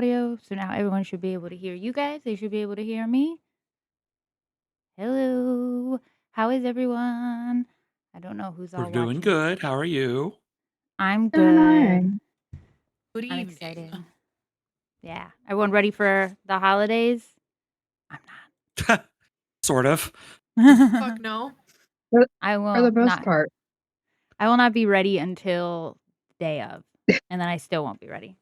audio, so now everyone should be able to hear you guys. They should be able to hear me. Hello. How is everyone? I don't know who's We're all doing watching. good. How are you? I'm Doing all good. right. Good I'm evening. excited. Yeah. Everyone ready for the holidays? I'm Sort of. not. Fuck no. I For will the most not. part. I will not be ready until the day of, and then I still won't be ready.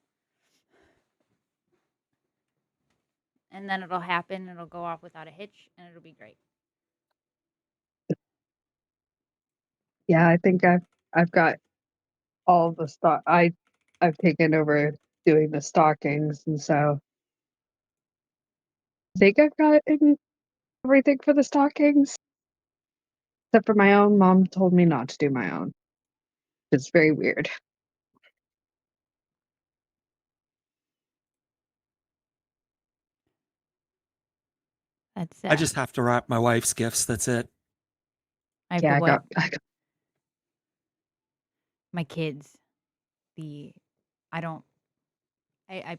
And then it'll happen. It'll go off without a hitch, and it'll be great. Yeah, I think I've got all the stock. I've taken over doing the stockings, and so I think I've got everything for the stockings, except for my own. Mom told me not to do my own. It's very weird. That's I just have to wrap my wife's gifts. That's it. Yeah, I got my kids. I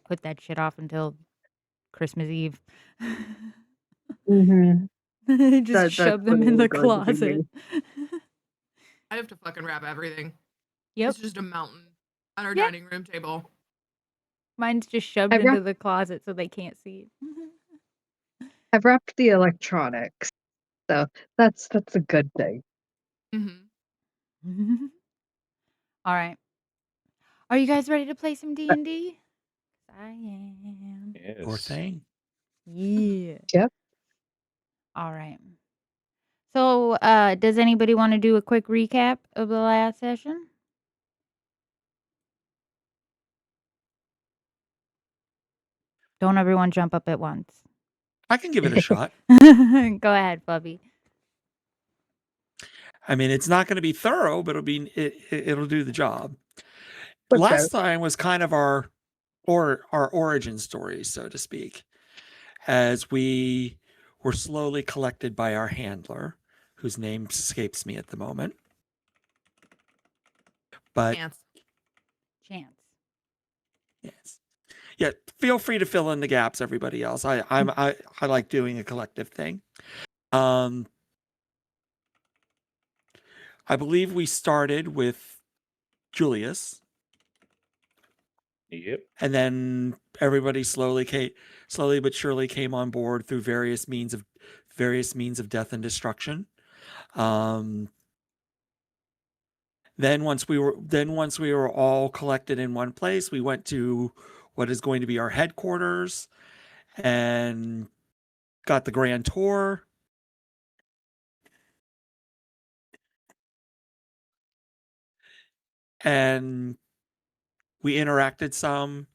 put that shit off until Christmas Eve. mhm. Just That's shove them in literally the going to be closet. me. I have to fucking wrap everything. Yep. It's just a mountain on our Yeah. dining room table. Mine's just shoved I've into wrapped the closet so they can't see I've wrapped the electronics, so that's a good thing. Mm-hmm. All right. Are you guys ready to play some D&D? I am. Poor thing. Yeah. Yep. All right. So, does anybody want to do a quick recap of the last session? Don't everyone jump up at once. I can give it a shot. Go ahead, Bubby. I mean, it's not going to be thorough, but it'll do the job. What's Last that? time was kind of our origin story, so to speak, as we were slowly collected by our handler, whose name escapes me at the moment. But Chance. yes. Yeah, feel free to fill in the gaps, everybody else. I like doing a collective thing. I believe we started with Julius. Yep. And then everybody slowly but surely came on board through various means of death and destruction. Then once we were all collected in one place, we went to what is going to be our headquarters and got the grand tour. And we interacted some,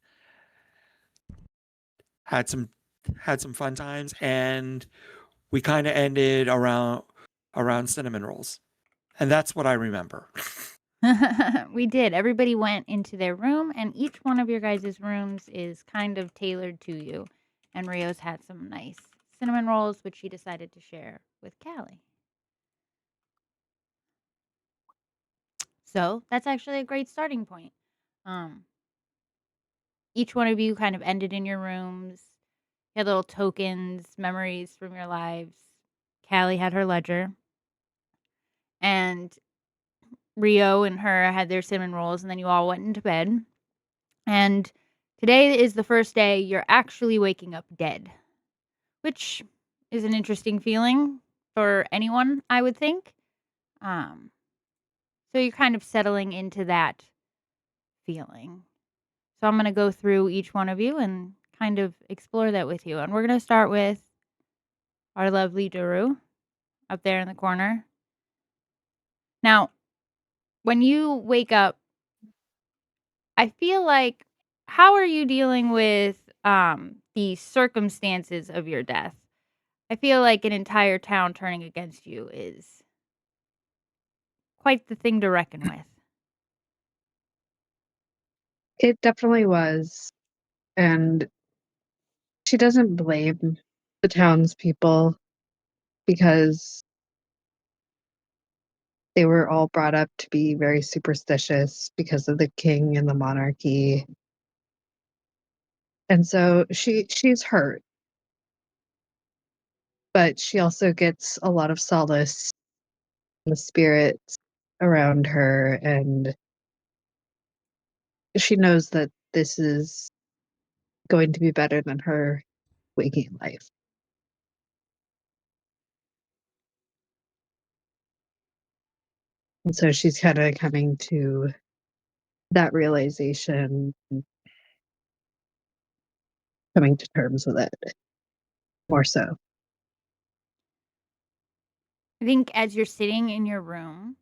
had some fun times, and we kind of ended around cinnamon rolls. And that's what I remember. We did. Everybody went into their room, and each one of your guys' rooms is kind of tailored to you. And Rio's had some nice cinnamon rolls, which she decided to share with Callie. So that's actually a great starting point. Each one of you kind of ended in your rooms. You had little tokens, memories from your lives. Callie had her ledger. And Rio and her had their cinnamon rolls, and then you all went into bed. And today is the first day you're actually waking up dead, which is an interesting feeling for anyone, I would think. So you're kind of settling into that feeling. So I'm going to go through each one of you and kind of explore that with you. And we're going to start with our lovely Duru up there in the corner. Now, when you wake up, I feel like, how are you dealing with the circumstances of your death? I feel like an entire town turning against you is quite the thing to reckon with. It definitely was. And she doesn't blame the townspeople because they were all brought up to be very superstitious because of the king and the monarchy. And so she's hurt, but she also gets a lot of solace in the spirits around her, and she knows that this is going to be better than her waking life. And so she's kind of coming to that realization, and coming to terms with it more so. I think as you're sitting in your room,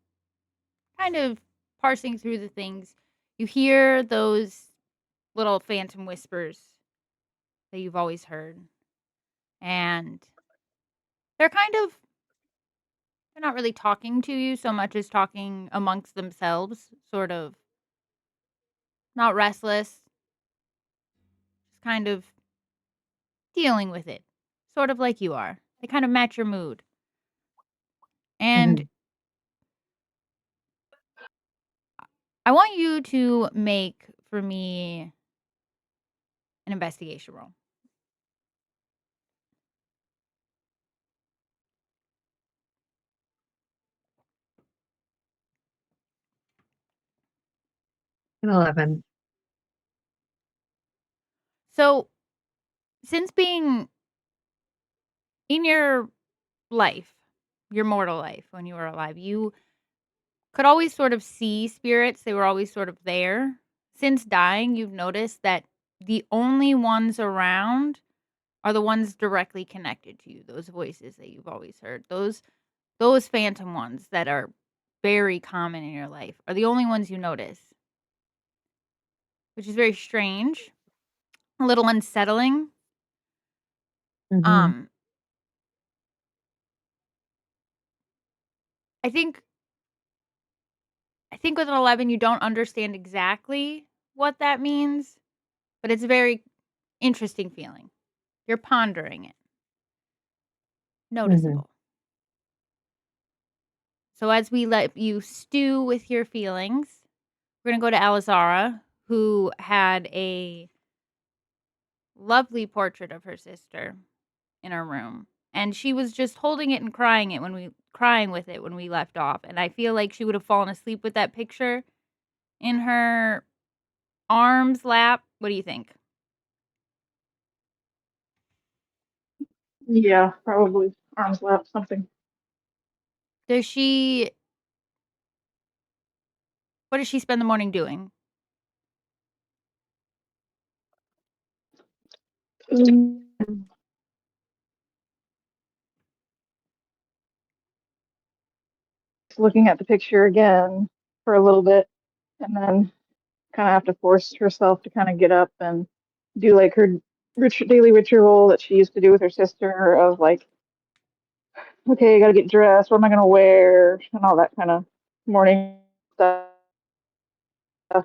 kind of parsing through the things, you hear those little phantom whispers that you've always heard. And they're they're not really talking to you so much as talking amongst themselves, sort of not restless, just kind of dealing with it, sort of like you are. They kind of match your mood. And Mhm. I want you to make for me an investigation roll. An 11. So, since being in your life, your mortal life when you were alive, you could always sort of see spirits. They were always sort of there. Since dying, you've noticed that the only ones around are the ones directly connected to you, those voices that you've always heard. Those phantom ones that are very common in your life are the only ones you notice, which is very strange, a little unsettling. Mhm. Um, I think I think with an 11 you don't understand exactly what that means, but it's a very interesting feeling. You're pondering it. Mhm. Noticeable. So as we let you stew with your feelings, we're going to go to Alizara, who had a lovely portrait of her sister in her room. And she was just holding it and crying with it when we left off. And I feel like she would have fallen asleep with that picture in her arms, lap. What do you think? Yeah, probably arms lap something. Does she What does she spend the morning doing? Mm, Looking at the picture again for a little bit, and then kind of have to force herself to kind of get up and do like her daily ritual that she used to do with her sister of like, okay, I gotta get dressed. What am I gonna wear? And all that kind of morning stuff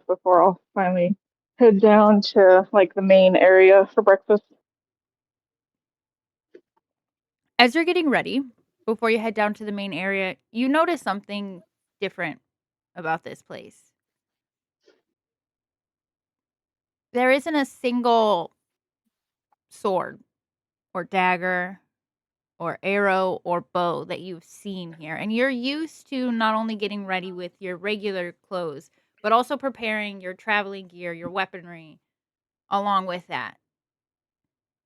before I'll finally head down to like the main area for breakfast. As you're getting ready, before you head down to the main area, you notice something different about this place. There isn't a single sword or dagger or arrow or bow that you've seen here. And you're used to not only getting ready with your regular clothes, but also preparing your traveling gear, your weaponry along with that.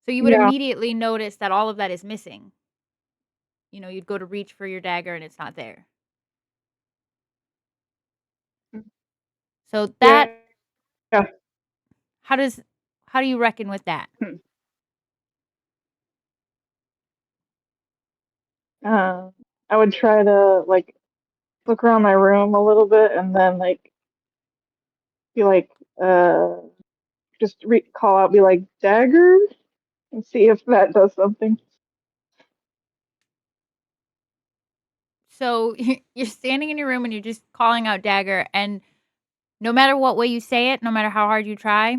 So you would Yeah. immediately notice that all of that is missing. You know, you'd go to reach for your dagger and it's not there. So that Yeah. Yeah. how does how do you reckon with that? Uh, I would try to like look around my room a little bit and then like be like just call out, be like dagger, and see if that does something. So you're standing in your room and you're just calling out dagger, and no matter what way you say it, no matter how hard you try,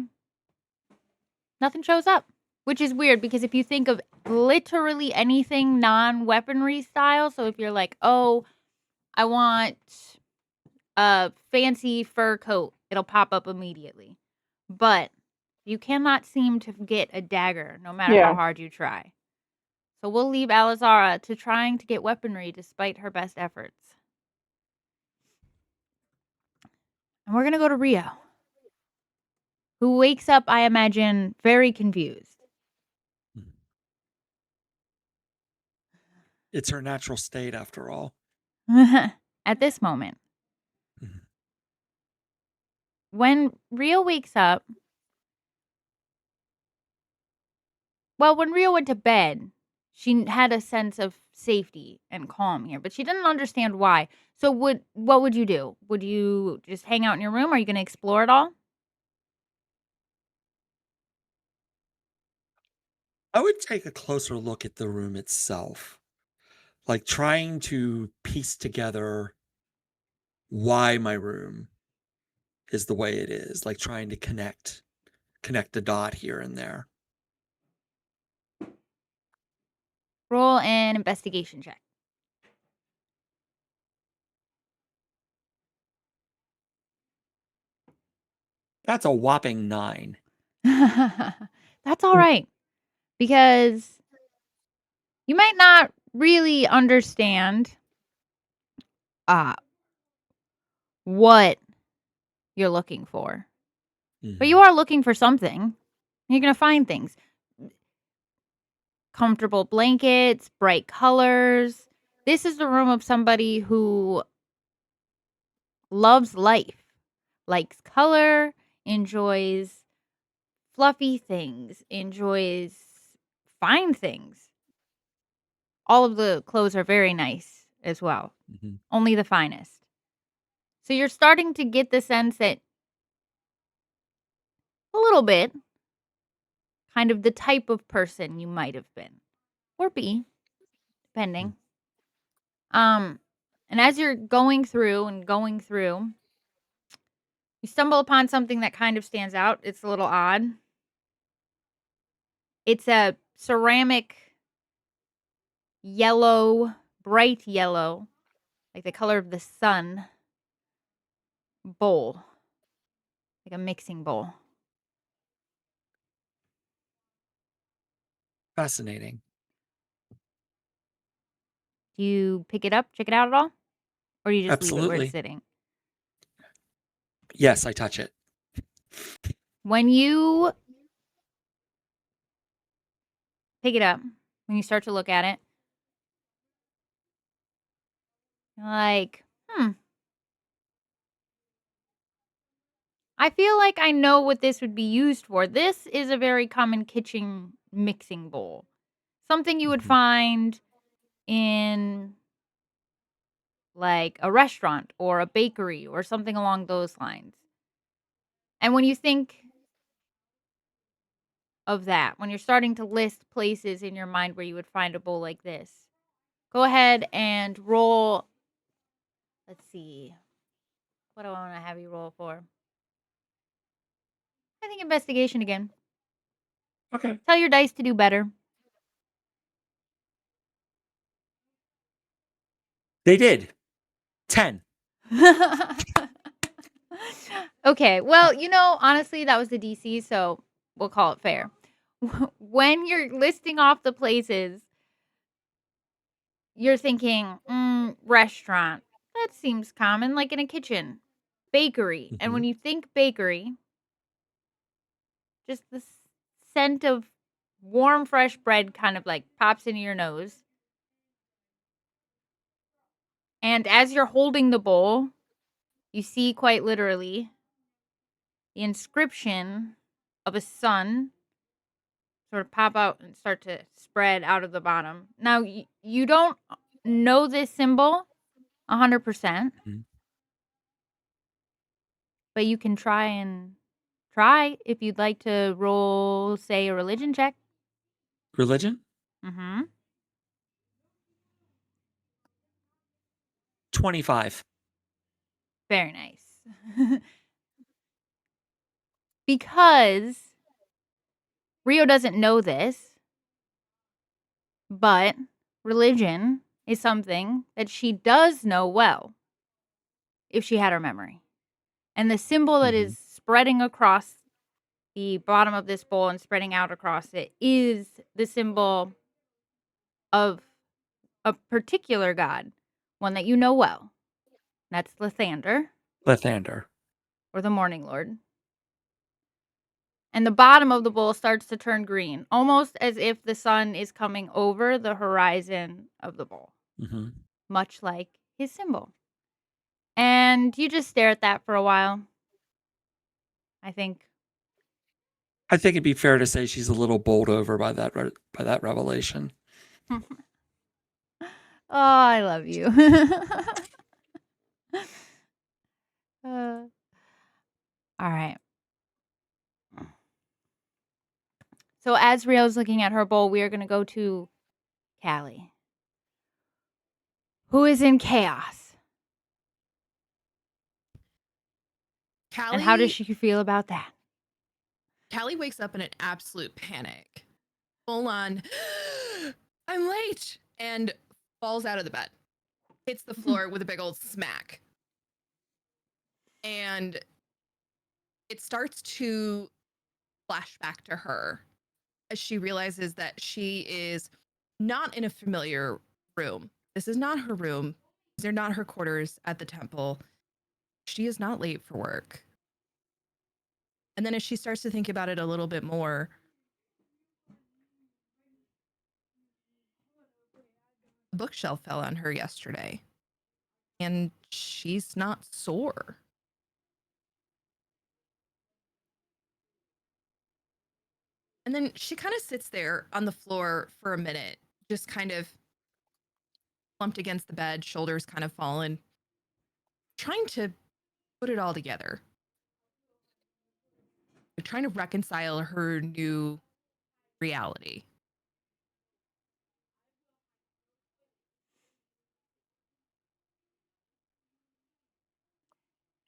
nothing shows up. Which is weird because if you think of literally anything non-weaponry style, so if you're like, "Oh, I want a fancy fur coat," it'll pop up immediately. But You cannot seem to get a dagger no matter how Yeah. hard you try. So we'll leave Alizara to trying to get weaponry despite her best efforts. And we're going to go to Rio, who wakes up, I imagine, very confused. It's her natural state, after all. At this moment. Mhm. When Rio wakes up, well, when Rio went to bed, she had a sense of safety and calm here, but she didn't understand why. So what would you do? Would you just hang out in your room? Are you going to explore it all? I would take a closer look at the room itself, like trying to piece together why my room is the way it is, like trying to connect a dot here and there. Roll an investigation check. That's a whopping 9. That's all right, because you might not really understand what you're looking for, but you Mhm. are looking for something. You're going to find things. Comfortable blankets, bright colors. This is the room of somebody who loves life, likes color, enjoys fluffy things, enjoys fine things. All of the clothes are very nice as well, Mhm. only the finest. So you're starting to get the sense that a little bit, kind of the type of person you might have been, or be, depending. And as you're going through, you stumble upon something that kind of stands out. It's a little odd. It's a ceramic yellow, bright yellow, like the color of the sun, bowl, like a mixing bowl. Fascinating. Do you pick it up, check it out at all? Or do you just leave it where it's Absolutely. sitting? Yes, I touch it. When you pick it up, when you start to look at it, you're like, I feel like I know what this would be used for. This is a very common kitchen mixing bowl. Something you would Mhm. find in like a restaurant or a bakery or something along those lines. And when you think of that, when you're starting to list places in your mind where you would find a bowl like this, go ahead and roll. Let's see. What do I want to have you roll for? I think investigation again. Okay. Tell your dice to do better. They did. 10. Okay. Well, honestly, that was the DC, so we'll call it fair. When you're listing off the places, you're thinking, restaurant. That seems common, like in a kitchen. Bakery. And when Mhm. you think bakery, just the scent of warm, fresh bread kind of like pops into your nose. And as you're holding the bowl, you see quite literally the inscription of a sun sort of pop out and start to spread out of the bottom. Now, you don't know this symbol 100%, Mhm. but you can try if you'd like to roll, say, a religion check. Religion? Mm-hmm. 25. Very nice. Because Rio doesn't know this, but religion is something that she does know well if she had her memory. And the symbol that Mhm. is spreading across the bottom of this bowl and spreading out across it is the symbol of a particular god, one that you know well. That's Lathander, Lathander. or the Morning Lord. And the bottom of the bowl starts to turn green, almost as if the sun is coming over the horizon of the bowl, Hmm. much like his symbol. And you just stare at that for a while. I think. I think it'd be fair to say she's a little bowled over by that revelation. Oh, I love you. All right. So as Rio's looking at her bowl, we are going to go to Callie, who is in chaos. Callie, And how does she feel about that? Callie wakes up in an absolute panic. Full on, I'm late, and falls out of the bed. Hits the floor with a big old smack. And it starts to flash back to her as she realizes that she is not in a familiar room. This is not her room. These are not her quarters at the temple. She is not late for work. And then as she starts to think about it a little bit more, the bookshelf fell on her yesterday. And she's not sore. And then she kind of sits there on the floor for a minute, just kind of slumped against the bed, shoulders kind of fallen, trying to put it all together. Trying to reconcile her new reality.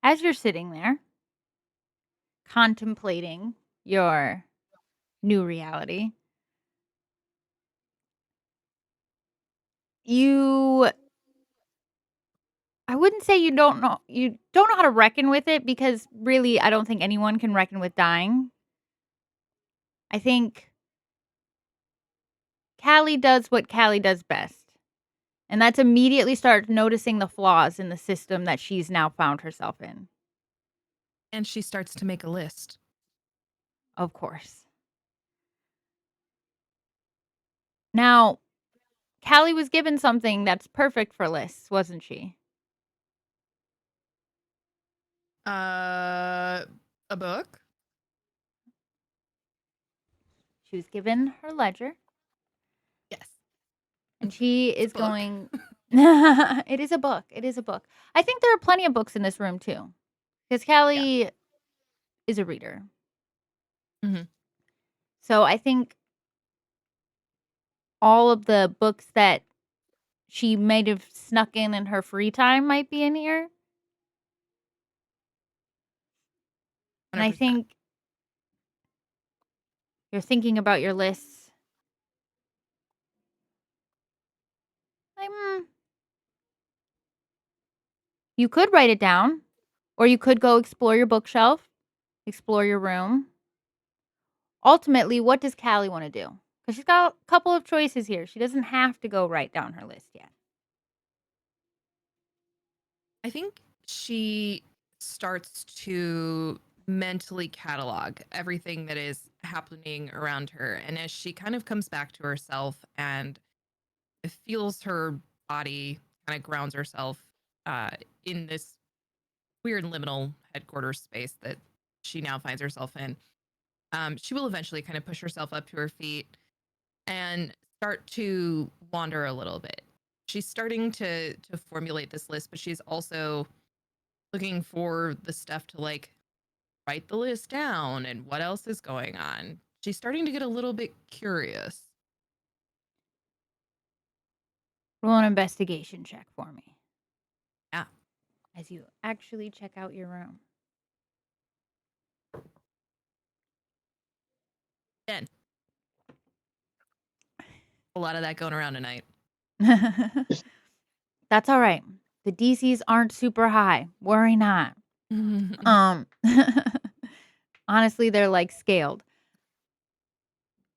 As you're sitting there, contemplating your new reality, I wouldn't say you don't know how to reckon with it, because really I don't think anyone can reckon with dying. I think Callie does what Callie does best. And that's immediately start noticing the flaws in the system that she's now found herself in. And she starts to make a list. Of course. Now, Callie was given something that's perfect for lists, wasn't she? A book? She was given her ledger, Yes. and she It's a is book. going. It is a book. It is a book. I think there are plenty of books in this room too, because Callie is a reader. Mhm. So I think all of the books that she might have snuck in her free time might be in here. And I 100%. think you're thinking about your lists. Like, you could write it down, or you could go explore your bookshelf, explore your room. Ultimately, what does Callie want to do? Because she's got a couple of choices here. She doesn't have to go write down her list yet. I think she starts to mentally catalog everything that is happening around her. And as she kind of comes back to herself and feels her body, kind of grounds herself in this weird liminal headquarters space that she now finds herself in, she will eventually kind of push herself up to her feet and start to wander a little bit. She's starting to formulate this list, but she's also looking for the stuff to like write the list down and what else is going on. She's starting to get a little bit curious. Roll an investigation check for me. Yeah. As you actually check out your room. 10. A lot of that going around tonight. That's all right. The DCs aren't super high. Worry not. Honestly, they're like scaled.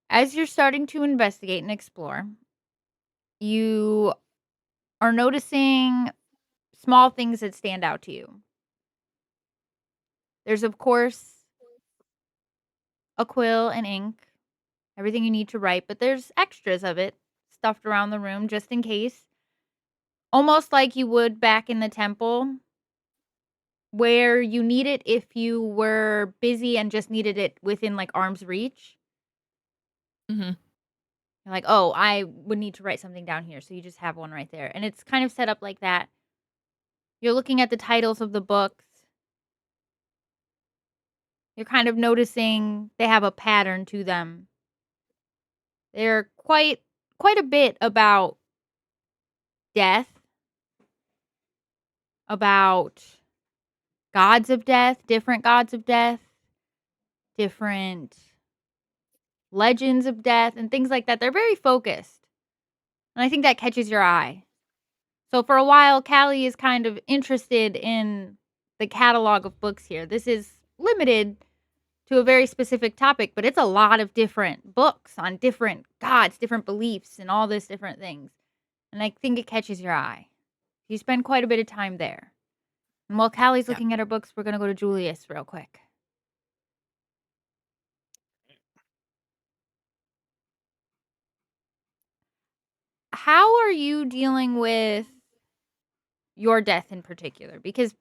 As you're starting to investigate and explore, you are noticing small things that stand out to you. There's, of course, a quill and ink, everything you need to write, but there's extras of it stuffed around the room just in case. Almost like you would back in the temple, where you need it if you were busy and just needed it within like arm's reach. Mm-hmm. You're like, oh, I would need to write something down here. So you just have one right there. And it's kind of set up like that. You're looking at the titles of the books. You're kind of noticing they have a pattern to them. They're quite a bit about death, about gods of death, different gods of death, different legends of death, and things like that. They're very focused. And I think that catches your eye. So for a while, Callie is kind of interested in the catalog of books here. This is limited to a very specific topic, but it's a lot of different books on different gods, different beliefs, and all this different things. And I think it catches your eye. You spend quite a bit of time there. And while Callie's Yeah. looking at her books, we're going to go to Julius real quick. How are you dealing with your death in particular? Because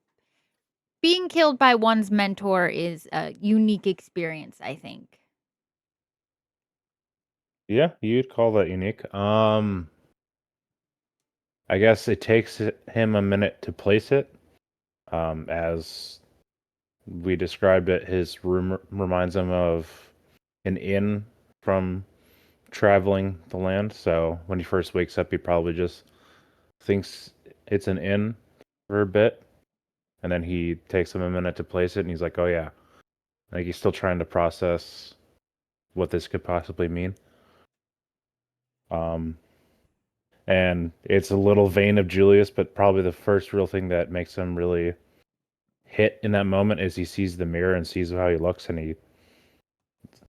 being killed by one's mentor is a unique experience, I think. Yeah, you'd call that unique. I guess it takes him a minute to place it. As we described it, his room reminds him of an inn from traveling the land. So when he first wakes up, he probably just thinks it's an inn for a bit. And then he takes him a minute to place it, and he's like, oh, yeah. Like, he's still trying to process what this could possibly mean. And it's a little vain of Julius, but probably the first real thing that makes him really hit in that moment is he sees the mirror and sees how he looks, and he's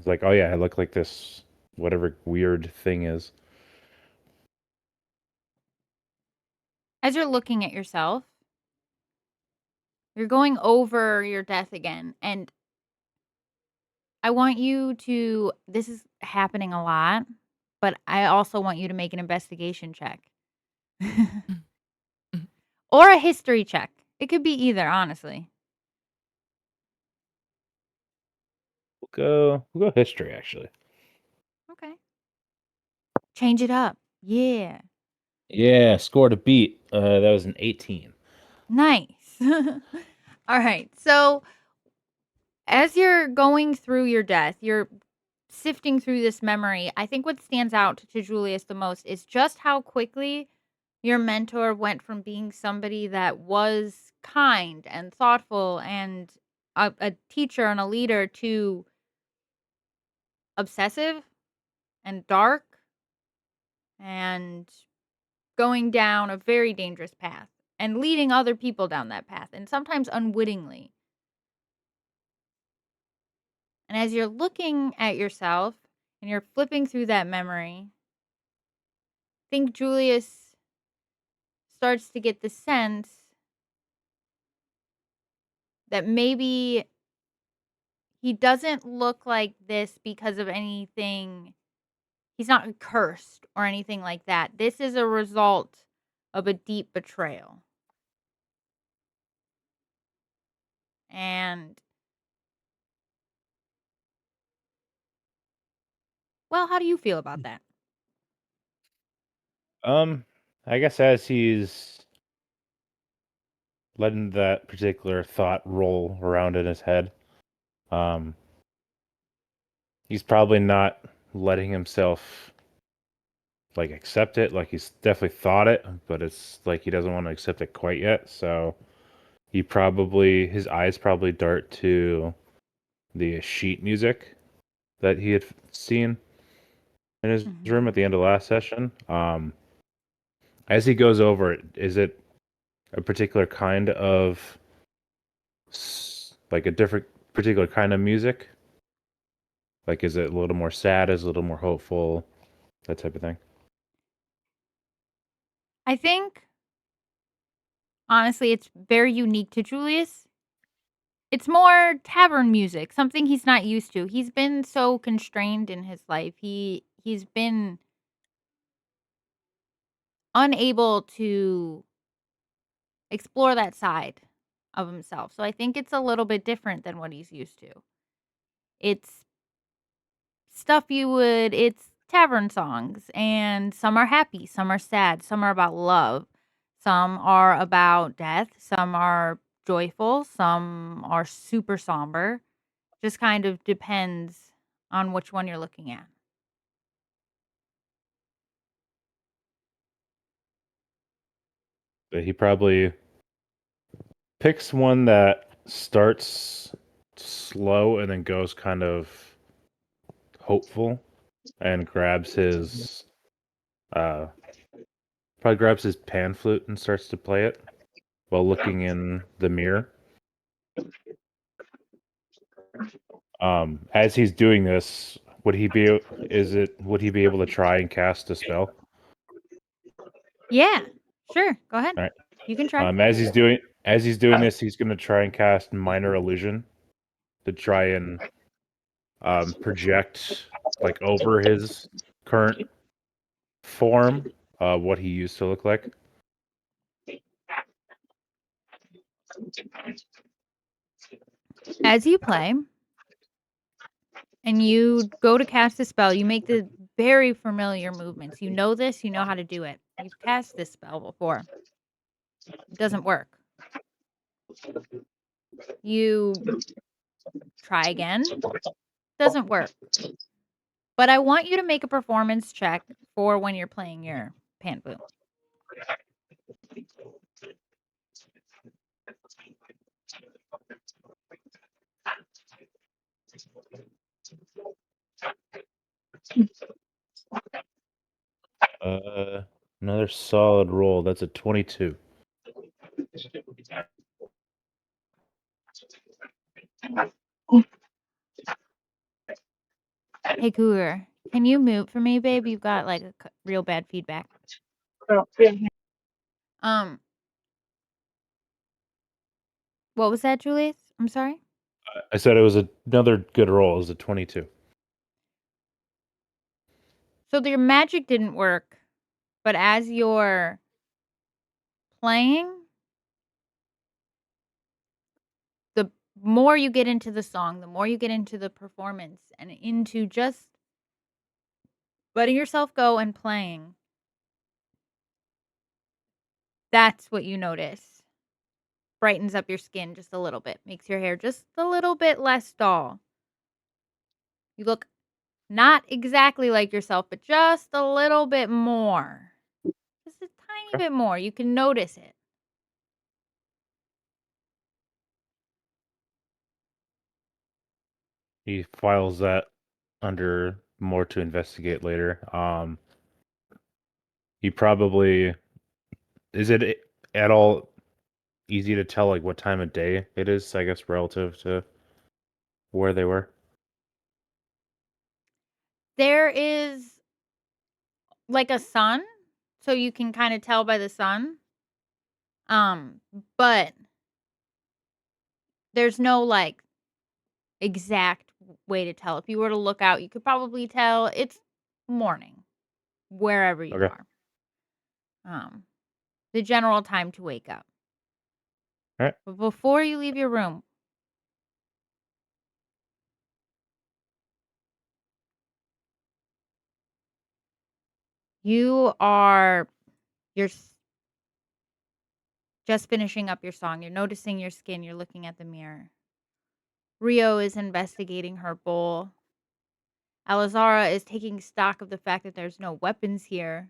like, oh, yeah, I look like this, whatever weird thing is. As you're looking at yourself, you're going over your death again. And I want you to, this is happening a lot, but I also want you to make an investigation check or a history check. It could be either, honestly. We'll go history, actually. Okay. Change it up. Yeah. Yeah, scored a beat. That was an 18. Nice. All right. So as you're going through your death, you're sifting through this memory. I think what stands out to Julius the most is just how quickly your mentor went from being somebody that was kind and thoughtful and a teacher and a leader to obsessive and dark and going down a very dangerous path and leading other people down that path, and sometimes unwittingly. And as you're looking at yourself and you're flipping through that memory, I think Julius starts to get the sense that maybe he doesn't look like this because of anything. He's not cursed or anything like that. This is a result of a deep betrayal. And, well, how do you feel about that? I guess as he's letting that particular thought roll around in his head, he's probably not letting himself like accept it. Like, he's definitely thought it, but it's like he doesn't want to accept it quite yet. So his eyes probably dart to the sheet music that he had seen in his room at the end of last session. As he goes over it, is it a particular kind of like a different particular kind of music? Like, is it a little more sad? Is it a little more hopeful? That type of thing. I think, honestly, it's very unique to Julius. It's more tavern music, something he's not used to. He's been so constrained in his life. He's been unable to explore that side of himself. So I think it's a little bit different than what he's used to. It's it's tavern songs, and some are happy, some are sad, some are about love, some are about death, some are joyful, some are super somber. Just kind of depends on which one you're looking at. But he probably picks one that starts slow and then goes kind of hopeful, and grabs his probably grabs his pan flute and starts to play it while looking in the mirror. As he's doing this, would he be able to try and cast a spell? Yeah, sure. Go ahead. All right. You can try. As he's doing this, he's going to try and cast minor illusion to try and project like over his current form what he used to look like. As you play and you go to cast a spell, you make the very familiar movements. You know this, you know how to do it. You've cast this spell before. It doesn't work. You try again. Doesn't work. But I want you to make a performance check for when you're playing your pan flute. Another solid roll. That's a 22. Hey, Cougar, can you mute for me, babe? You've got like real bad feedback. So, yeah. What was that, Julius? I'm sorry. I said it was another good roll. It was a 22. So your magic didn't work, but as you're playing, the more you get into the song, the more you get into the performance and into just letting yourself go and playing, that's what you notice. Brightens up your skin just a little bit, makes your hair just a little bit less dull. You look not exactly like yourself, but just a little bit more. Just a tiny bit more. You can notice it. He files that under more to investigate later. He probably is it at all easy to tell like what time of day it is, I guess, relative to where they were? There is like a sun, so you can kind of tell by the sun. But there's no like exact way to tell. If you were to look out, you could probably tell it's morning wherever you Okay. are. The general time to wake up. All right. But before you leave your room, you're just finishing up your song. You're noticing your skin. You're looking at the mirror. Rio is investigating her bowl. Alizara is taking stock of the fact that there's no weapons here.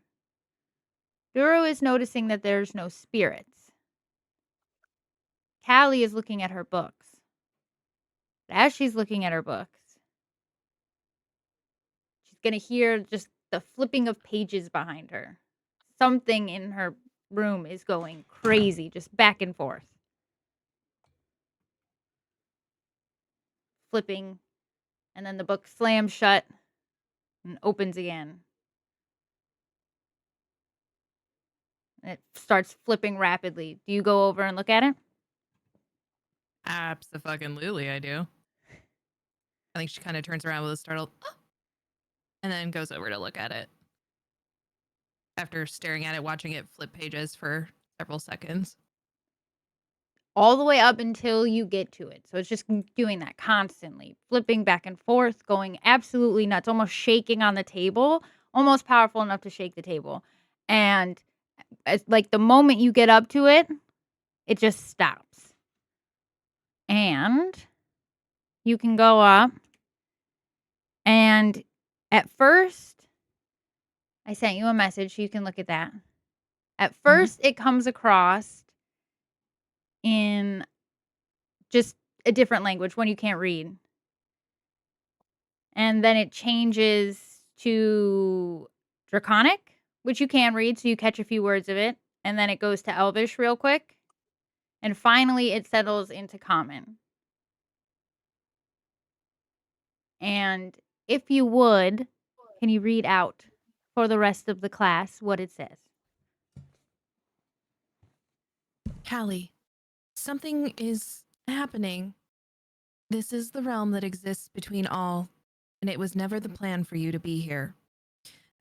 Duro is noticing that there's no spirits. Callie is looking at her books. But as she's looking at her books, she's going to hear just the flipping of pages behind her. Something in her room is going crazy, just back and forth. flipping, and then the book slams shut and opens again. It starts flipping rapidly. Do you go over and look at it? Abso-fucking-lutely, I do. I think she kind of turns around with a startled, "Oh," and then goes over to look at it. After staring at it, watching it flip pages for several seconds. All the way up until you get to it. So it's just doing that constantly, flipping back and forth, going absolutely nuts, almost shaking on the table, almost powerful enough to shake the table. And it's like the moment you get up to it, it just stops. And you can go up. And at first, I sent you a message. So you can look at that. At first, it comes across in just a different language, one you can't read. And then it changes to Draconic, which you can read, so you catch a few words of it. And then it goes to Elvish real quick. And finally, it settles into Common. And if you would, can you read out for the rest of the class what it says? Callie, something is happening. This is the realm that exists between all, and it was never the plan for you to be here.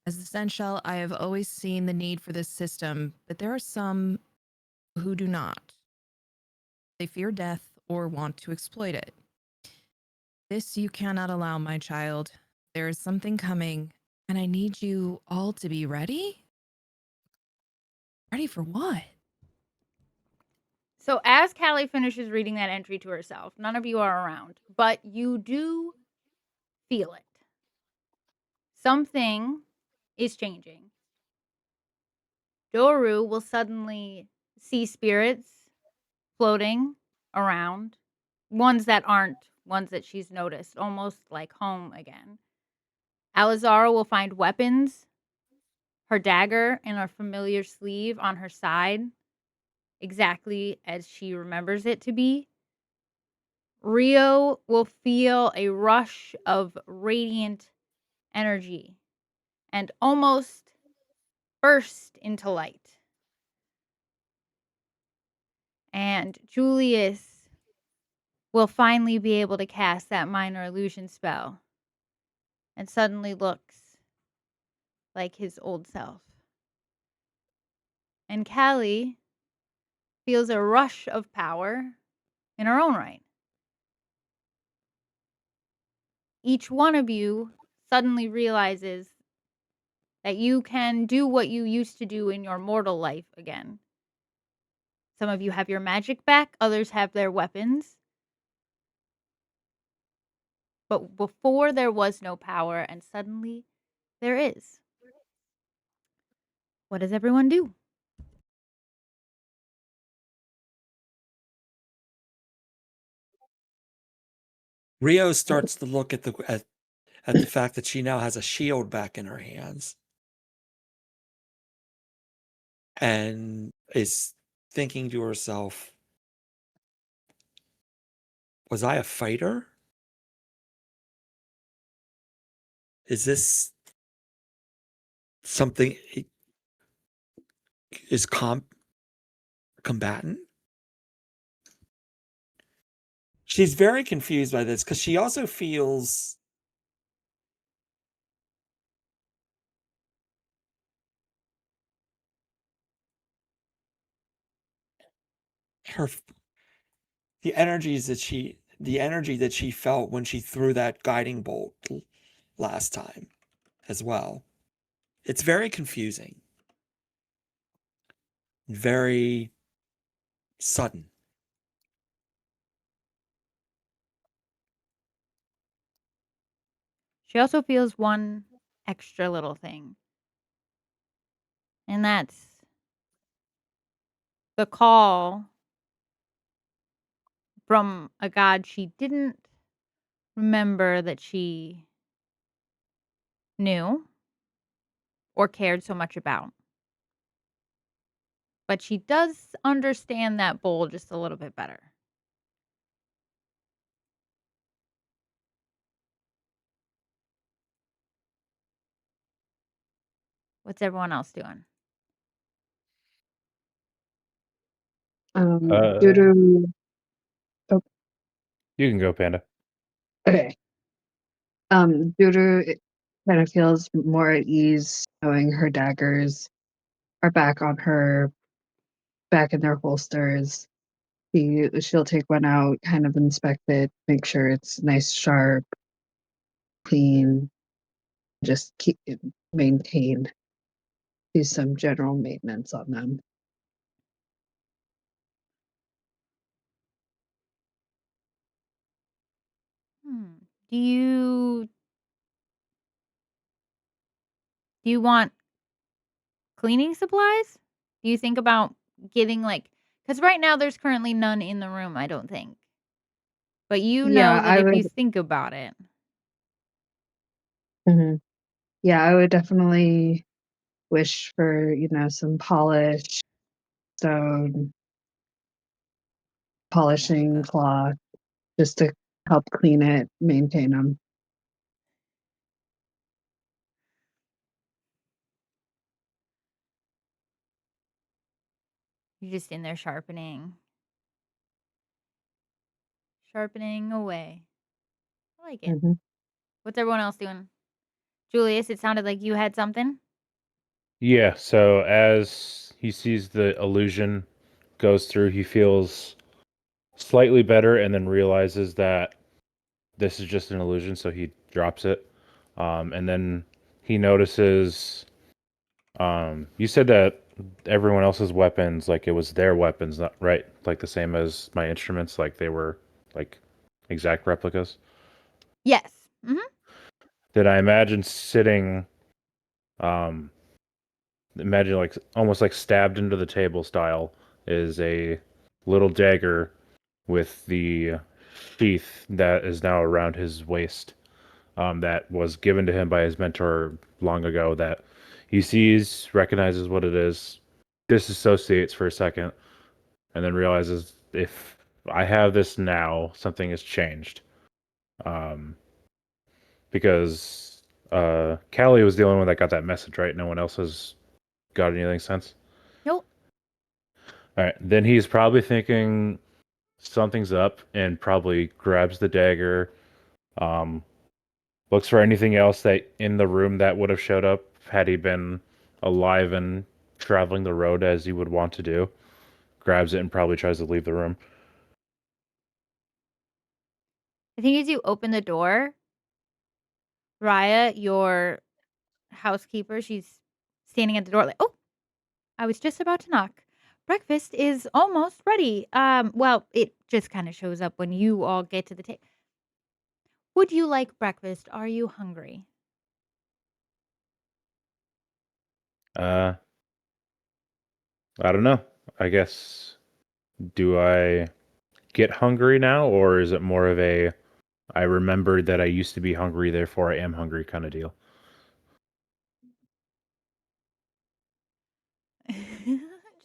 As the Senshell, I have always seen the need for this system, but there are some who do not. They fear death or want to exploit it. This you cannot allow, my child. There is something coming, and I need you all to be ready. Ready for what? So as Callie finishes reading that entry to herself, none of you are around, but you do feel it. Something is changing. Doru will suddenly see spirits floating around, ones that aren't ones that she's noticed, almost like home again. Alizara will find weapons, her dagger in a familiar sleeve on her side, exactly as she remembers it to be. Rio will feel a rush of radiant energy and almost burst into light. And Julius will finally be able to cast that minor illusion spell and suddenly looks like his old self. And Callie feels a rush of power in her own right. Each one of you suddenly realizes that you can do what you used to do in your mortal life again. Some of you have your magic back, others have their weapons. But before there was no power, and suddenly there is. What does everyone do? Rio starts to look at the fact that she now has a shield back in her hands, and is thinking to herself, was I a fighter? Is this something? Is combatant? She's very confused by this because she also feels her the energy that she felt when she threw that guiding bolt last time as well. It's very confusing. Very sudden. She also feels one extra little thing. And that's the call from a god she didn't remember that she knew or cared so much about. But she does understand that bowl just a little bit better. What's everyone else doing? Due Uh, to you can go, Panda. okay. Duru kind of feels more at ease knowing her daggers are back in their holsters. She'll take one out, kind of inspect it, make sure it's nice, sharp, clean, just maintain, do some general maintenance on them. Hmm. Do you want cleaning supplies? Do you think about getting because right now there's currently none in the room, I don't think. But you know Yeah, that I if you would. think about it. Mhm. Yeah, I would definitely wish for some polish, stone, polishing cloth, just to help clean it, maintain them. You're just in there sharpening. Sharpening away. I like it. Hmm. What's everyone else doing? Julius, it sounded like you had something. Yeah, so as he sees the illusion goes through, he feels slightly better and then realizes that this is just an illusion, so he drops it. And then he notices you said that everyone else's weapons, like it was their weapons, not right, like the same as my instruments, like they were like exact replicas. Yes. That I imagine sitting um imagine like almost like stabbed into the table style is a little dagger with the sheath that is now around his waist, that was given to him by his mentor long ago, that he sees, recognizes what it is, disassociates for a second, and then realizes, if I have this now, something has changed. Um, because Callie was the only one that got that message, right? No one else has got anything since. Nope. All right, then he's probably thinking something's up and probably grabs the dagger, um, looks for anything else that in the room that would have showed up had he been alive and traveling the road as he would want to do, grabs it and probably tries to leave the room. I think as you open the door, Raya, your housekeeper, she's standing at the door like, "Oh, I was just about to knock. Breakfast is almost ready." Well, it just kind of shows up when you all get to the table. Would you like breakfast? Are you hungry? Uh, I don't know. I guess, do I get hungry now, or is it more of a I remembered that I used to be hungry, therefore I am hungry kind of deal?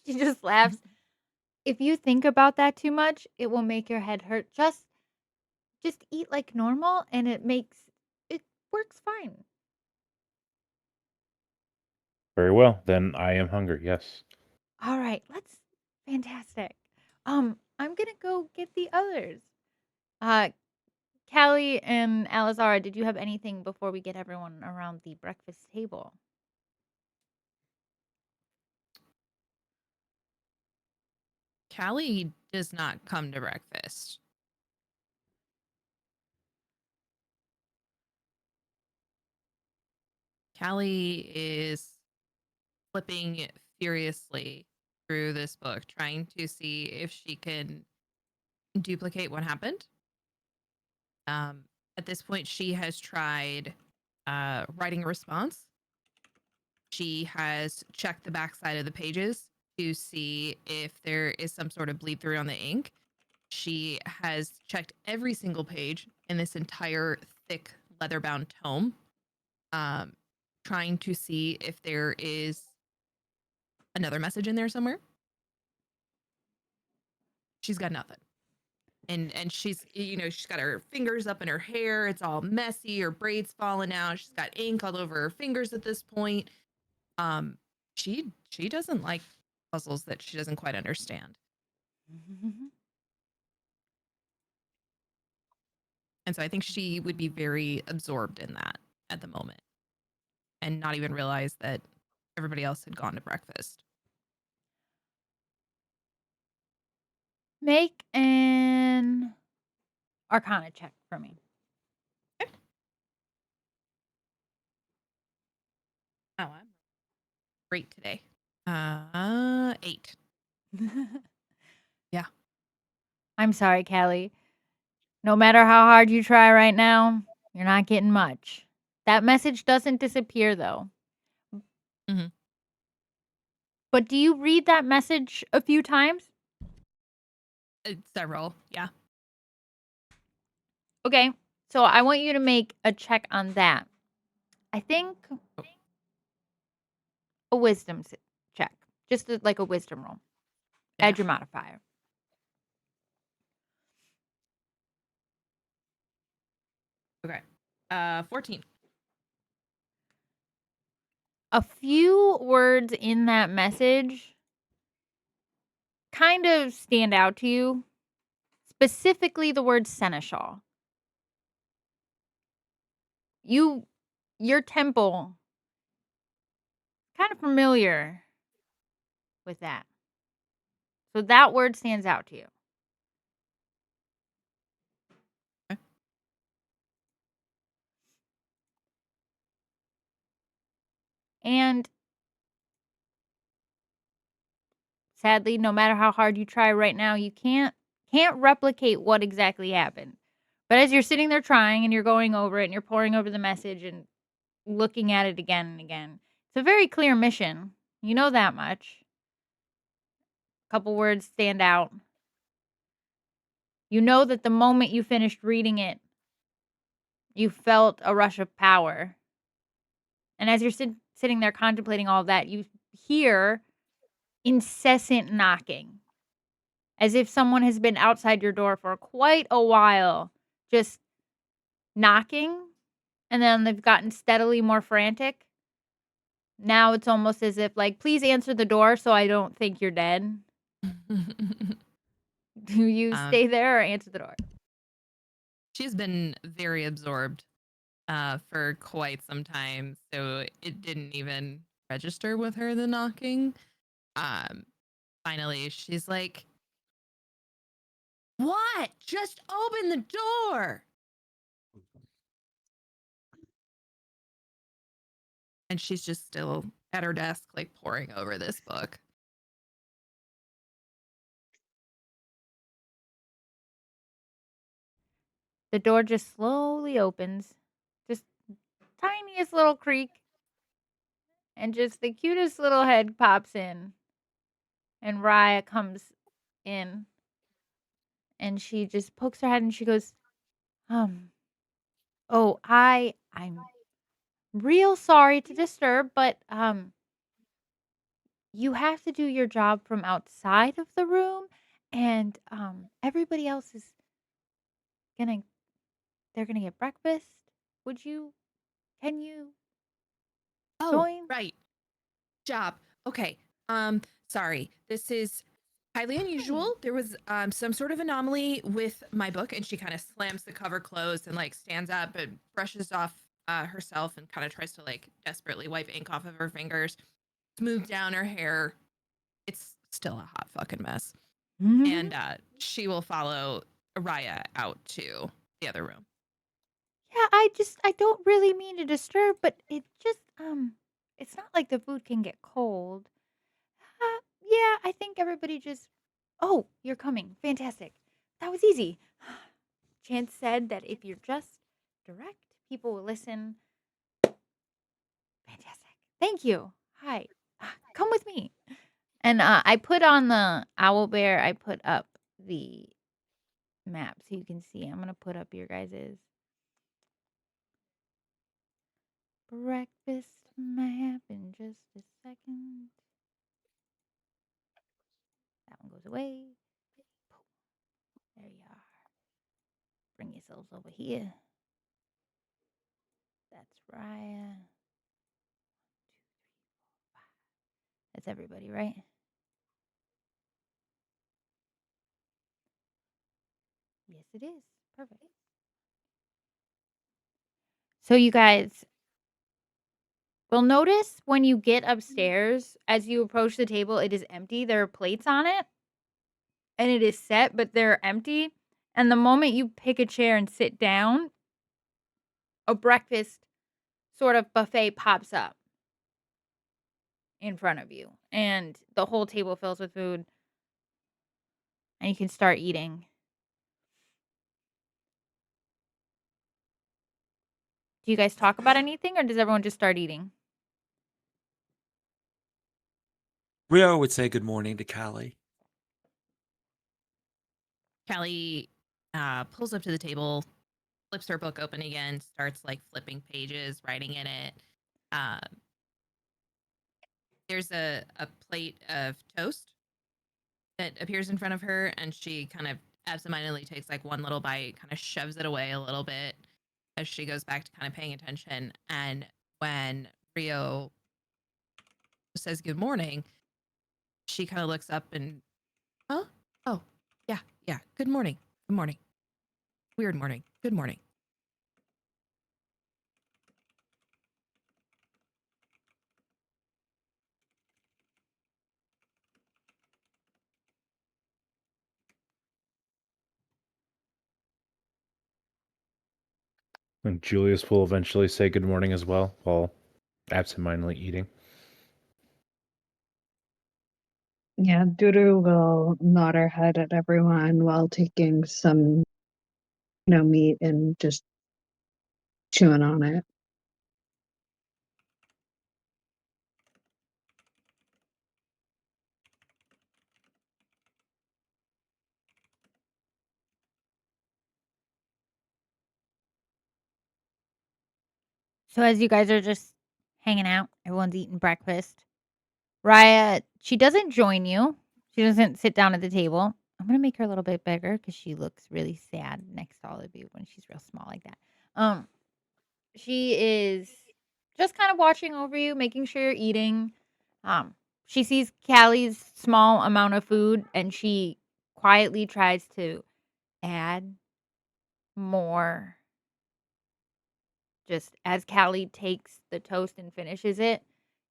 She just laughs. If you think about that too much, it will make your head hurt. Just eat like normal and it works fine. Very well, then I am hungry, yes. All right, let's fantastic. I'm gonna go get the others. Uh Callie and Alizara, did you have anything before we get everyone around the breakfast table? Callie does not come to breakfast. Callie is flipping furiously through this book, trying to see if she can duplicate what happened. At this point, she has tried writing a response. She has checked the backside of the pages to see if there is some sort of bleed through on the ink. She has checked every single page in this entire thick leather-bound tome, trying to see if there is another message in there somewhere. She's got nothing. And she's, she's got her fingers up in her hair. It's all messy. Her braids falling out. She's got ink all over her fingers at this point. Um, she doesn't like puzzles that she doesn't quite understand. And so I think she would be very absorbed in that at the moment and not even realize that everybody else had gone to breakfast. Make an Arcana check for me. Oh, I'm great today. 8. Yeah. I'm sorry, Callie. No matter how hard you try right now, you're not getting much. That message doesn't disappear, though. Mhm. But do you read that message a few times? Several. Yeah. Okay, so I want you to make a check on that. I think a wisdom check, just like a wisdom roll. Yeah. Add your modifier. Okay. 14. A few words in that message kind of stand out to you, specifically the word seneschal. Your temple, kind of familiar with that. So that word stands out to you. Okay. And sadly, no matter how hard you try right now, you can't replicate what exactly happened. But as you're sitting there trying and you're going over it and you're poring over the message and looking at it again and again, it's a very clear mission. You know that much. A couple words stand out. You know that the moment you finished reading it, you felt a rush of power. And as you're sitting there contemplating all that, you hear incessant knocking, as if someone has been outside your door for quite a while, just knocking, and then they've gotten steadily more frantic. Now it's almost as if, like, please answer the door so I don't think you're dead. Do you stay there or answer the door? She's been very absorbed for quite some time, so it didn't even register with her, the knocking. Finally, she's like, "What? Just open the door!" And she's just still at her desk, like poring over this book. The door just slowly opens, just tiniest little creak, and just the cutest little head pops in. And Raya comes in, and she just pokes her head and she goes, oh, I'm real sorry to disturb, but you have to do your job from outside of the room, and everybody else is gonna they're gonna get breakfast. Can you Oh, join? right. Job. Okay. Sorry. This is highly unusual. There was some sort of anomaly with my book, and she kind of slams the cover closed and like stands up and brushes off herself and kind of tries to like desperately wipe ink off of her fingers, smooth down her hair. It's still a hot fucking mess. And she will follow Araya out to the other room. Yeah, I don't really mean to disturb, but it just it's not like the food can get cold. Yeah, I think everybody just Oh, you're coming. Fantastic. That was easy. Chance said that if you're just direct, people will listen. Fantastic. Thank you. Hi. Come with me. And I put on the owl bear, I put up the map so you can see. I'm going to put up your guys's breakfast map in just a second. That one goes away. There you are. Bring yourselves over here. That's Raya. That's everybody, right? Yes, it is. Perfect. So you guys will notice when you get upstairs, as you approach the table, it is empty. There are plates on it, and it is set, but they're empty. And the moment you pick a chair and sit down, a breakfast sort of buffet pops up in front of you, and the whole table fills with food, and you can start eating. Do you guys talk about anything, or does everyone just start eating? Rio would say good morning to Callie. Callie pulls up to the table, flips her book open again, starts like flipping pages, writing in it. There's a plate of toast that appears in front of her, and she kind of absentmindedly takes like one little bite, kind of shoves it away a little bit as she goes back to kind of paying attention. And when Rio says good morning, she kind of looks up and, huh? Oh, yeah. Good morning. Good morning. Weird morning. Good morning. And Julius will eventually say good morning as well, while absentmindedly eating. Yeah, Duru will nod her head at everyone while taking some, meat and just chewing on it. So as you guys are just hanging out, everyone's eating breakfast. Raya, she doesn't join you. She doesn't sit down at the table. I'm gonna make her a little bit bigger because she looks really sad next to all of you when she's real small like that. She is just kind of watching over you, making sure you're eating. She sees Callie's small amount of food, and she quietly tries to add more. Just as Callie takes the toast and finishes it,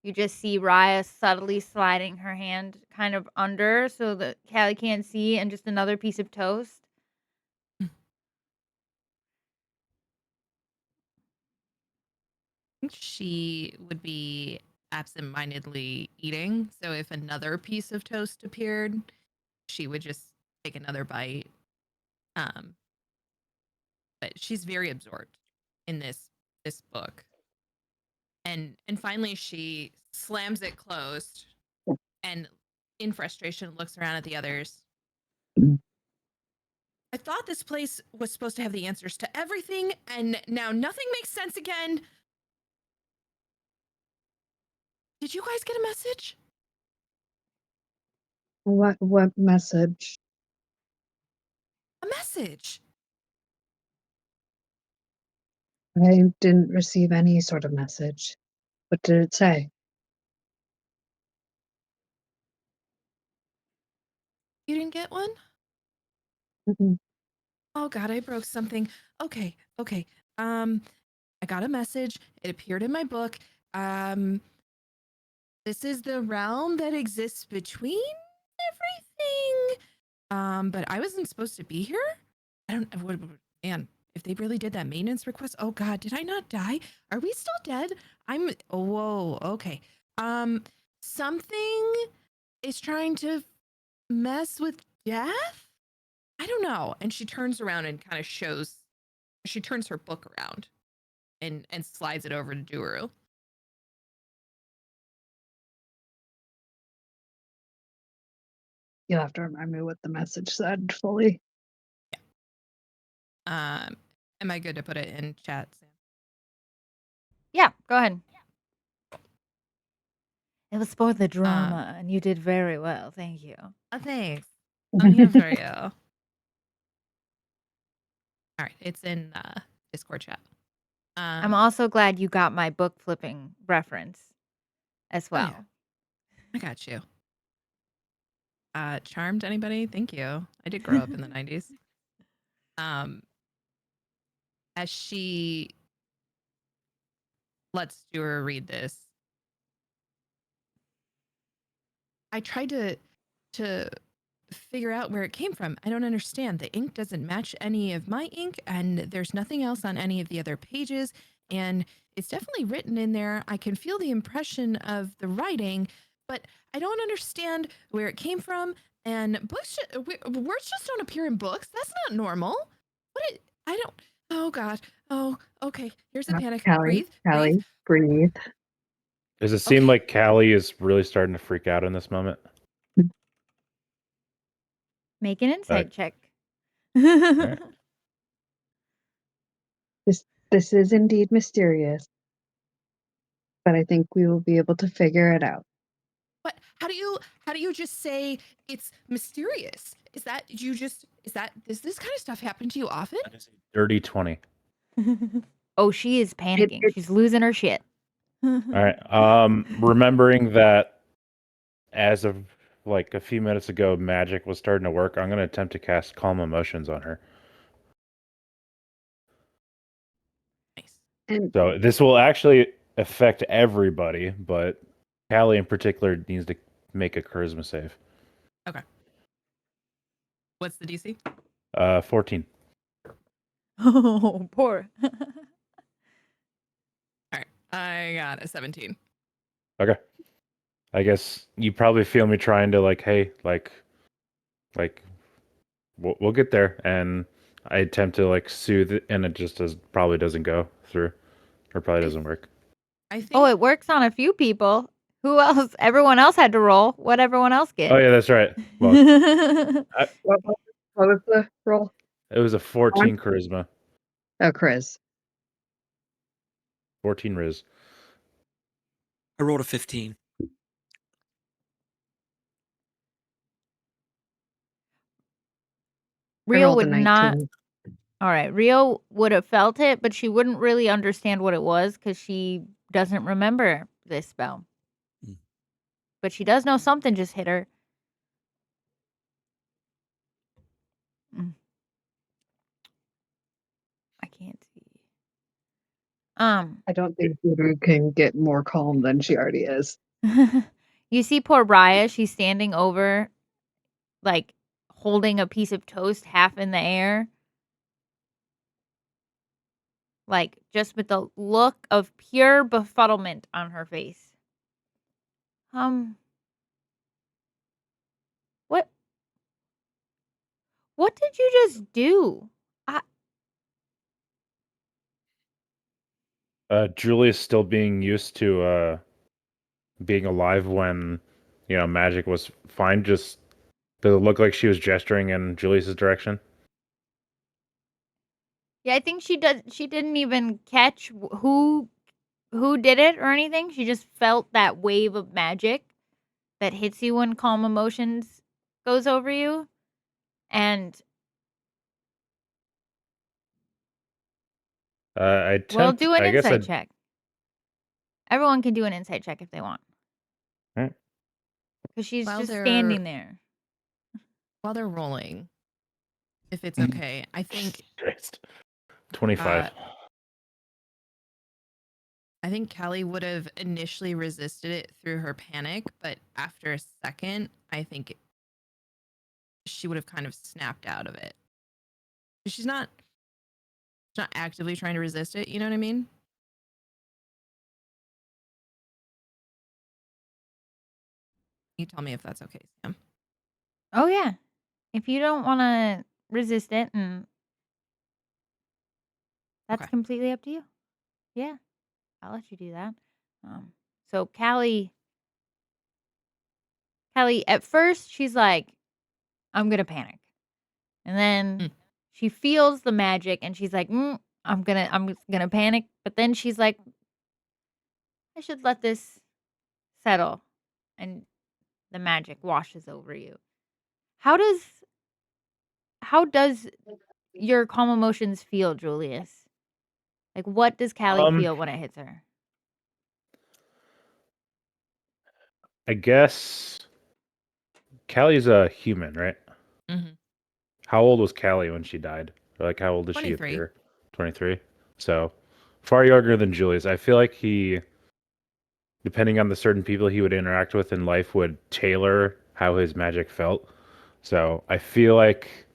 you just see Raya subtly sliding her hand kind of under so that Callie can't see, and just another piece of toast. She would be absentmindedly eating. So if another piece of toast appeared, she would just take another bite. But she's very absorbed in this book. And finally she slams it closed and in frustration looks around at the others. I thought this place was supposed to have the answers to everything, and now nothing makes sense again. Did you guys get a message? What message? A message. I didn't receive any sort of message. What did it say? You didn't get one? Mm-mm. Oh god, I broke something. Okay. I got a message. It appeared in my book. This is the realm that exists between everything. But I wasn't supposed to be here. I don't man, if they really did that maintenance request, oh god, did I not die? Are we still dead? Whoa, okay. Something is trying to mess with death? I don't know. And she turns around and kind of she turns her book around and slides it over to Duru. You'll have to remind me what the message said fully. Am I good to put it in chat, Sam? Yeah, go ahead. It was for the drama, and you did very well. Thank you. Oh, thanks. I'm here for you. All right, it's in Discord chat. I'm also glad you got my book flipping reference as well. yeah. I got you. Charmed, anybody? Thank you. I did grow up in the 90s. As she lets Stuart read this, I tried to figure out where it came from. I don't understand. The ink doesn't match any of my ink, and there's nothing else on any of the other pages. And it's definitely written in there. I can feel the impression of the writing, but I don't understand where it came from. And words just don't appear in books. That's not normal. I don't. Oh God. Oh, okay. Here's a panic. Callie, Breathe. breathe. Does it seem Okay. like Callie is really starting to freak out in this moment? Make an insight check. right. This is indeed mysterious, but I think we will be able to figure it out. But how do you just say it's mysterious? Does this kind of stuff happen to you often? Dirty 20. Oh, she is panicking. She's losing her shit. All right. Remembering that as of like a few minutes ago, magic was starting to work, I'm going to attempt to cast Calm Emotions on her. Nice. And So this will actually affect everybody, but Callie in particular needs to make a charisma save. Okay. What's the DC? 14. Oh, poor. All right. I got a 17. Okay. I guess you probably feel me trying to like, hey, like we'll get there, and I attempt to like soothe it, and it just probably doesn't go through, or probably doesn't work. I think. Oh, it works on a few people. Who else? Everyone else had to roll. What'd everyone else get? Oh yeah, that's right. Well, what was the roll? it was a 14 charisma, Oh, Chris. 14 riz. I rolled a 15. I Rio rolled a would not. 19. All right. Rio would have felt it, but she wouldn't really understand what it was because she doesn't remember this spell. Mm. But she does know something just hit her. I can't see. I don't think Voodoo can get more calm than she already is. You see poor Raya, she's standing over, like, holding a piece of toast half in the air. Like, just with the look of pure befuddlement on her face. What did you just do? Julia's still being used to being alive when magic was fine. Just did it look like she was gesturing in Julius's direction? Yeah, I think she didn't even catch who did it or anything. She just felt that wave of magic that hits you when calm emotions goes over you. And well, do an insight check. Everyone can do an insight check if they want. Because she's just standing there. While they're rolling, if it's okay, I think 25. I think Callie would have initially resisted it through her panic, but after a second, I think she would have kind of snapped out of it. She's not actively trying to resist it, you know what I mean? You tell me if that's okay, Sam. Oh yeah. If you don't want to resist it, and that's completely up to you. Yeah. I'll let you do that. So Callie, at first she's like, I'm gonna panic. And then she feels the magic and she's like, I'm gonna panic. But then she's like, I should let this settle. And the magic washes over you. How does your calm emotions feel, Julius? Like, what does Callie feel when it hits her? I guess Callie's a human, right? Hmm. How old was Callie when she died? Or like, how old does she 23. appear? 23. So far younger than Julius. I feel like he, depending on the certain people he would interact with in life, would tailor how his magic felt. So I feel like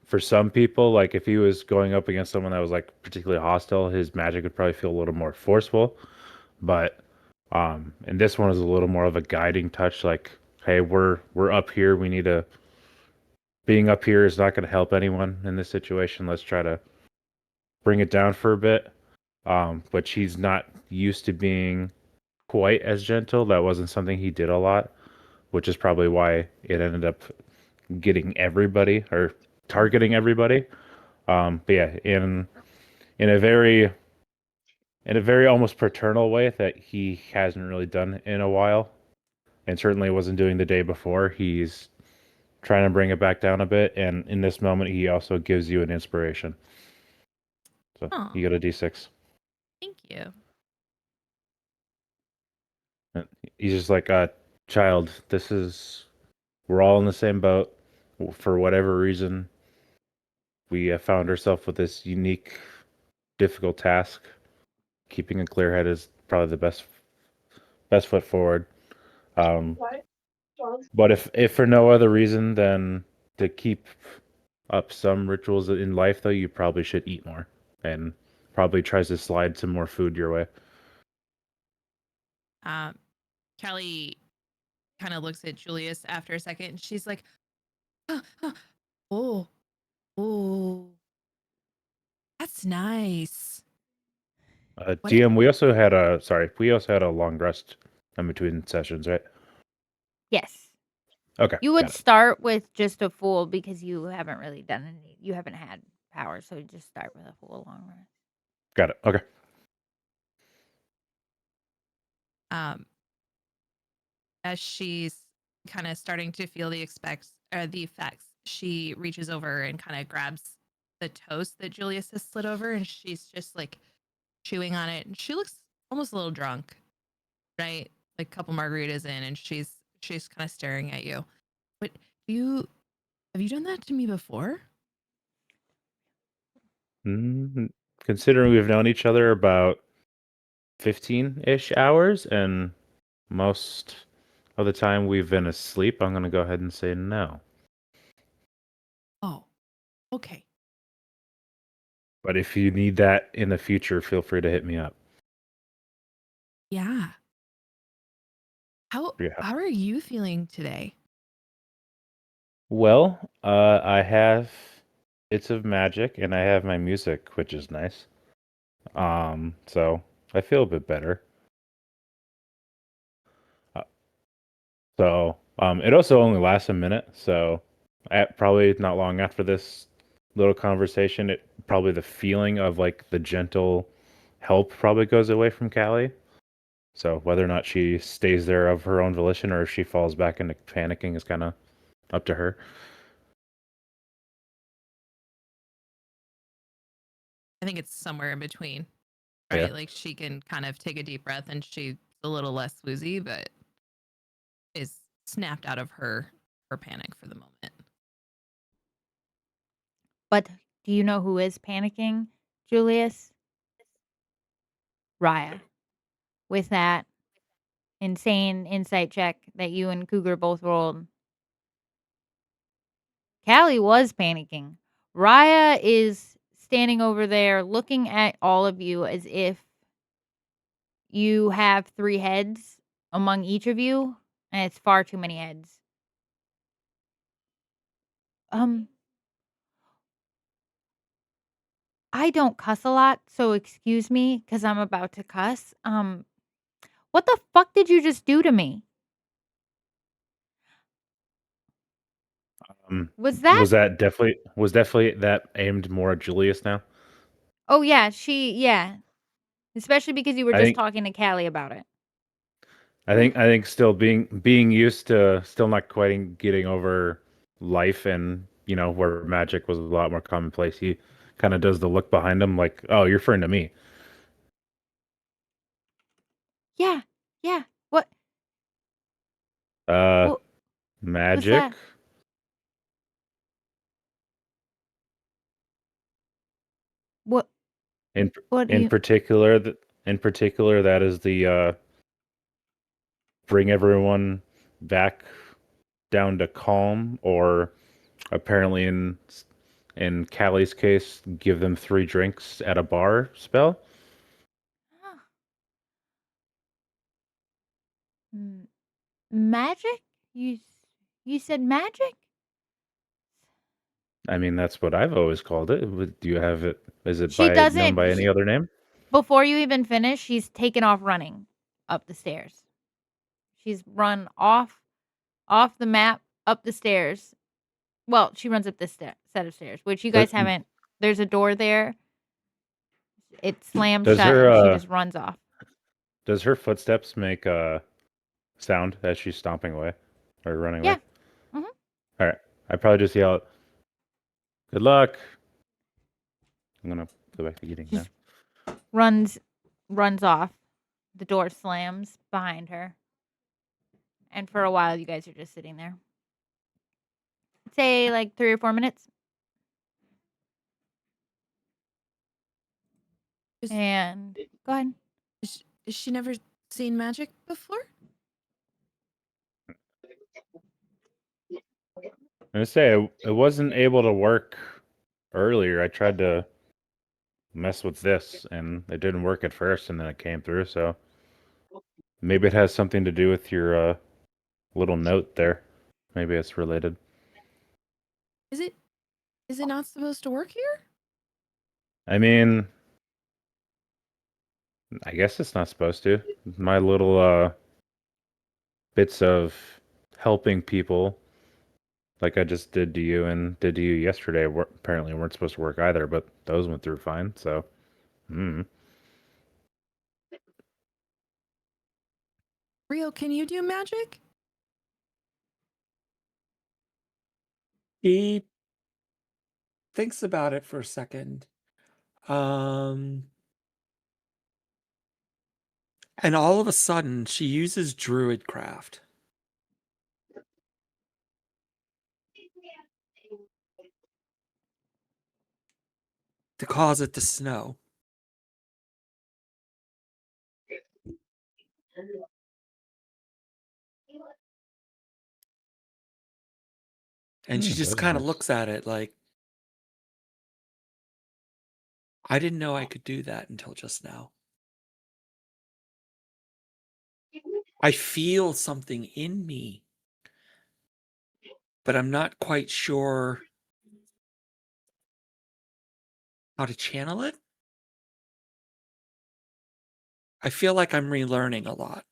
for some people, like if he was going up against someone that was like particularly hostile, his magic would probably feel a little more forceful. But and this one is a little more of a guiding touch, like, hey, we're up here. We need to being up here is not going to help anyone in this situation. Let's try to bring it down for a bit. But she's not used to being quite as gentle. That wasn't something he did a lot, which is probably why it ended up getting everybody or targeting everybody. But yeah, in a very almost paternal way that he hasn't really done in a while, and certainly wasn't doing the day before. He's trying to bring it back down a bit, and in this moment, he also gives you an inspiration. So Aw, you get a d6. thank you. And he's just like, child, we're all in the same boat. For whatever reason, we have found ourselves with this unique, difficult task. Keeping a clear head is probably the best foot forward. Um, but if for no other reason than to keep up some rituals in life, though, you probably should eat more and probably tries to slide some more food your way. Um, Callie kind of looks at Julius after a second, and she's like, "Oh, oh, that's nice." What? DM, we also had a long rest in between sessions, right? Yes. Okay, You would got it. start with just a full because you haven't really done any. You haven't had power, so you just start with a full long rest. Got it. Okay. Um, as she's kind of starting to feel the effects, she reaches over and kind of grabs the toast that Julius has slid over, and she's just like chewing on it. And she looks almost a little drunk, right? Like a couple margaritas in, and she's kind of staring at you. But have you done that to me before? Considering we've known each other about 15-ish hours, and most of the time we've been asleep, I'm going to go ahead and say no. Oh, okay. But if you need that in the future, feel free to hit me up. Yeah. How Yeah. how are you feeling today? Well, I have bits of magic and I have my music, which is nice. So I feel a bit better. Uh, it also only lasts a minute, so probably not long after this little conversation, probably the feeling of like the gentle help probably goes away from Callie. So whether or not she stays there of her own volition or if she falls back into panicking is kind of up to her. I think it's somewhere in between, Yeah. right? Like she can kind of take a deep breath and she's a little less woozy, but is snapped out of her panic for the moment. But do you know who is panicking, Julius? Raya. With that insane insight check that you and Cougar both rolled, Callie was panicking. Raya is standing over there looking at all of you as if you have 3 heads among each of you, and it's far too many heads. I don't cuss a lot, so excuse me because I'm about to cuss. What the fuck did you just do to me? Was that Was definitely that aimed more at Julius now? Oh, yeah. Especially because you were I just think talking to Callie about it. I think still being used to still not quite getting over life and where magic was a lot more commonplace. He kind of does the look behind him like, oh, you're referring to me. Yeah. What? Wha- Magic. that? What In what do in you particular, that is the bring everyone back down to calm, or apparently in Callie's case, give them 3 drinks at a bar spell. Huh. M- magic? You said magic? I mean, that's what I've always called it. Do you have it? Is it She known by doesn't any other name? before you even finish, she's taken off running up the stairs. She's run off the map up the stairs. Well, she runs up this set of stairs, which you Does, guys haven't. There's a door there. It slams does shut, her and she just runs off. does her footsteps make sound as she's stomping away or running Yeah. away? Mhm. All right. I probably just yell out, "Good luck." I'm gonna go back to eating now. Just runs off. The door slams behind her. And for a while, you guys are just sitting there. Say like 3 or 4 minutes. Is, And go ahead. is she never seen magic before? I'm gonna say it wasn't able to work earlier. I tried to mess with this, and it didn't work at first, and then it came through. So maybe it has something to do with your little note there. Maybe it's related. Is it not supposed to work here? I mean, I guess it's not supposed to. My little bits of helping people, like I just did to you and did to you yesterday, apparently weren't supposed to work either, but those went through fine. So, Rio, can you do magic? He thinks about it for a second. And all of a sudden, she uses Druidcraft to cause it to snow. And she just that's kind of nice. looks at it like, I didn't know I could do that until just now. I feel something in me, but I'm not quite sure how to channel it. I feel like I'm relearning a lot.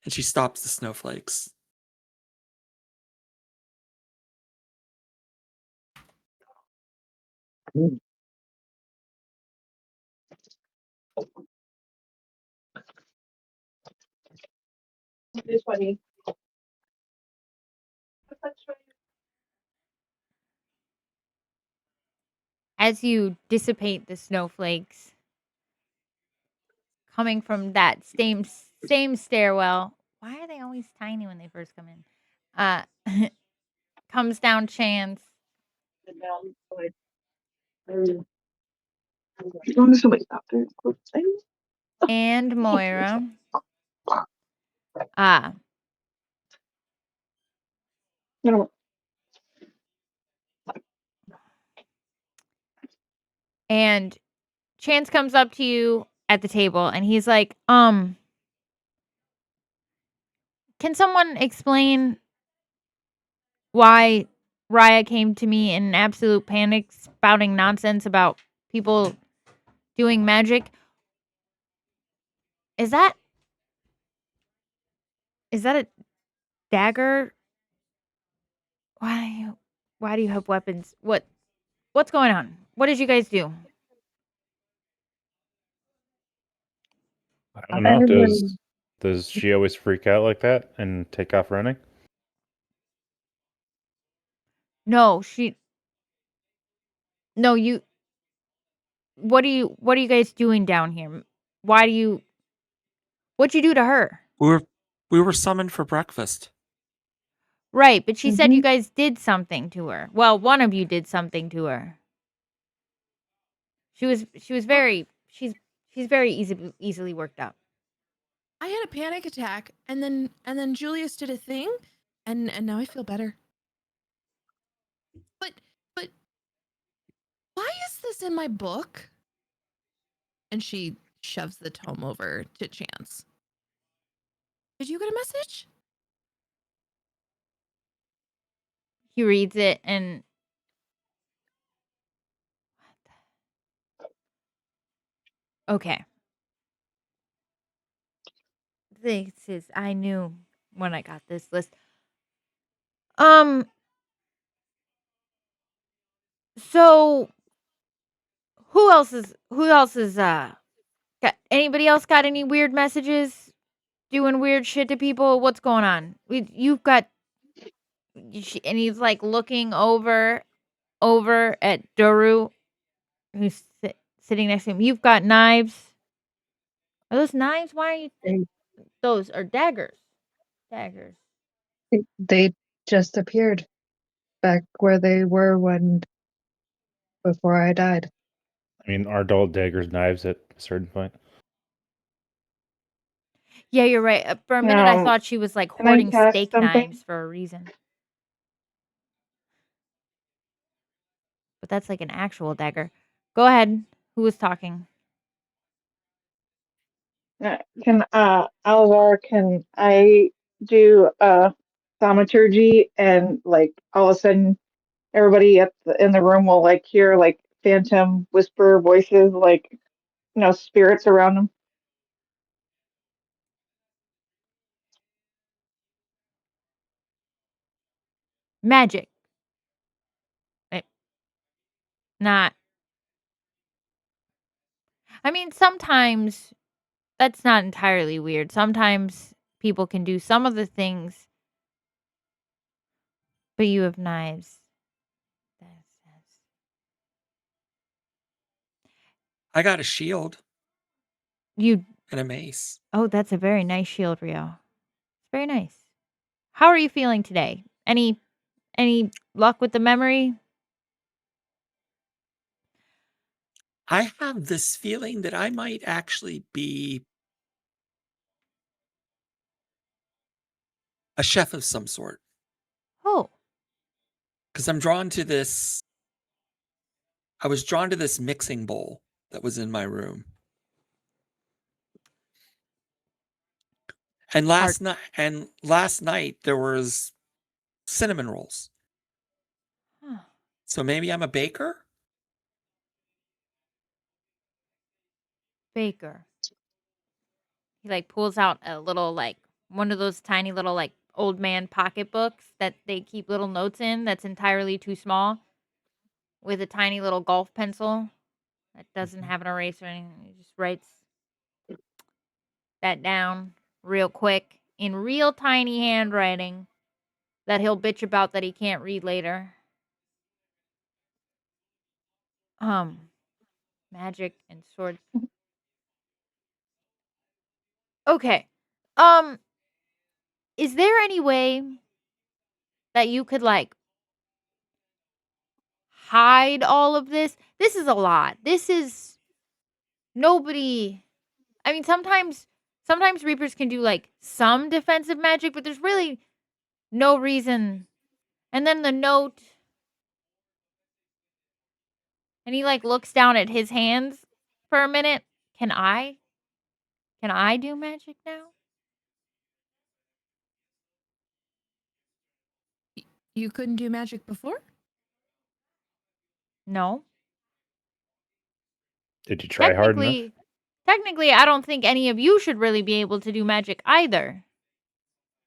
And she stops the snowflakes. It's funny. As you dissipate the snowflakes coming from that same stairwell. Why are they always tiny when they first come in? Uh comes down Chance and Moira. Ah, and Chance comes up to you at the table and he's like, can someone explain why Raya came to me in absolute panic, spouting nonsense about people doing magic? Is that a dagger? Why do you have weapons? What's going on? What did you guys do? I don't know. Does she always freak out like that and take off running? No, no, what are you guys doing down here? What'd you do to her? We were summoned for breakfast. Right, but she said you Mhm. guys did something to her. Well, one of you did something to her. She was very she's very easily worked up. I had a panic attack, and then Julius did a thing, and now I feel better. But why is this in my book? And she shoves the tome over to Chance. Did you get a message? He reads it and okay. This is I knew when I got this list. So who else is got anybody else got any weird messages? Doing weird shit to people? What's going on? You've got and he's like looking over at Doru who's sitting next to him. You've got knives. Are those knives? Why are you They, those are daggers. Daggers. they just appeared back where they were when before I died. I mean, are adult daggers knives at a certain point? Yeah, you're right. For a minute I Now, thought she was like can I hoarding cast steak something? knives for a reason. But that's like an actual dagger. Go ahead. Who was talking? Alvar, can I do thaumaturgy and like all of a sudden everybody in the room will like hear like phantom whisper voices, like spirits around them. Magic. Not I mean, sometimes that's not entirely weird. Sometimes people can do some of the things, but you have knives. I got a shield You and a mace. Oh, that's a very nice shield, Rio. It's very nice. How are you feeling today? Any luck with the memory? I have this feeling that I might actually be a chef of some sort Oh, because I'm drawn to this. I was drawn to this mixing bowl that was in my room. And Art. last night there was cinnamon rolls. Huh. So maybe I'm a baker? Baker. He like pulls out a little like one of those tiny little like old man pocketbooks that they keep little notes in that's entirely too small with a tiny little golf pencil that doesn't have an eraser or anything. He just writes that down real quick in real tiny handwriting that he'll bitch about that he can't read later. Magic and swords. Okay. Um, is there any way that you could like hide all of this? This is a lot. This is nobody. I mean, sometimes reapers can do like some defensive magic, but there's really no reason. And then the note and he like looks down at his hands for a minute. Can I do magic now? You couldn't do magic before? No. Did you try hard enough? Technically, I don't think any of you should really be able to do magic either.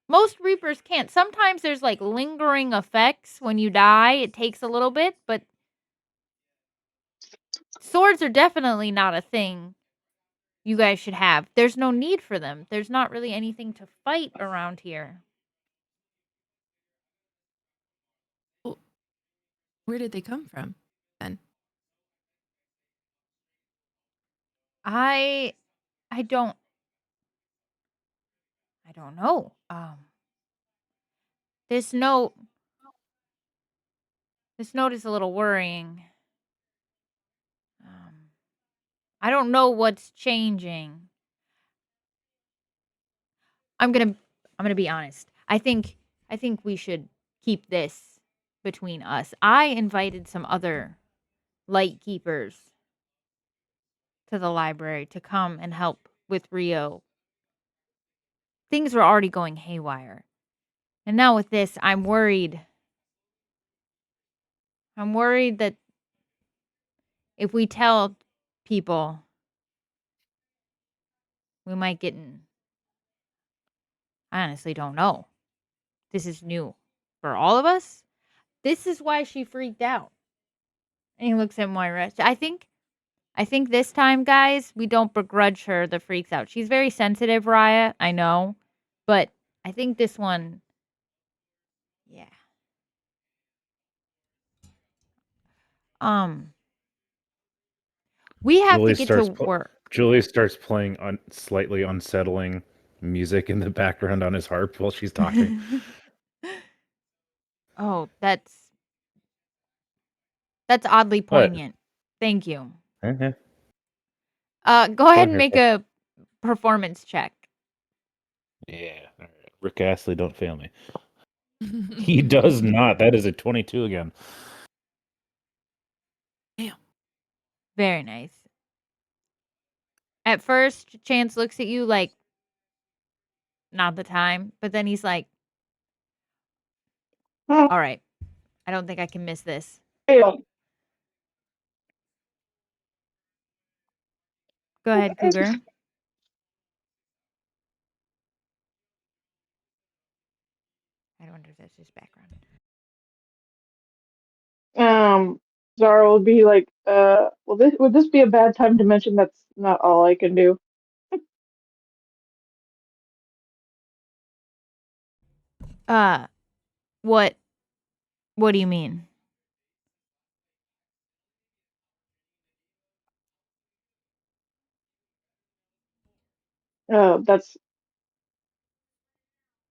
Most reapers can't. Sometimes there's like lingering effects when you die. It takes a little bit, but swords are definitely not a thing you guys should have. There's no need for them. There's not really anything to fight around here. Well, where did they come from then? I I don't I don't know. This note this note is a little worrying. Um, I don't know what's changing. I'm gonna I'm gonna be honest. I think we should keep this between us. I invited some other light keepers to the library to come and help with Rio. Things were already going haywire. And now with this, I'm worried. I'm worried that if we tell people, we might get in. I honestly don't know. This is new for all of us. This is why she freaked out. And he looks at Moira. I think this time, guys, we don't begrudge her the freaks out. She's very sensitive, Raya. I know. But I think this one, yeah. Um, we have to get to work. Julie starts playing slightly unsettling music in the background on his harp while she's talking. Oh, that's oddly What? poignant. Thank you. Okay. Go ahead and here, make Paul. a performance check. Yeah. All right. Rick Astley, don't fail me. He does not. That is a 22 again. Very nice. At first, Chance looks at you like, not the time, but then he's like, all right, I don't think I can miss this. Fail. Go ahead, Cougar. I wonder if that's his background. Zara will be like, would this be a bad time to mention that's not all I can do? What do you mean? That's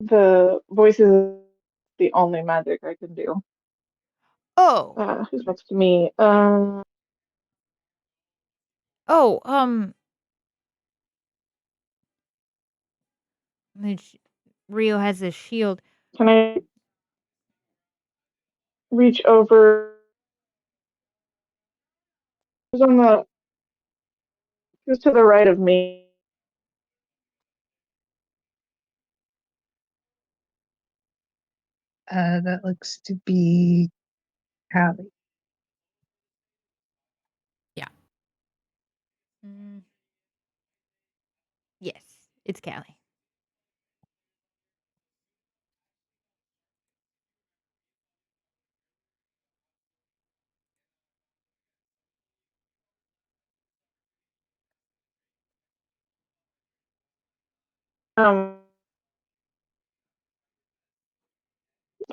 the voices the only magic I can do. Oh, Who's next to me? oh, Rio has a shield. Can I reach over? Who's to the right of me? That looks to be Callie. Yes, it's Callie.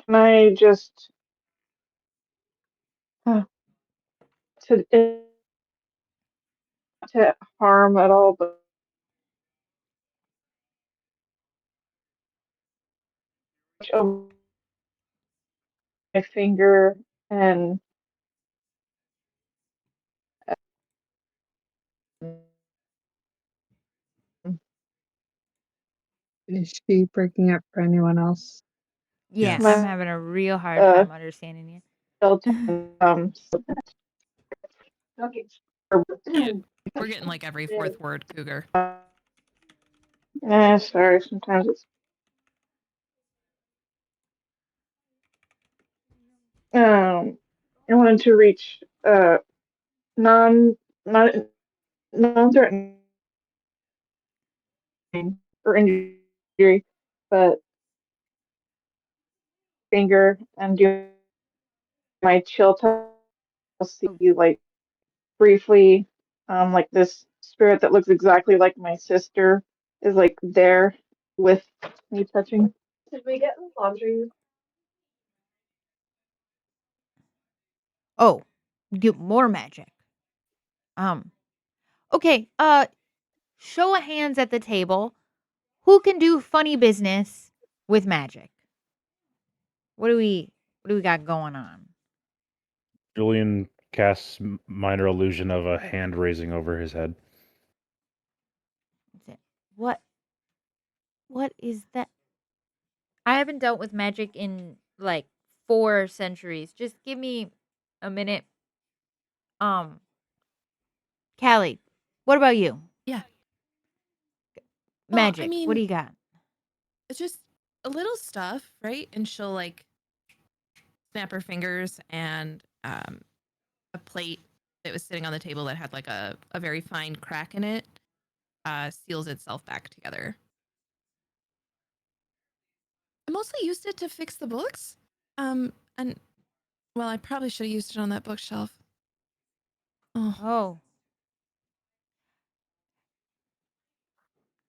Can I just to harm at all, but reach over my finger and Is she breaking up for anyone else? Yeah, Yes. I'm having a real hard Uh, time understanding you. We're getting like every fourth word, Cougar. Sorry, sometimes it's I wanted to reach non not non-threatening or injury, but finger and do my chill touch. I'll see you like briefly, like this spirit that looks exactly like my sister is like there with me touching. Did we get the laundry? Oh, get more magic. Um, Okay, show of hands at the table. Who can do funny business with magic? What do we got going on? Julian casts minor illusion of a hand raising over his head. That's it. What is that? I haven't dealt with magic in like 4 centuries. Just give me a minute. Um, Callie, what about you? Yeah. Well, I Magic. What do mean, you got? it's just a little stuff, right? And she'll like snap her fingers, and a plate that was sitting on the table that had like a very fine crack in it seals itself back together. I mostly used it to fix the books. And well, I probably should have used it on that bookshelf. Oh, Oh,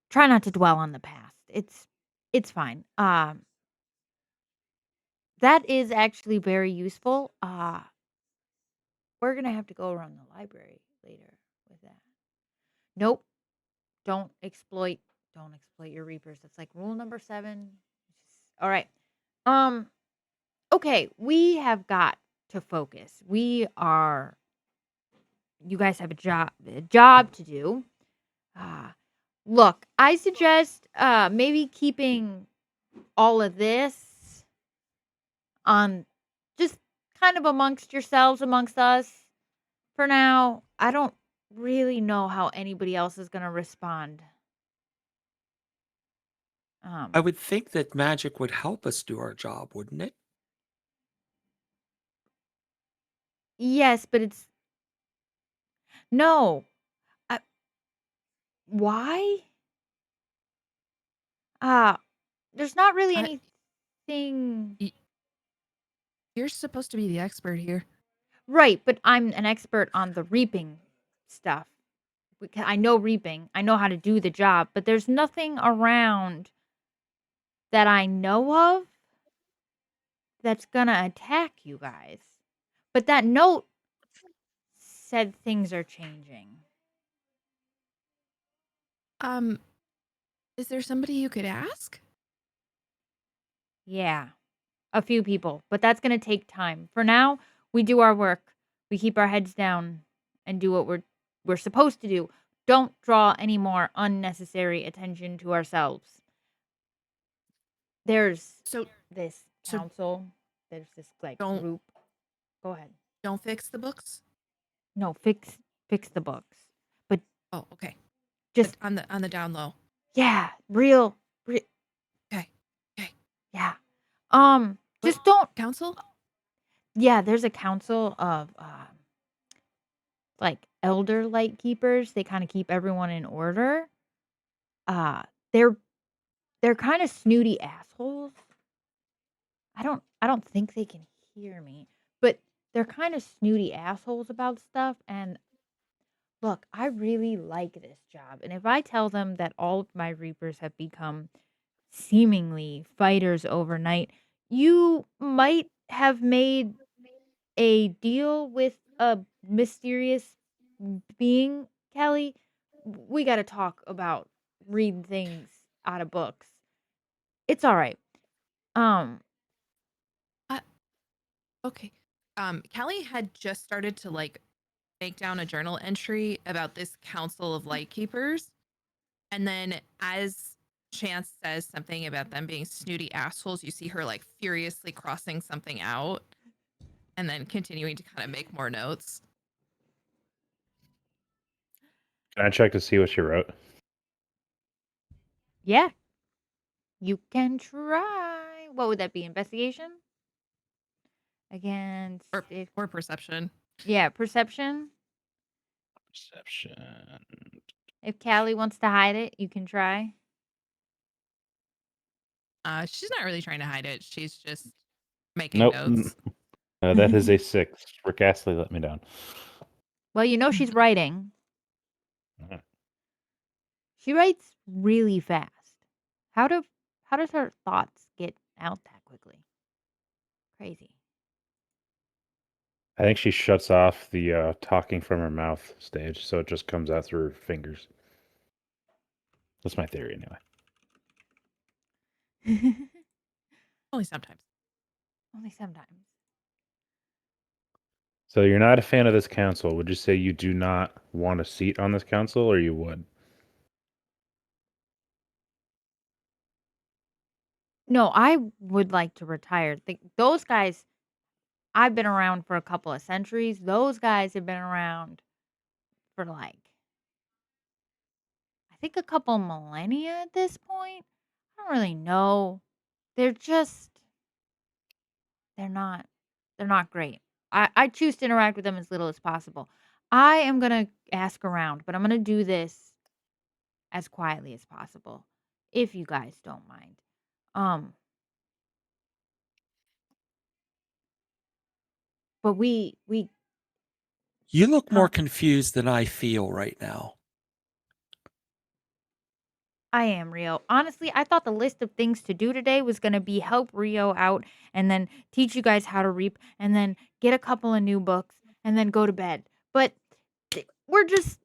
try not to dwell on the past. It's fine. That is actually very useful. We're gonna have to go around the library later with that. Nope. Don't exploit. Don't exploit your reapers. That's like rule number 7. All right. Um. Okay. We have got to focus. You guys have a job to do. Ah, look, I suggest maybe keeping all of this on just kind of amongst yourselves, amongst us for now. I don't really know how anybody else is going to respond. I would think that magic would help us do our job, wouldn't it? Yes, but it's no. Uh, why? Uh there's not really I, anything y- you're supposed to be the expert here. right, but I'm an expert on the reaping stuff. I know reaping. I know how to do the job, but there's nothing around that I know of that's gonna attack you guys. But that note said things are changing. Um, is there somebody you could ask? Yeah, a few people, but that's gonna take time. For now, we do our work. We keep our heads down and do what we're supposed to do. Don't draw any more unnecessary attention to ourselves. There's So this so council. There's this like don't group. Go ahead. don't fix the books. No, fix the books. But Oh, okay. just But on the down low. yeah, Okay. Okay. yeah. What Just don't council? yeah, there's a council of like elder light keepers. They kind of keep everyone in order. Uh they're they're kind of snooty assholes. I don't think they can hear me, but they're kind of snooty assholes about stuff. And look, I really like this job. And if I tell them that all of my reapers have become seemingly fighters overnight, you might have made a deal with a mysterious being, Kelly. We got to talk about reading things out of books. It's all right. Um, Uh, okay. Callie had just started to like make down a journal entry about this council of light keepers. And then as Chance says something about them being snooty assholes, you see her like furiously crossing something out and then continuing to kind of make more notes. Can I check to see what she wrote? yeah, you can try. What would that be? Investigation against Or or perception. yeah, perception. Perception. If Callie wants to hide it, you can try. She's not really trying to hide it. She's just making Nope. notes. That is a 6. Rick Astley let me down. Well, you know she's writing. Mhm. She writes really fast. How does her thoughts get out that quickly? Crazy. I think she shuts off the talking from her mouth stage, so it just comes out through her fingers. That's my theory, anyway. Only sometimes. Only sometimes. So you're not a fan of this council. Would you say you do not want a seat on this council, or you would? No, I would like to retire. Those guys, I've been around for a couple of centuries. Those guys have been around for like, I think a couple millennia at this point. I don't really know. They're just, they're not, they're not great. I choose to interact with them as little as possible. I am going to ask around, but I'm going to do this as quietly as possible, if you guys don't mind. But we You look more Huh. confused than I feel right now. I am Rio. Honestly, I thought the list of things to do today was going to be help Rio out and then teach you guys how to reap and then get a couple of new books and then go to bed. But we're just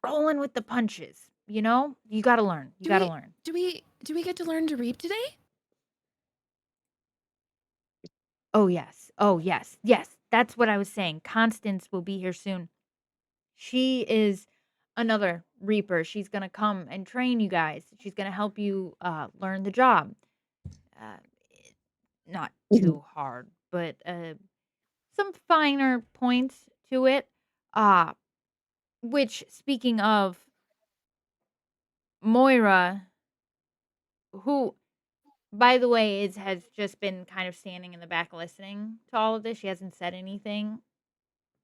rolling with the punches, you know? You got to learn. You got to learn. Do we get to learn to reap today? Oh, yes. Oh, yes. Yes. That's what I was saying. Constance will be here soon. She is another reaper. She's going to come and train you guys. She's going to help you learn the job. Uh, not too hard, but some finer points to it. Uh, which, speaking of Moira, who, by the way, has just been kind of standing in the back listening to all of this. She hasn't said anything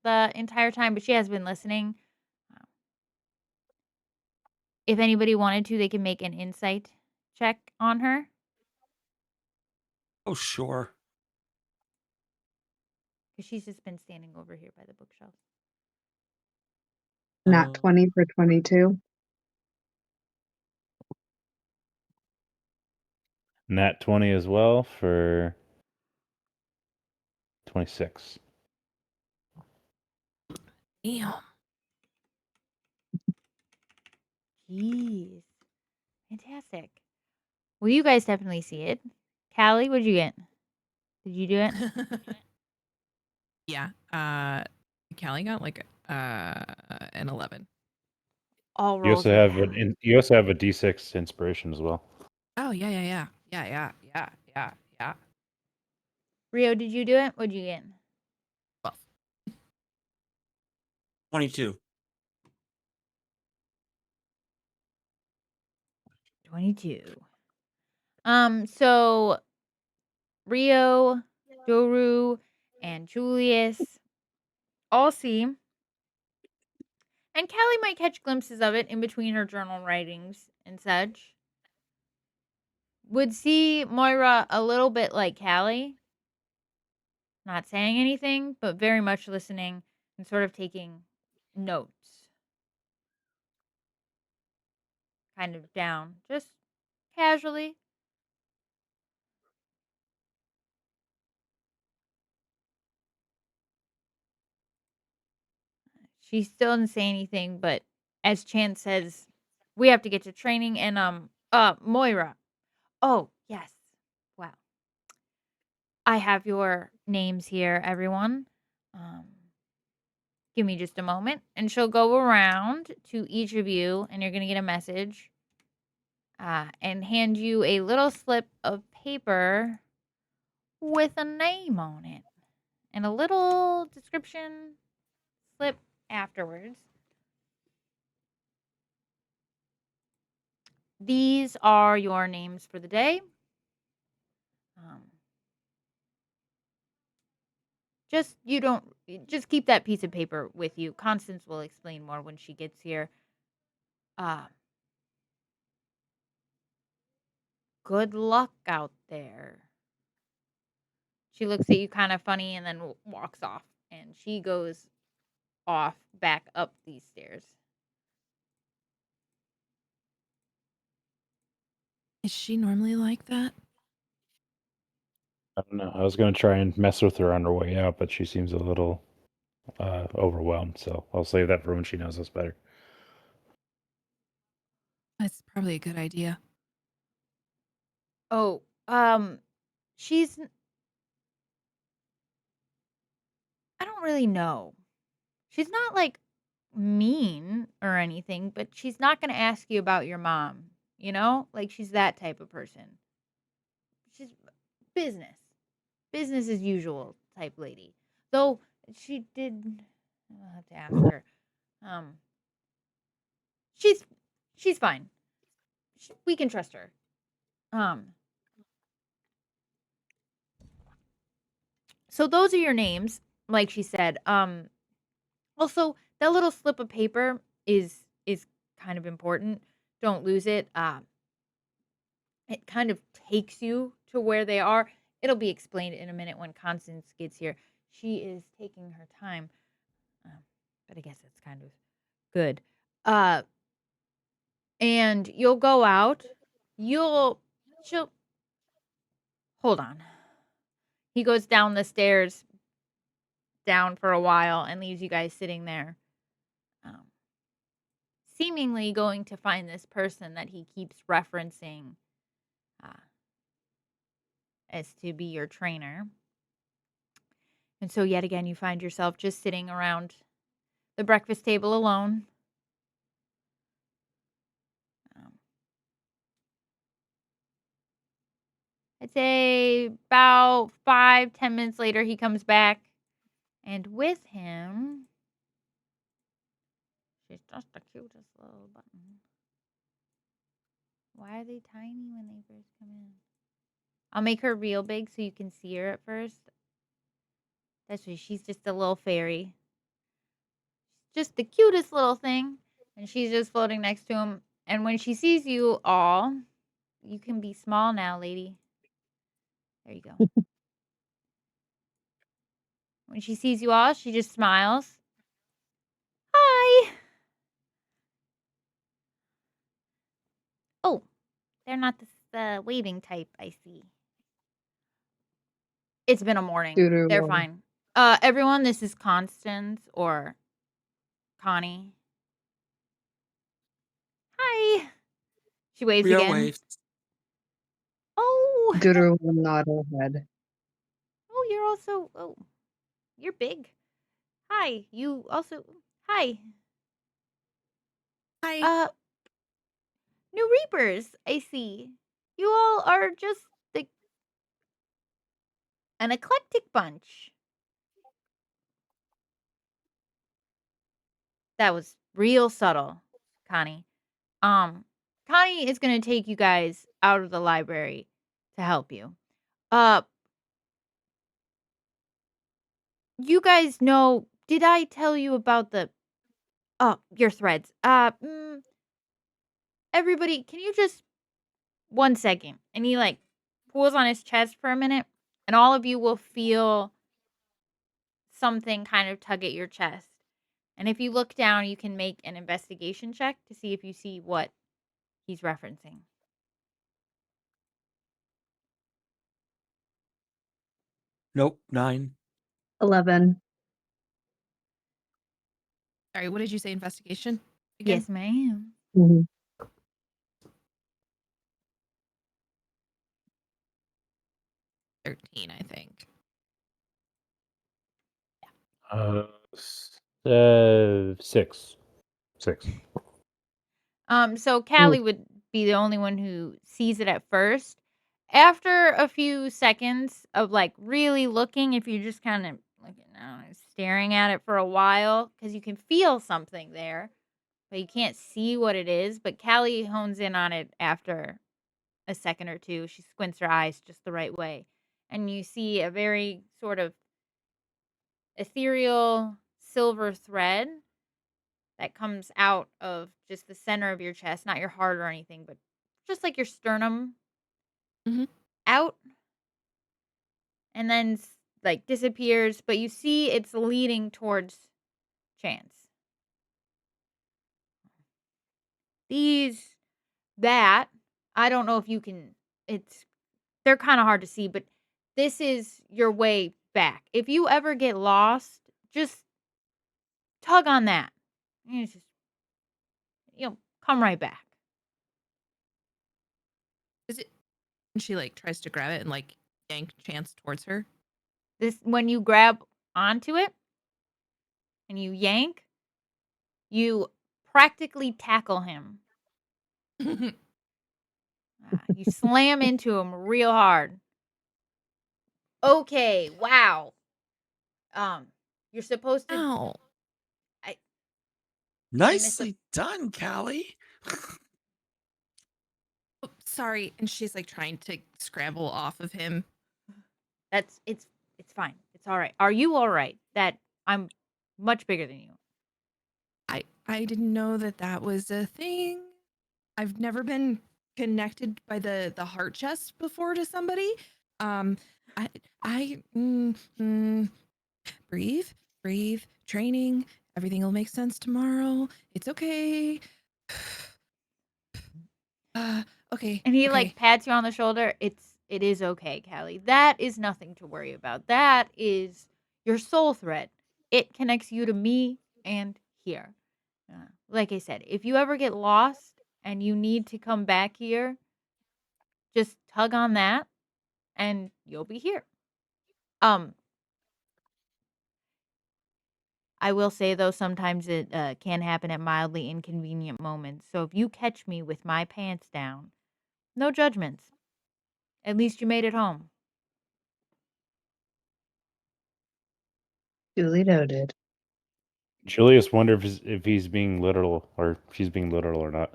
the entire time, but she has been listening. If anybody wanted to, they can make an insight check on her. Oh, sure. Because she's just been standing over here by the bookshelf. Not Uh, 20 for 22. Nat 20 as well for 26. Damn. Jeez. Fantastic. Well, you guys definitely see it. Callie, what'd you get? Did you do it? Yeah. Callie got like an 11. All You rolls also are have bad. you also have a D6 inspiration as well. Oh yeah. Rio, did you do it? What'd you get? 12. 22. 22. So Rio, Doru, and Julius all see, and Callie might catch glimpses of it in between her journal writings and such. Would see Moira a little bit like Callie, not saying anything, but very much listening and sort of taking notes. Kind of down, just casually. She still didn't say anything, but as Chance says, we have to get to training and Moira. Oh, yes. Wow. I have your names here, everyone. Um Give me just a moment and she'll go around to each of you and you're going to get a message and hand you a little slip of paper with a name on it and a little description slip afterwards. These are your names for the day. Just keep that piece of paper with you. Constance will explain more when she gets here. Good luck out there. She looks at you kind of funny and then walks off. And she goes off back up these stairs. Is she normally like that? I don't know. I was going to try and mess with her on her way out, but she seems a little overwhelmed. So I'll save that for when she knows us better. That's probably a good idea. Oh, she's I don't really know. She's not like mean or anything, but she's not going to ask you about your mom, you know? Like she's that type of person. She's business. Business as usual type lady. Though she did I'll have to ask her. Um she's fine. We can trust her. Um So those are your names, like she said. Also, that little slip of paper is kind of important. Don't lose it. It kind of takes you to where they are. It'll be explained in a minute when Constance gets here. She is taking her time, um, but I guess it's kind of good. Uh, and you'll go out. She'll hold on. He goes down the stairs, down for a while, and leaves you guys sitting there. Um, Seemingly going to find this person that he keeps referencing uh, as to be your trainer. And so, yet again, you find yourself just sitting around the breakfast table alone. Um, I'd say about 5-10 minutes later, he comes back, and with him, she's just the cutest little button. Why are they tiny when they first come in? I'll make her real big so you can see her at first. That's why she's just a little fairy. Just the cutest little thing. And she's just floating next to him. And when she sees you all, you can be small now, lady. There you go. When she sees you all, she just smiles. Hi. Oh, they're not the waving type, I see. It's been a morning. Doo-doo. They're fine. Everyone, this is Constance or Connie. Hi. She waves We are again. waves. Oh. Duru will nod her head. Oh, you're also you're big. Hi. You also hi. Hi. New Reapers, I see. You all are just an eclectic bunch. That was real subtle, Connie. Connie is going to take you guys out of the library to help you. You guys know, did I tell you about your threads? Everybody, can you just 1 second? And he like pulls on his chest for a minute, and all of you will feel something kind of tug at your chest. And if you look down, you can make an investigation check to see if you see what he's referencing. Nope, 9. 11. Sorry, what did you say? Investigation? Again? Yes, ma'am. Mhm. 13, I think. 6. So Callie would be the only one who sees it at first. After a few seconds of like really looking, if you're just kind of looking down and staring at it for a while, because you can feel something there, but you can't see what it is. But Callie hones in on it after a second or two. She squints her eyes just the right way. And you see a very sort of ethereal silver thread that comes out of just the center of your chest, not your heart or anything, but just like your sternum Mhm. out, and then like disappears. But you see it's leading towards Chance. That I don't know if you can. They're kind of hard to see, but this is your way back. If you ever get lost, just tug on that. And it's just, come right back. Is it? And she like tries to grab it and like yank Chance towards her. This when you grab onto it and you yank, you practically tackle him. You slam into him real hard. Okay, wow. You're supposed to. Ow. I Nicely done, Callie. Oh, sorry. And she's like trying to scramble off of him. it's fine. It's all right. Are you all right? That I'm much bigger than you. I didn't know that was a thing. I've never been connected by the heart chest before to somebody. Breathe, training. Everything will make sense tomorrow. It's okay. Okay. And he okay. like pats you on the shoulder. It is okay, Callie. That is nothing to worry about. That is your soul thread. It connects you to me and here. Like I said, if you ever get lost and you need to come back here, just tug on that and you'll be here. I will say though, sometimes it can happen at mildly inconvenient moments. So if you catch me with my pants down, no judgments. At least you made it home. Duly noted. Julius wonders if he's being literal or she's being literal or not.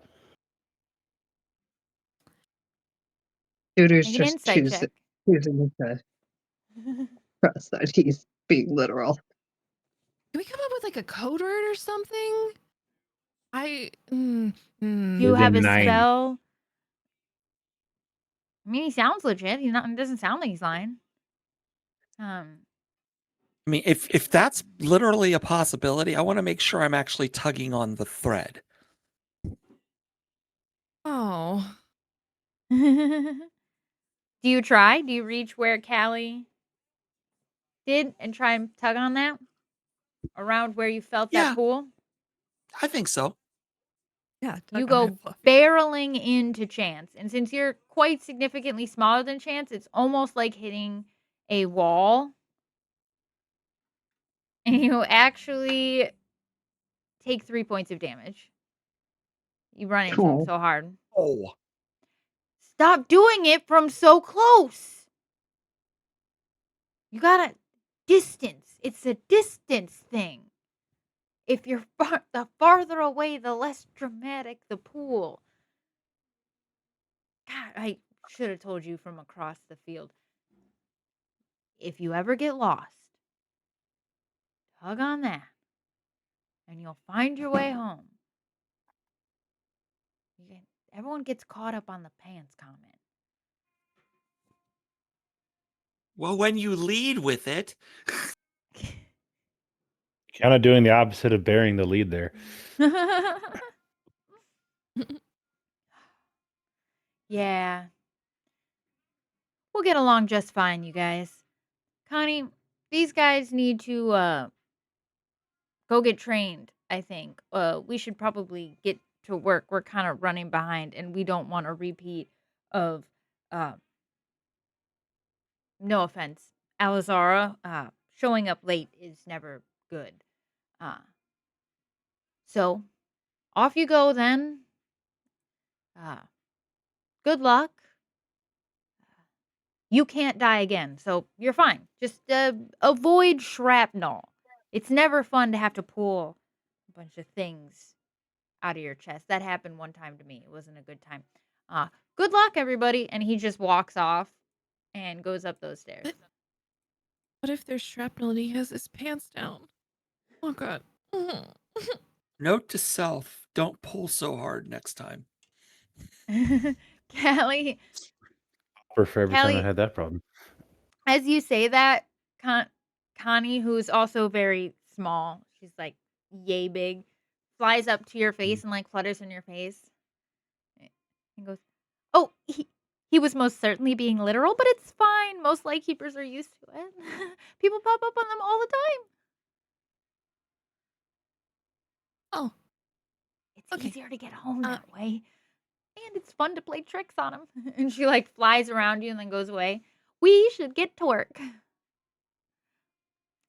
Shooter's Make an just insight check. choosing to trust that he's being literal. Can we come up with like a code word or something? You With have a a 9. spell. I mean, he sounds legit. He's not. It doesn't sound like he's lying. I mean, if that's literally a possibility, I want to make sure I'm actually tugging on the thread. Oh. Do you try? Do you reach where Callie did and try and tug on that around where you felt Yeah. that pool? I think so. Yeah. You go barreling into Chance, and since you're quite significantly smaller than Chance, it's almost like hitting a wall. And you actually take 3 points of damage. You run into him Oh. so hard. Oh, Stop doing it from so close. You gotta distance. It's a distance thing. If you're the farther away, the less dramatic the pool. God, I should have told you from across the field. If you ever get lost, tug on that, and you'll find your way home. Everyone gets caught up on the pants comment. well, when you lead with it. Kind of doing the opposite of bearing the lead there. Yeah. We'll get along just fine, you guys. Connie, these guys need to go get trained, I think. We should probably get to work. We're kind of running behind, and we don't want a repeat of, no offense, Alizara. Showing up late is never good. So, off you go then. Good luck. You can't die again, so you're fine. Just avoid shrapnel. It's never fun to have to pull a bunch of things out of your chest. That happened one time to me. It wasn't a good time. Good luck, everybody. And he just walks off and goes up those stairs. What if there's shrapnel and he has his pants down? Oh god. Note to self: don't pull so hard next time. Callie, For every time I Callie- had that problem. as you say that, Connie, who's also very small, she's like yay big, flies up to your face and like flutters in your face and goes, "Oh, he He was most certainly being literal, but it's fine. Most lightkeepers are used to it. People pop up on them all the time. Oh, It's okay. easier to get home Uh, that way. And it's fun to play tricks on him. And she like flies around you and then goes away. We should get to work.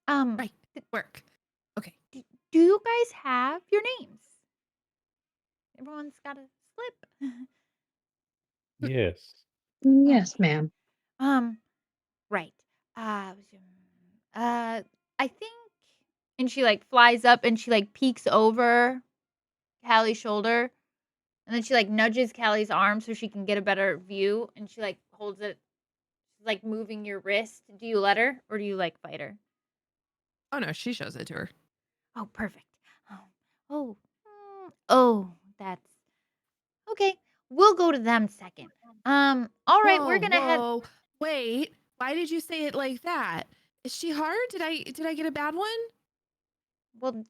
right. Work. Okay. Do you guys have your names? Everyone's got a slip. Yes. Yes, ma'am. Right. I think, and she like flies up and she like peeks over Callie's shoulder, and then she like nudges Callie's arm so she can get a better view, and she like holds it, like moving your wrist. Do you let her or do you like fight her? Oh no, she shows it to her. Oh, perfect. Oh, that's okay. We'll go to them second. All right, we're gonna head. Whoa. Wait. Why did you say it like that? Is she hard? Did I get a bad one? Well,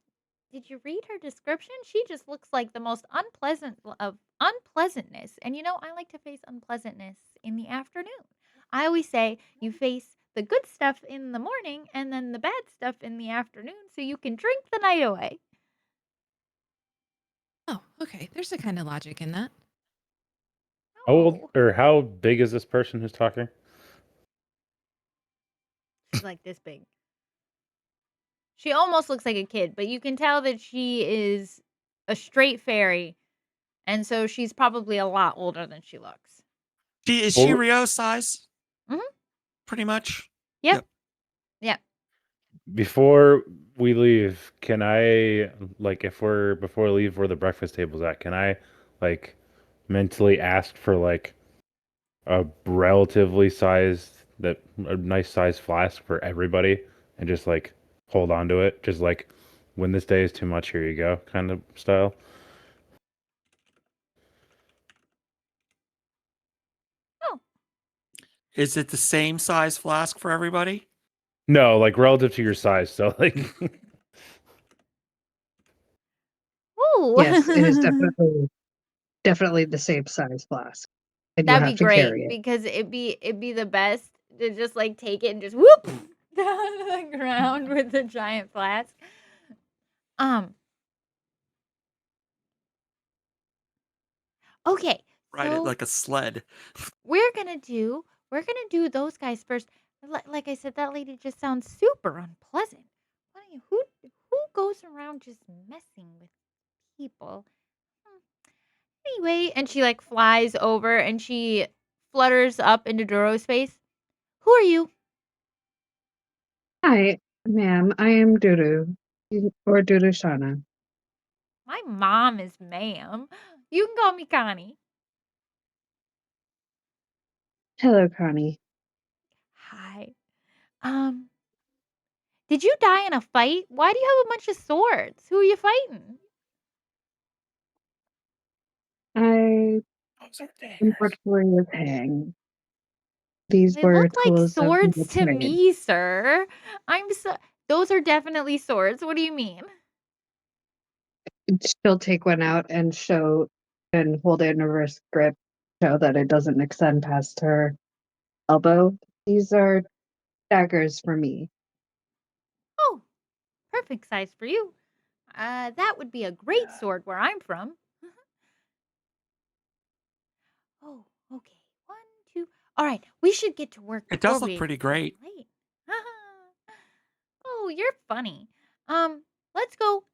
did you read her description? She just looks like the most unpleasant of unpleasantness. And I like to face unpleasantness in the afternoon. I always say you face the good stuff in the morning and then the bad stuff in the afternoon so you can drink the night away. Oh, okay. There's a kind of logic in that. How old Oh, or how big is this person who's talking? she's like this big. She almost looks like a kid, but you can tell that she is a straight fairy. And so she's probably a lot older than she looks. Is she Well- Rio size? Mhm. Pretty much. Yep. Before we leave, can I before we leave where the breakfast table's at, can I like mentally ask for like a relatively a nice sized flask for everybody and just like hold on to it, just like when this day is too much, here you go, kind of style. Is it the same size flask for everybody? No, like relative to your size. So like Ooh. Yes, it is definitely the same size flask. And you That'd have be to great carry it. because it'd be the best to just like take it and just whoop down to the ground with the giant flask. Okay, Ride it so like a sled. we're gonna do those guys first. Like I said, that lady just sounds super unpleasant. Who goes around just messing with people? Anyway, and she like flies over and she flutters up into Duro's face. Who are you? Hi, ma'am. I am Duru, or Duru Shana. My mom is ma'am. You can call me Connie. Hello, Connie. Hi. Did you die in a fight? Why do you have a bunch of swords? Who are you fighting? I unfortunately was hanged. These They were look like tools of my swords to trade. me, sir. Those are definitely swords. What do you mean? She'll take one out and show and hold it in a reverse grip, show that it doesn't extend past her elbow. These are daggers for me. Oh, perfect size for you. That would be a great sword where I'm from. Oh, okay. 1, 2. All right, we should get to work. It does before look we pretty get great. late. Oh, you're funny. Let's go.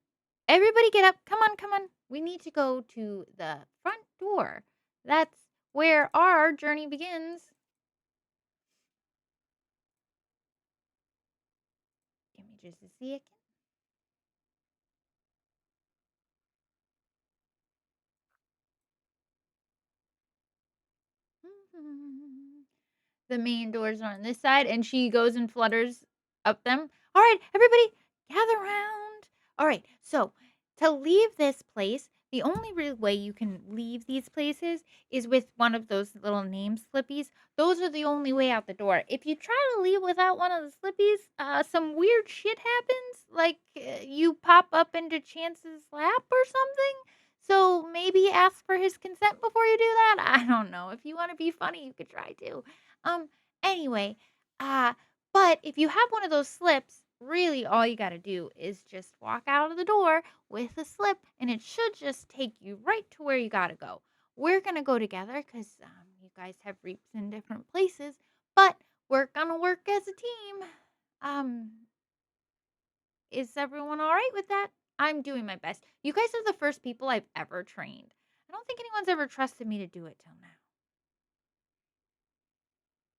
Everybody get up. Come on, come on. We need to go to the front door. That's where our journey begins. Give me just a second. The main doors are on this side, and she goes and flutters up them. All right, everybody, gather round. All right, so to leave this place, the only real way you can leave these places is with one of those little name slippies. Those are the only way out the door. If you try to leave without one of the slippies, some weird shit happens. Like you pop up into Chance's lap or something. So maybe ask for his consent before you do that. I don't know. If you want to be funny, you could try to. Um. Anyway, uh, but if you have one of those slips, really all you got to do is just walk out of the door with a slip, and it should just take you right to where you got to go. We're gonna go together because you guys have reaps in different places, but we're gonna work as a team. Um, is everyone all right with that? I'm doing my best. You guys are the first people I've ever trained. I don't think anyone's ever trusted me to do it till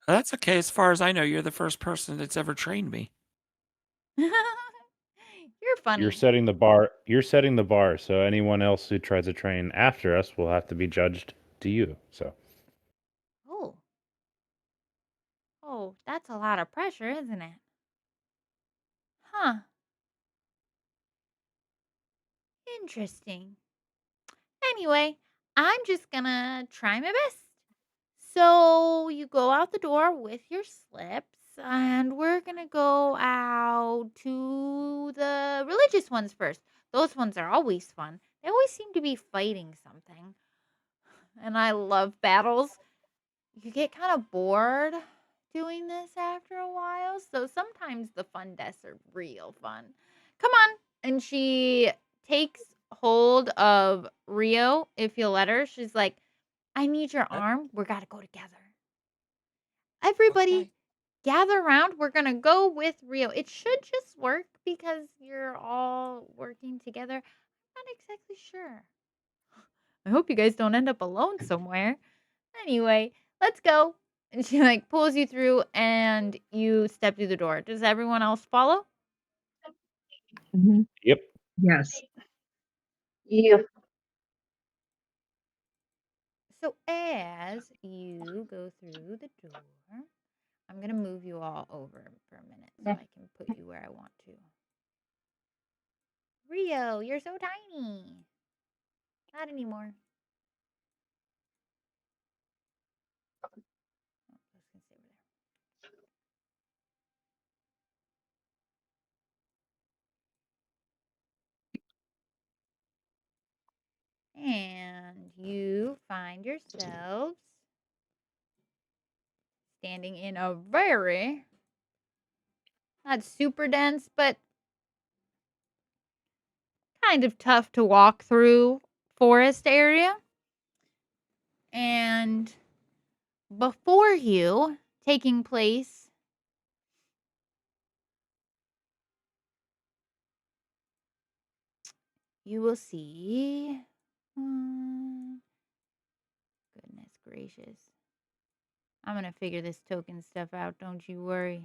That's okay. As far as I know, you're the first person that's ever trained me. now. You're funny. You're setting the bar. You're setting the bar. So anyone else who tries to train after us will have to be judged to you. So Oh. Oh, that's a lot of pressure, isn't it? Huh. Interesting. Anyway, I'm just gonna try my best. So you go out the door with your slips, and we're gonna go out to the religious ones first. Those ones are always fun. They always seem to be fighting something. And I love battles. You get kind of bored doing this after a while. So sometimes the fun deaths are real fun. Come on. And she takes hold of Rio, if you'll let her. She's like, I need your arm. We got to go together. Everybody, Okay. gather around. We're going to go with Rio. It should just work because you're all working together. I'm not exactly sure. I hope you guys don't end up alone somewhere. Anyway, let's go. And she like pulls you through and you step through the door. Does everyone else follow? Mhm. yep. Yes. Yep. So as you go through the door, I'm going to move you all over for a minute so I can put you where I want to. Rio, you're so tiny. Not anymore. Oh, I was gonna stay over there. And you find yourselves standing in a very, not super dense, but kind of tough to walk through forest area. And before you, taking place, you will see. Goodness gracious. I'm going to figure this token stuff out. Don't you worry.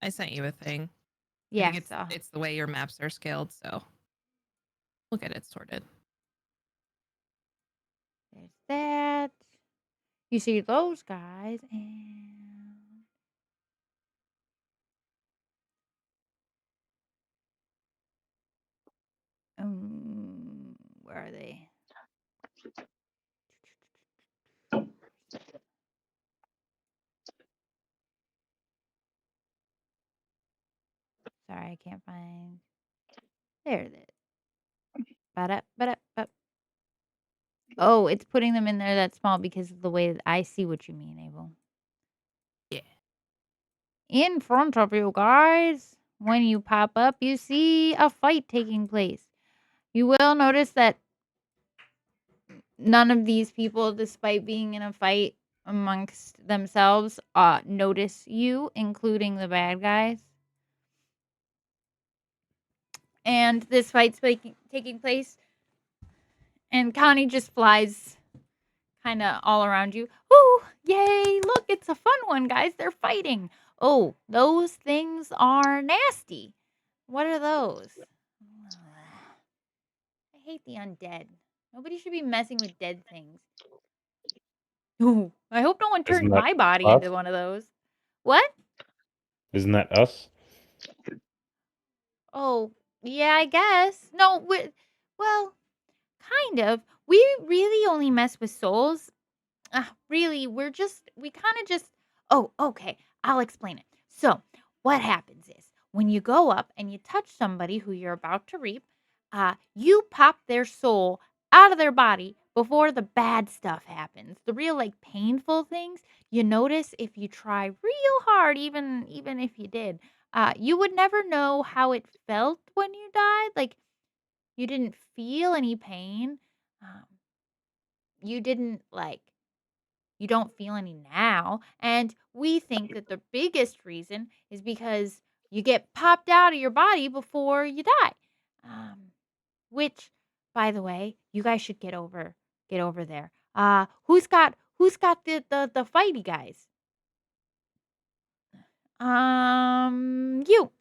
I sent you a thing. I Yeah, think it's the way your maps are scaled, so we'll get it sorted. there's that. You see those guys, and where are they? Sorry, I can't find. There it is. Ba-da-ba-da-ba. Oh, it's putting them in there that small because of the way that I see what you mean, Abel. Yeah. In front of you guys, when you pop up, you see a fight taking place. You will notice that none of these people, despite being in a fight amongst themselves, notice you, including the bad guys. And this fight's taking place, and Connie just flies kind of all around you. Ooh, yay, look, it's a fun one, guys. They're fighting. Oh, those things are nasty. What are those? I hate the undead. Nobody should be messing with dead things. Ooh, I hope no one Isn't turned that my body us? into one of those. What? Isn't that us? Oh, yeah, I guess. No, well, kind of. We really only mess with souls. Really, we kind of just. Oh, okay. I'll explain it. So, what happens is when you go up and you touch somebody who you're about to reap, you pop their soul out of their body before the bad stuff happens. The real like painful things you notice if you try real hard, even if you did. You would never know how it felt when you died. Like you didn't feel any pain. Um, you didn't like you don't feel any now. And we think that the biggest reason is because you get popped out of your body before you die. Which, by the way, you guys should get over there. Who's got the fighty guys? You.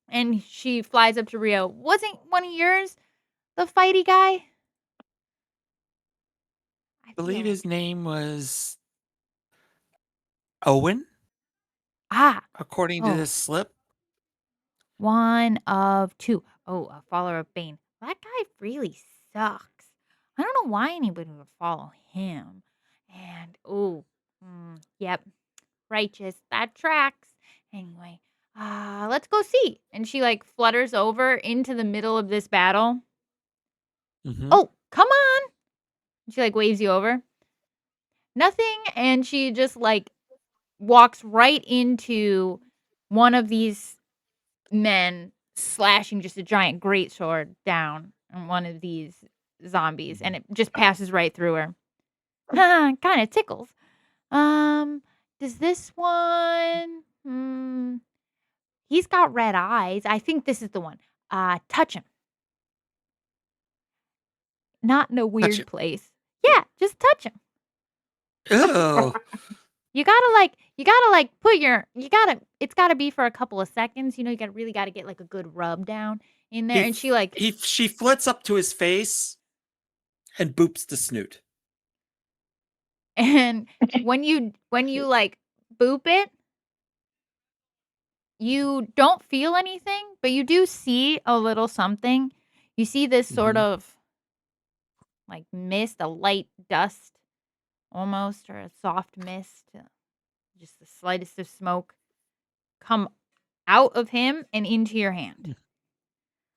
And she flies up to Rio. Wasn't one of yours the fighty guy? I I believe feel his like name was Owen, ah according to oh this slip. one of two. Oh, a follower of Bane. That guy really sucks. I don't know why anybody would follow him. And yep, righteous. That tracks. Anyway, let's go see. And she like flutters over into the middle of this battle. Hmm. Oh, come on. She like waves you over. Nothing, and she just like walks right into one of these men slashing just a giant greatsword down on one of these zombies, and it just passes right through her. Kind of tickles. Does this one? He's got red eyes. I think this is the one. Touch him. Not in a Touch weird it. place. Yeah, just touch him. Oh, You gotta like it's gotta be for a couple of seconds. You really gotta get like a good rub down in there. And she like she flits up to his face and boops the snoot. and when you like boop it, you don't feel anything, but you do see a little something. You see this sort Mhm. of like mist, a light dust almost, or a soft mist, just the slightest of smoke come out of him and into your hand.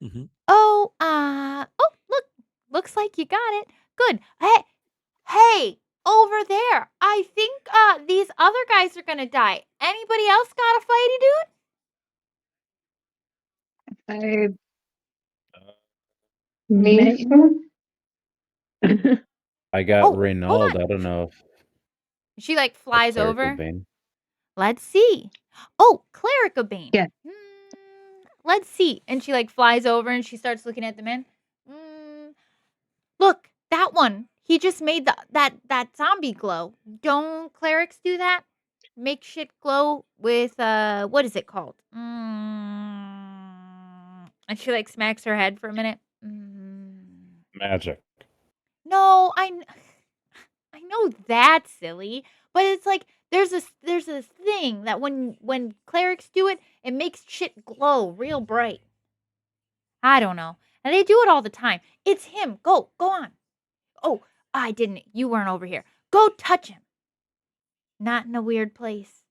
Mhm. Looks like you got it. Good. Hey, over there. I think these other guys are gonna die. Anybody else got a fighty dude? I Me? may. I got Oh, hold Reynald. on. I don't know if She like a flies cleric over. of Bane. Let's see. Oh, Cleric of Bane. Yeah. Let's see. And she like flies over and she starts looking at the men. Look, that one. He just made that zombie glow. Don't clerics do that? Make shit glow with what is it called? And she like smacks her head for a minute. Magic. No, I know that's silly, but it's like there's this thing that when clerics do it, it makes shit glow real bright. I don't know. And they do it all the time. It's him. Go on. Oh, I didn't. You weren't over here. Go touch him. Not in a weird place.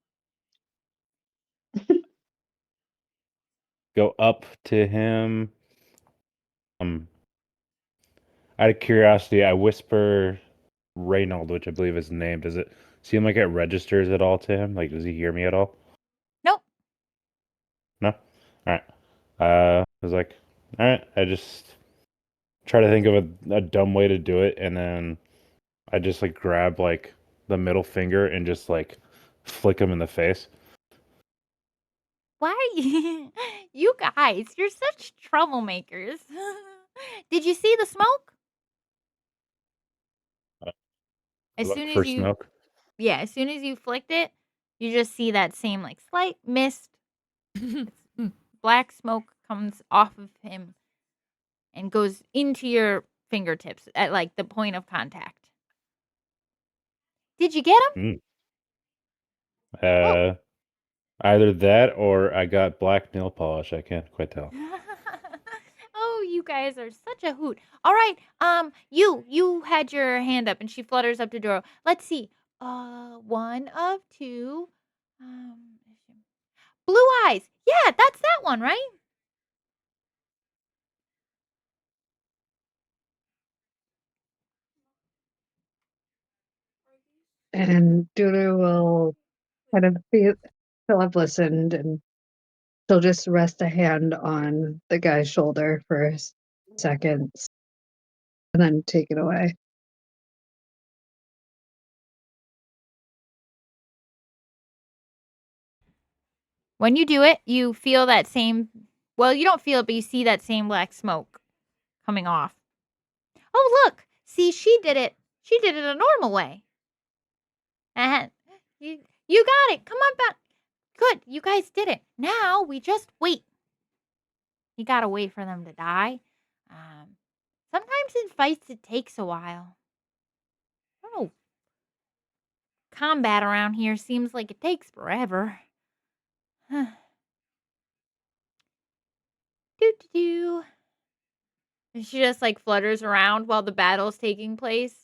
Go up to him. Out of curiosity, I whisper Reynald, which I believe is his name. Does it seem like it registers at all to him? Like, does he hear me at all? Nope. No? All right. I was like, all right. I just try to think of a dumb way to do it, and then I just like grab like the middle finger and just like flick him in the face. Why are you you guys, you're such troublemakers. Did you see the smoke? As Look soon for as you smoke. Yeah, as soon as you flicked it, you just see that same like slight mist. Black smoke comes off of him and goes into your fingertips at like the point of contact. Did you get him? Oh. Either that or I got black nail polish. I can't quite tell. Oh, you guys are such a hoot. All right, you had your hand up, and she flutters up to Doro. Let's see. One of two. Um, Blue eyes. Yeah, that's that one, right? And Duru will kind of feel have listened, and she'll just rest a hand on the guy's shoulder for seconds and then take it away. When you do it, you feel that same, well, you don't feel it, but you see that same black smoke coming off. Oh, look. See, she did it. She did it a normal way. And you got it. Come on back. Good. You guys did it. Now we just wait. You got to wait for them to die. Sometimes in fights it takes a while. I don't know. Combat around here seems like it takes forever. Do. And she just like flutters around while the battle's taking place.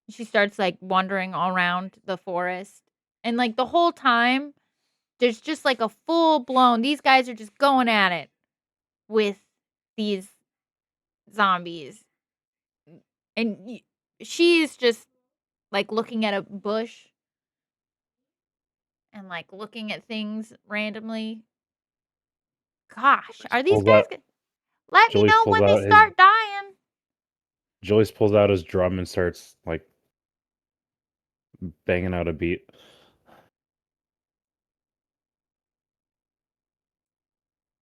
She starts like wandering all around the forest. And like the whole time, there's just like a full blown, these guys are just going at it with these zombies. And she's just like looking at a bush and like looking at things randomly. Gosh, are these Pulls guys out, good? Let me Julius know pulls when they out his start dying. Julius pulls out his drum and starts like banging out a beat.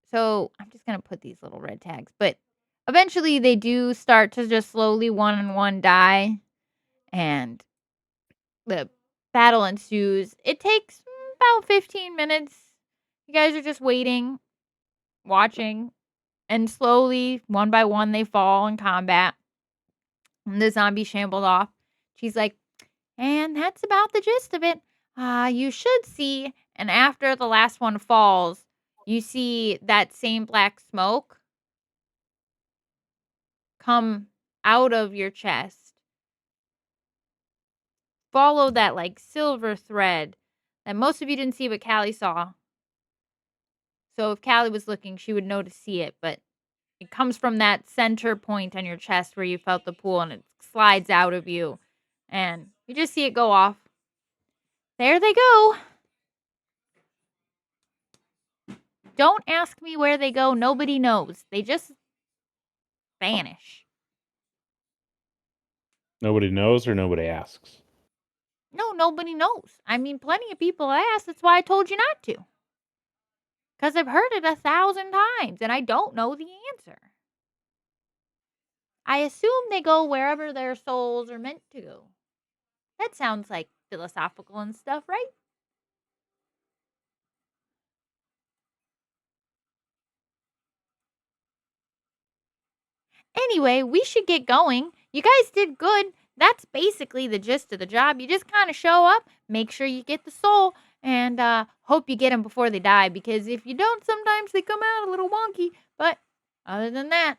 So I'm just going to put these little red tags. But eventually they do start to just slowly one on one die. And the battle ensues. It takes about 15 minutes. You guys are just waiting, watching. And slowly, one by one, they fall in combat. And the zombie shambled off. She's like, and that's about the gist of it. You should see. And after the last one falls, you see that same black smoke come out of your chest. Follow that like silver thread that most of you didn't see, but Callie saw. So if Callie was looking, she would know to see it, but it comes from that center point on your chest where you felt the pull, and it slides out of you. And you just see it go off. There they go. Don't ask me where they go. Nobody knows. They just vanish. Nobody knows or nobody asks. No, nobody knows. I mean, plenty of people ask. That's why I told you not to. Because I've heard it 1,000 times, and I don't know the answer. I assume they go wherever their souls are meant to go. That sounds like philosophical and stuff, right? Anyway, we should get going. You guys did good. That's basically the gist of the job. You just kind of show up, make sure you get the soul, and hope you get them before they die. Because if you don't, sometimes they come out a little wonky. But other than that,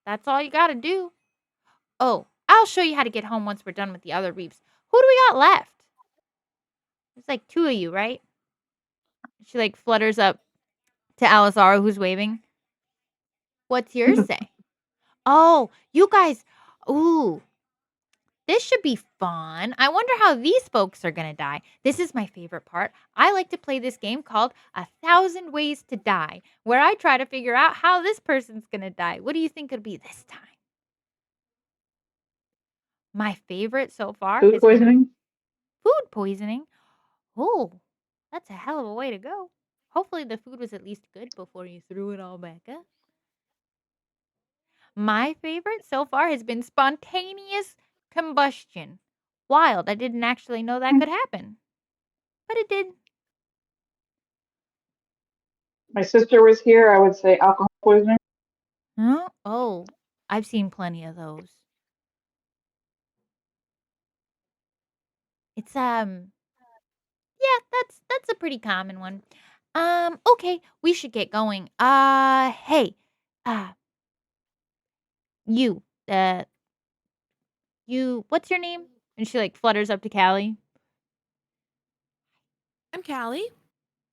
that's all you got to do. Oh, I'll show you how to get home once we're done with the other reefs. Who do we got left? There's like 2 of you, right? She like flutters up to Alizara, who's waving. What's yours say? Oh, you guys. Ooh, this should be fun. I wonder how these folks are going to die. This is my favorite part. I like to play this game called 1,000 Ways to Die, where I try to figure out how this person's going to die. What do you think it'll be this time? My favorite so far Food has been poisoning? food poisoning. Oh, that's a hell of a way to go. Hopefully the food was at least good before you threw it all back up. My favorite so far has been spontaneous combustion. Wild. I didn't actually know that could happen. But it did. My sister was here. I would say alcohol poisoning. Huh? Oh, I've seen plenty of those. It's yeah, that's a pretty common one. Okay, we should get going. Hey. Uh you. You, what's your name? And she like flutters up to Callie. I'm Callie.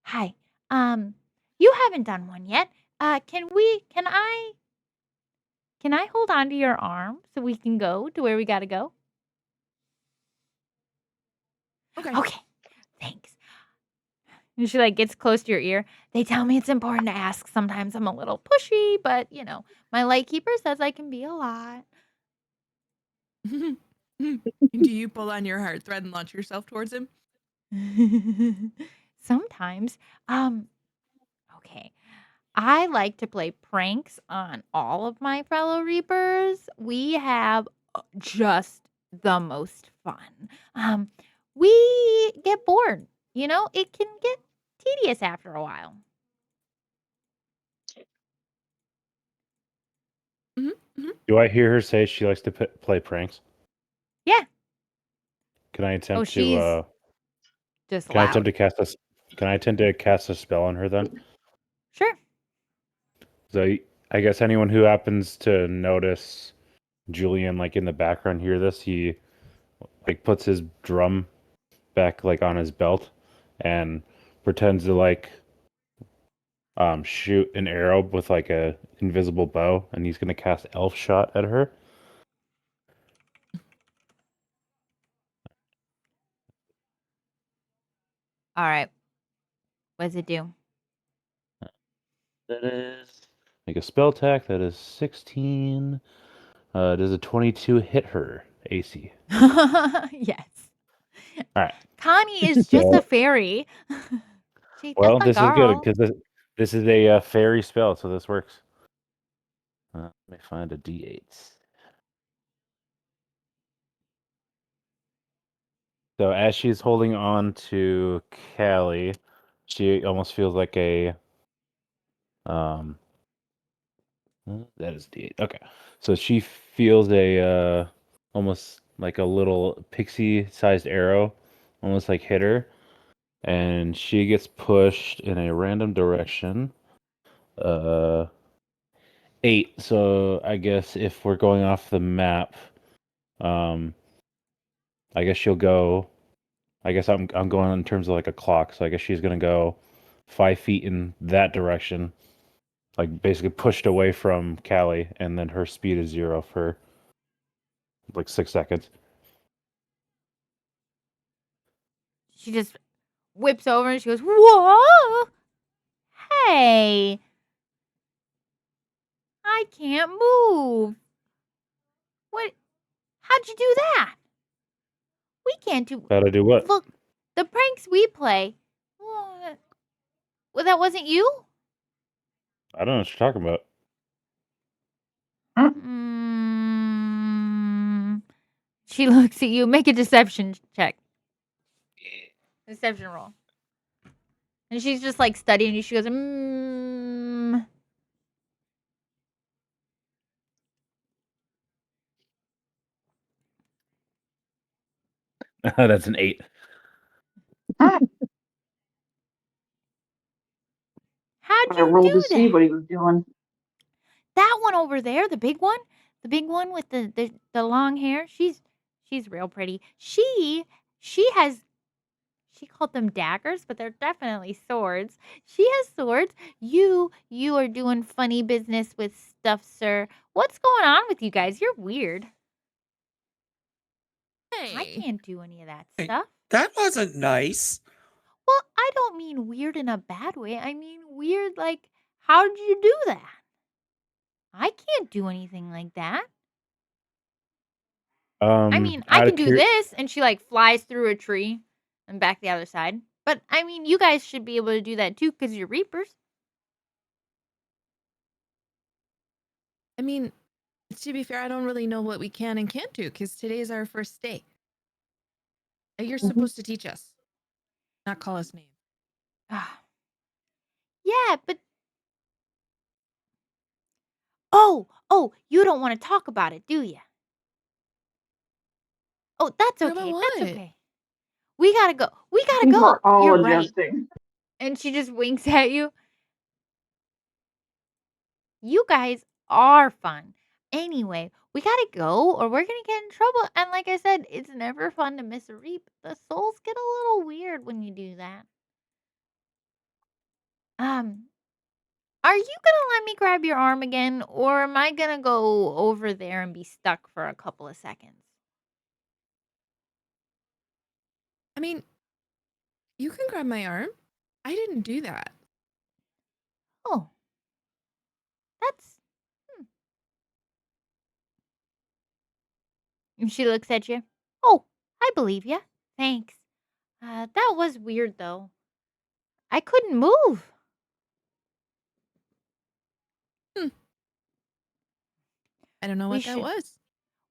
Hi. You haven't done one yet. Can I hold on to your arm so we can go to where we gotta go? Okay. Okay, thanks. And she like gets close to your ear. They tell me it's important to ask. Sometimes I'm a little pushy, but my light keeper says I can be a lot. Do you pull on your heart thread and launch yourself towards him? Sometimes. Okay. I like to play pranks on all of my fellow Reapers. We have just the most fun. We get bored. It can get tedious after a while. Do I hear her say she likes to play pranks? Yeah. Can I Oh, attempt she's to just can I attempt loud. to cast a can I attempt to cast a spell on her then? Sure. So I guess anyone who happens to notice Julian like in the background hear this, he like puts his drum back like on his belt and pretends to like shoot an arrow with like a invisible bow, and he's gonna cast Elf Shot at her. All right. What does it do? That is make a spell attack. That is 16. Does a 22 hit her AC? Yes. All right. Connie is just a So, fairy. She's just well, a this is good girl. because this is a fairy spell, so this works. Let me find a D8. So as she's holding on to Callie, she almost feels like a um. That is D8. Okay, so she feels a almost like a little pixie-sized arrow, almost like hit her, and she gets pushed in a random direction. 8. So I guess if we're going off the map, um, I guess she'll go. I guess I'm going in terms of like a clock. So I guess she's gonna go 5 feet in that direction, like basically pushed away from Callie, and then her speed is 0 for like 6 seconds. She just whips over and she goes, "Whoa! Hey, I can't move. What? How'd you do that? We can't do. How to do what? Look, the pranks we play. Well, that wasn't you. I don't know what you're talking about. She looks at you. Make a deception check. Deception roll. And she's just like studying you. She goes, That's an 8. How'd I you rolled do to see that? what he was doing. That one over there, the big one with the long hair. She's real pretty. She called them daggers, but they're definitely swords. She has swords. You are doing funny business with stuff, sir. What's going on with you guys? You're weird. I Hey. can't do any of that Hey. stuff. That wasn't nice. Well, I don't mean weird in a bad way. I mean weird like, how did you do that? I can't do anything like that. I mean, I out can of do this, and she like flies through a tree and back the other side. But I mean, you guys should be able to do that too because you're Reapers. I mean, to be fair, I don't really know what we can and can't do because today is our first day. You're supposed to teach us, not call us names. Yeah, but oh, you don't want to talk about it, do you? Oh, that's Talk okay. about That's what? okay. We gotta go. We I gotta think go. we're all You're right. adjusting. And she just winks at you. You guys are fun. Anyway, we gotta go or we're gonna get in trouble. And like I said, it's never fun to miss a reap. The souls get a little weird when you do that. Are you gonna let me grab your arm again, or am I gonna go over there and be stuck for a couple of seconds? I mean, you can grab my arm. I didn't do that. Oh, that's. And she looks at you. Oh, I believe you. Thanks. That was weird though. I couldn't move. I don't know We what that should was.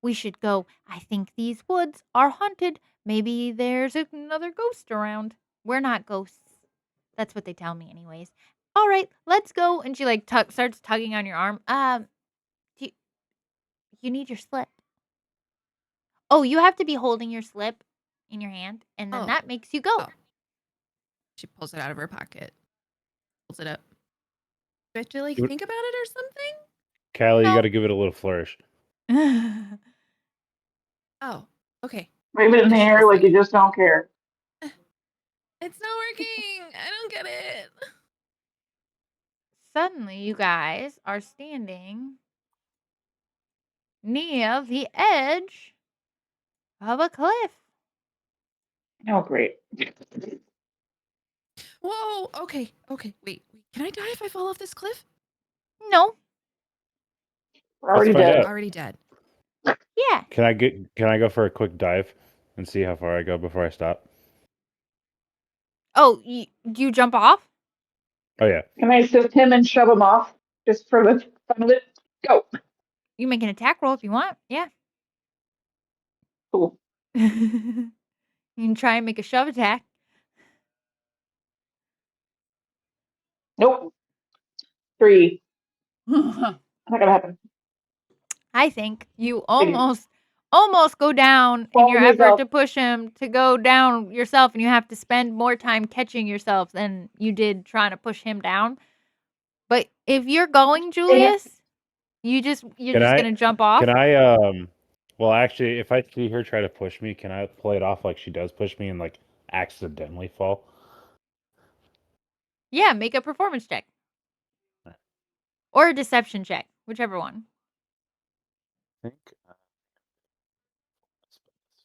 we should go. I think these woods are haunted. Maybe there's another ghost around. We're not ghosts. That's what they tell me anyways. All right, let's go. And she like starts tugging on your arm. Do you need your slip? Oh, you have to be holding your slip in your hand, and then Oh. that makes you go. Oh. She pulls it out of her pocket. Pulls it up. Do I have to like What- think about it or something? Callie, you No. got to give it a little flourish. Oh, okay. Wave it in the It's air just like you just don't care. It's not working. I don't get it. Suddenly, you guys are standing near the edge of a cliff. Oh, great. Whoa. Okay. Okay. Wait. Can I die if I fall off this cliff? No, We're already find dead. out. Already dead. yeah. Can I go for a quick dive and see how far I go before I stop? Oh, do you jump off? Oh yeah. Can I assist him and shove him off just for the fun of it? Go. You make an attack roll if you want. Yeah. Cool. You can try and make a shove attack. Nope. 3. Not gonna happen. I think you almost go down in Fall your effort yourself. to push him to go down yourself, and you have to spend more time catching yourself than you did trying to push him down. But if you're going, Julius, you're just gonna jump off. Can I well actually if I see her try to push me, can I play it off like she does push me and like accidentally fall? Yeah, make a performance check. Or a deception check, whichever one. I think let's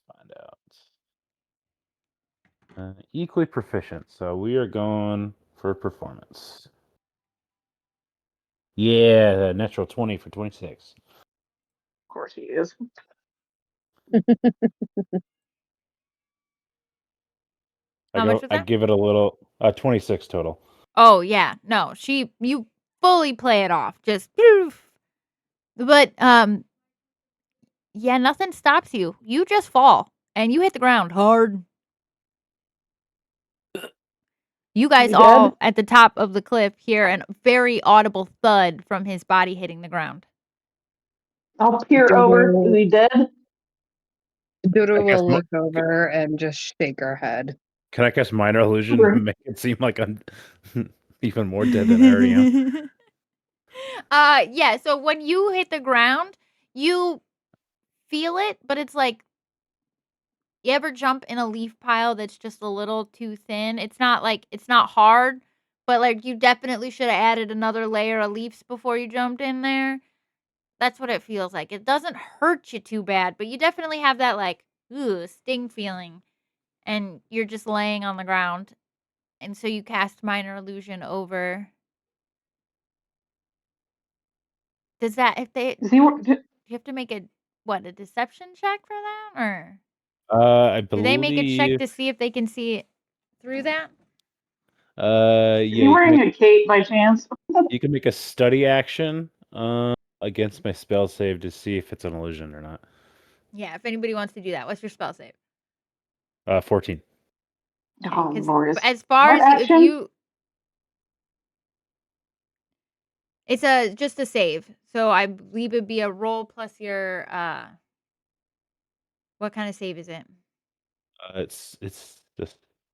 find out. Equally proficient, so we are going for performance. Yeah, natural 20 for 26. Of course he is. How much was I that? give it a little 26 total. Oh yeah, no, you fully play it off, just poof. But yeah, nothing stops you. You just fall and you hit the ground hard. You guys You all dead? at the top of the cliff hear a very audible thud from his body hitting the ground. I'll peer over. Is he dead? Doodle I guess will look over and just shake her head. Can I cast minor illusion Sure. to make it seem like I'm even more dead than I already am? Yeah, so when you hit the ground, you feel it, but it's like you ever jump in a leaf pile that's just a little too thin? It's not hard, but like you definitely should have added another layer of leaves before you jumped in there. That's what it feels like. It doesn't hurt you too bad, but you definitely have that like sting feeling, and you're just laying on the ground. And so you cast minor illusion over. Does that if they Is he? you have to make a deception check for that, or I do they make a check believe to see if they can see it through that? yeah, Is he wearing a cape by chance? you can make a study action against my spell save to see if it's an illusion or not. Yeah, if anybody wants to do that, what's your spell save? 14. Oh, 'Cause Lord. as far What as if action? you, it's just a save. So I believe it'd be a roll plus your what kind of save is it? It's the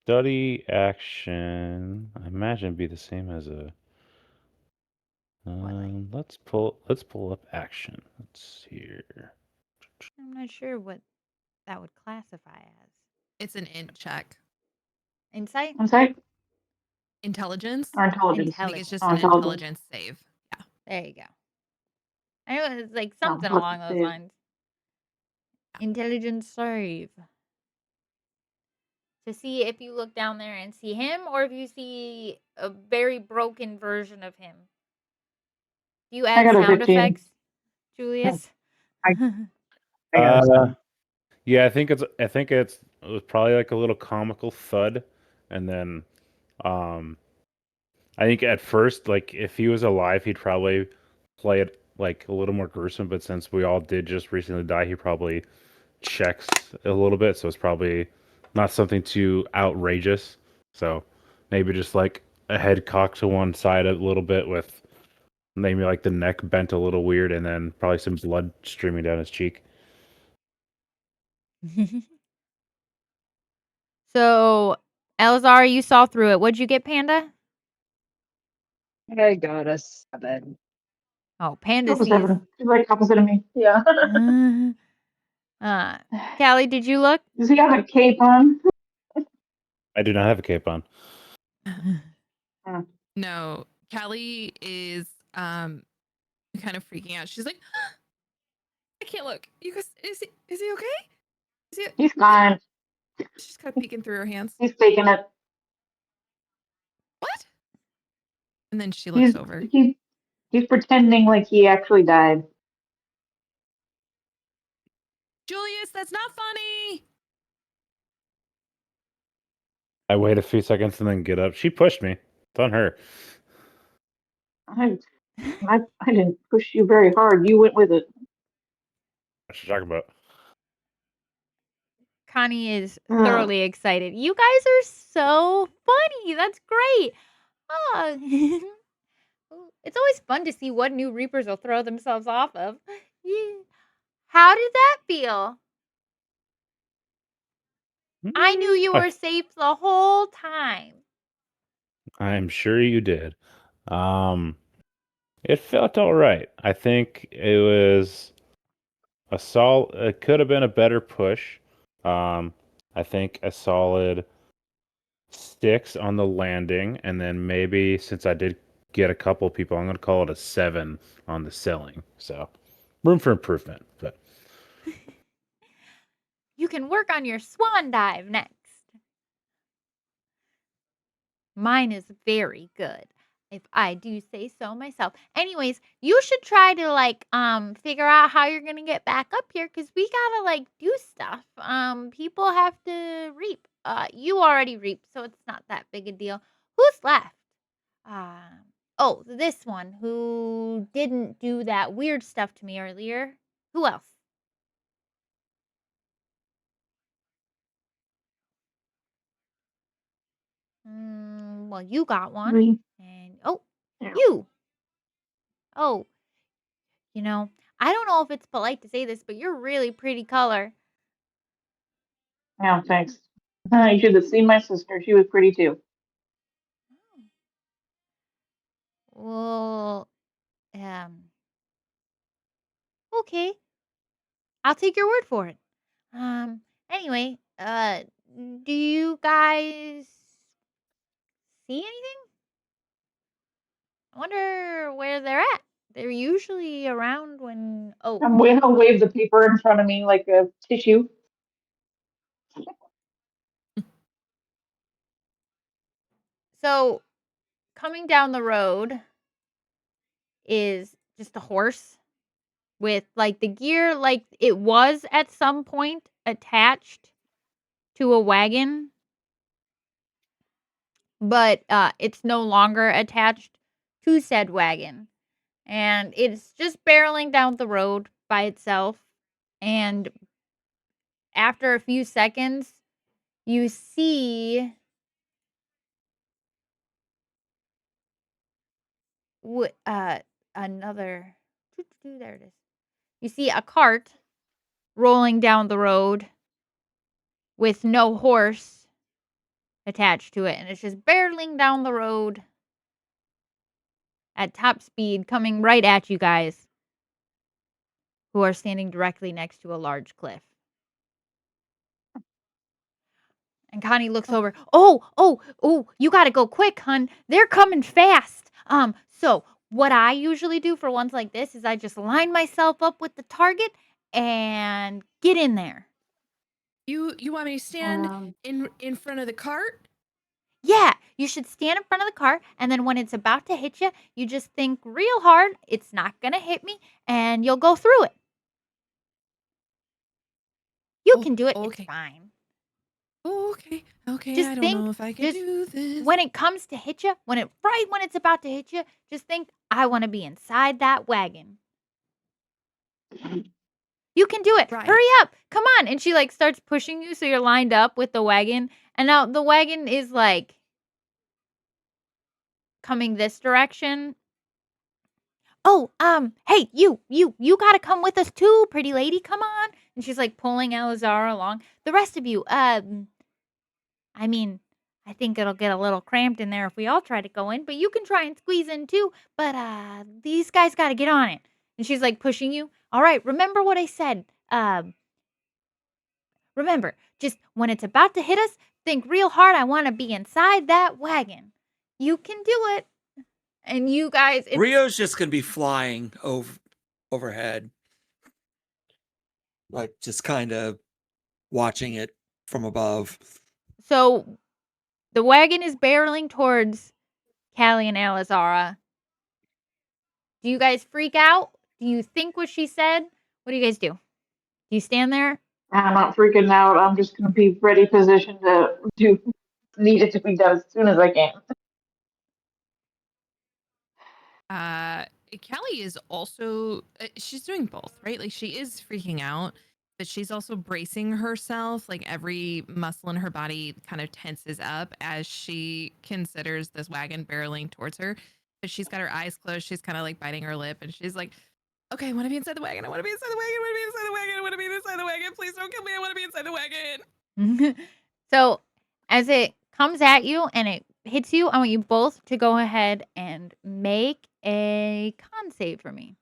study action. I imagine it'd be the same as a. Let's pull up action. Let's see here. I'm not sure what that would classify as. It's an int check. Insight? I'm sorry? Intelligence? Or intelligence? I think it's just Oh, an intelligence. intelligence save. Yeah. There you go. I know it's like Oh, something what's along the those save? lines. Intelligence save. to see if you look down there and see him or if you see a very broken version of him. Do you I add got a sound 15. effects, Julius? I got a seven. Yeah, I think it was probably like a little comical thud, and then I think at first, like if he was alive, he'd probably play it like a little more gruesome. But since we all did just recently die, he probably checks a little bit, so it's probably not something too outrageous. So maybe just like a head cocked to one side a little bit with maybe like the neck bent a little weird, and then probably some blood streaming down his cheek. So, Elzar, you saw through it. What'd you get, Panda? I got a 7. Oh, Panda That was sees. seven. She's like opposite of me. Yeah. Callie, did you look? Does he have a cape on? I do not have a cape on. No, Callie is kind of freaking out. She's like, I can't look. You guys, is he okay? Is he? He's fine. She's kind of peeking through her hands. He's faking it. What? And then she looks He's over. he's pretending like he actually died. Julius, that's not funny. I wait a few seconds and then get up. She pushed me. It's on her. I didn't push you very hard. You went with it. What you talking about? Connie is Ugh. thoroughly excited. You guys are so funny. That's great. Oh. It's always fun to see what new Reapers will throw themselves off of. Yeah. How did that feel? I knew you were safe the whole time. I'm sure you did. It felt all right. I think it was it could have been a better push. I think a solid 6 on the landing, and then maybe since I did get a couple people, I'm going to call it a 7 on the selling. So room for improvement. But You can work on your swan dive next. Mine is very good, if I do say so myself. Anyways, you should try to figure out how you're gonna get back up here because we gotta do stuff. People have to reap. You already reaped, so it's not that big a deal. Who's left? Oh, this one who didn't do that weird stuff to me earlier. Who else? Well, you got one. Me. And Yeah. you. Oh, I don't know if it's polite to say this, but you're really pretty color. Yeah, thanks. You should have seen my sister. She was pretty too. Well, okay. I'll take your word for it. Anyway, do you guys see anything? I wonder where they're at. They're usually around when I'll wave the paper in front of me like a tissue. So coming down the road is just a horse with the gear it was at some point attached to a wagon, but it's no longer attached to said wagon, and it's just barreling down the road by itself. And after a few seconds, you see another. There it is. You see a cart rolling down the road with no horse attached to it, and it's just barreling down the road at top speed, coming right at you guys who are standing directly next to a large cliff. And Connie looks over. Oh, you gotta go quick, hun. They're coming fast. So what I usually do for ones like this is I just line myself up with the target and get in there. You want me to stand Um, in front of the cart? Yeah, you should stand in front of the car, and then when it's about to hit you, you just think real hard, "It's not gonna hit me," and you'll go through it. You Oh, can do it, it's okay. fine. Oh, okay. Okay, Just I don't know think if I can just do this. when it comes to hit you, when it's about to hit you, just think, "I wanna be inside that wagon." You can do it. Right. Hurry up. Come on. And she like starts pushing you so you're lined up with the wagon. And now the wagon is like coming this direction. Oh, hey, you gotta come with us too, pretty lady. Come on. And she's like pulling Elizara along. The rest of you, I mean, I think it'll get a little cramped in there if we all try to go in, but you can try and squeeze in too. But these guys gotta get on it. And she's like pushing you. All right, remember what I said. Remember, just when it's about to hit us, think real hard. I want to be inside that wagon. You can do it. And you guys, Rio's just gonna be flying overhead, like just kind of watching it from above. so the wagon is barreling towards Callie and Alizara. Do you guys freak out? Do you think what she said? What do you guys do? Do you stand there? I'm not freaking out. I'm just gonna be ready positioned to do needed to be done as soon as I can. Uh, Callie is also she's doing both, right? Like she is freaking out, but she's also bracing herself. Like every muscle in her body kind of tenses up as she considers this wagon barreling towards her. But she's got her eyes closed. She's kind of like biting her lip, and she's like, "Okay, I want to be inside the wagon. I want to be inside the wagon. I want to be inside the wagon. I want to be inside the wagon. Please don't kill me. I want to be inside the wagon." So as it comes at you and it hits you, I want you both to go ahead and make a con save for me.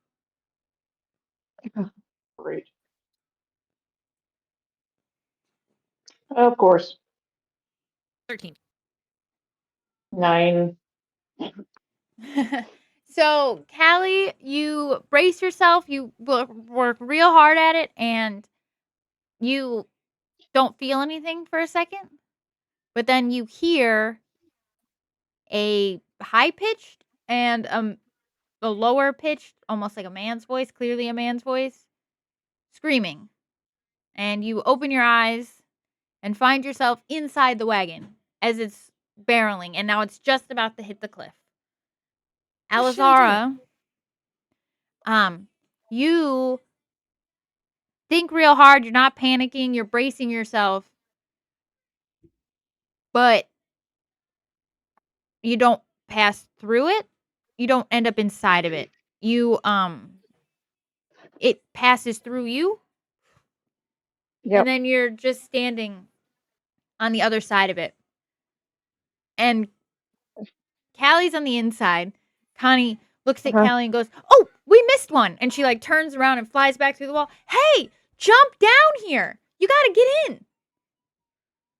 Great. Of course. 13. 9. So, Callie, you brace yourself, you work real hard at it, and you don't feel anything for a second. But then you hear a high pitched and a lower pitched, almost like a man's voice, clearly a man's voice, screaming. And you open your eyes and find yourself inside the wagon as it's barreling, and now it's just about to hit the cliff. What should I do? Alizara, you think real hard. You're not panicking. You're bracing yourself, but you don't pass through it. You don't end up inside of it. You it passes through you, Yep. and then you're just standing on the other side of it. And Callie's on the inside. Connie looks at Uh-huh. Callie and goes, "Oh, we missed one." And she like turns around and flies back through the wall. "Hey, jump down here. You got to get in.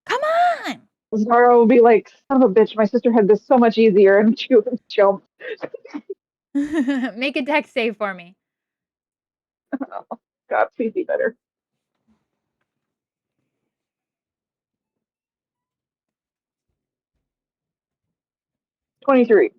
Come on." Zara will be like, son of a bitch, my sister had this so much easier, and she would jump. Make a deck save for me. God, please be better. 23.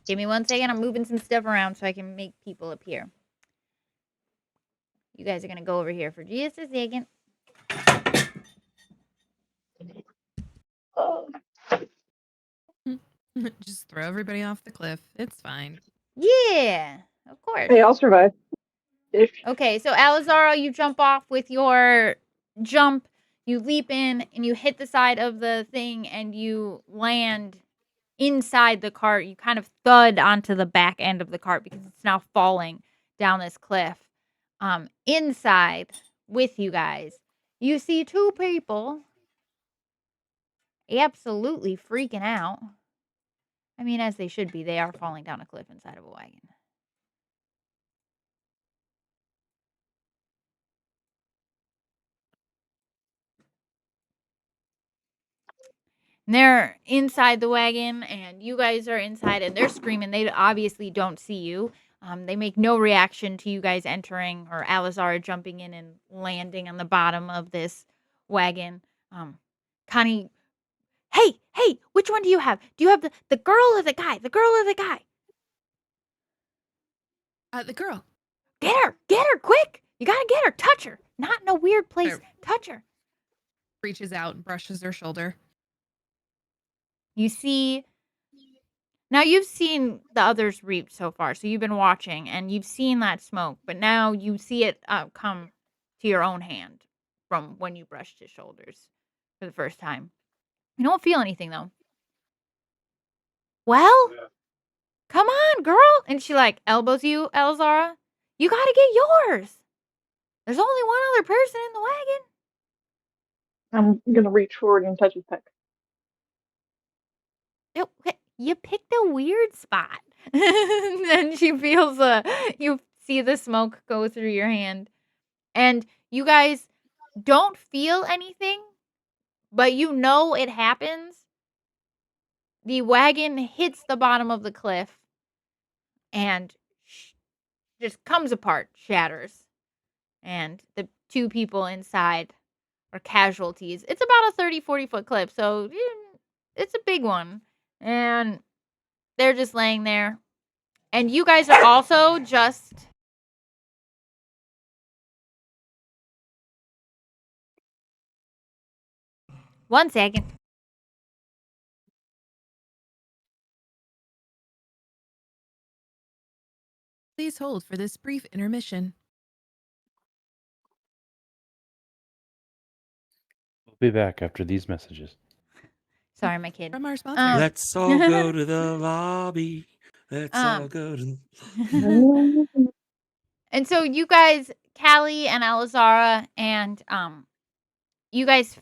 Give me 1 second. I'm moving some stuff around so I can make people appear. You guys are going to go over here for just a second. Oh. Just throw everybody off the cliff. It's fine. Yeah, of course. Hey, I'll survive. Ish. Okay, so Alizara, you jump off with your jump. You leap in and you hit the side of the thing and you land inside the cart. You kind of thud onto the back end of the cart because it's now falling down this cliff. Inside with you guys, you see two people absolutely freaking out. I mean, as they should be. They are falling down a cliff inside of a wagon. And they're inside the wagon, and you guys are inside, and they're screaming. They obviously don't see you. They make no reaction to you guys entering or Alizara jumping in and landing on the bottom of this wagon. Connie, hey, which one do you have? Do you have the girl or the guy? The girl or the guy? The girl. Get her, quick! You gotta get her, touch her. Not in a weird place. Sure. Touch her. Reaches out and brushes her shoulder. You see, now you've seen the others reaped so far, so you've been watching and you've seen that smoke, but now you see it come to your own hand from when you brushed his shoulders for the first time. You don't feel anything though. Well, come on, girl. And she like elbows you, Elzara. You gotta get yours. There's only one other person in the wagon. I'm gonna reach forward and touch his peck. You picked a weird spot. Then she feels you see the smoke go through your hand. And you guys don't feel anything, but you know it happens. The wagon hits the bottom of the cliff and just comes apart, shatters. And the two people inside are casualties. It's about a 30-40 foot cliff, so it's a big one. And they're just laying there. And you guys are also just... One second. Please hold for this brief intermission. We'll be back after these messages. Sorry, my kid. From our sponsor. Let's all go to the lobby. Let's all go to. And so you guys, Callie and Elizara, and you guys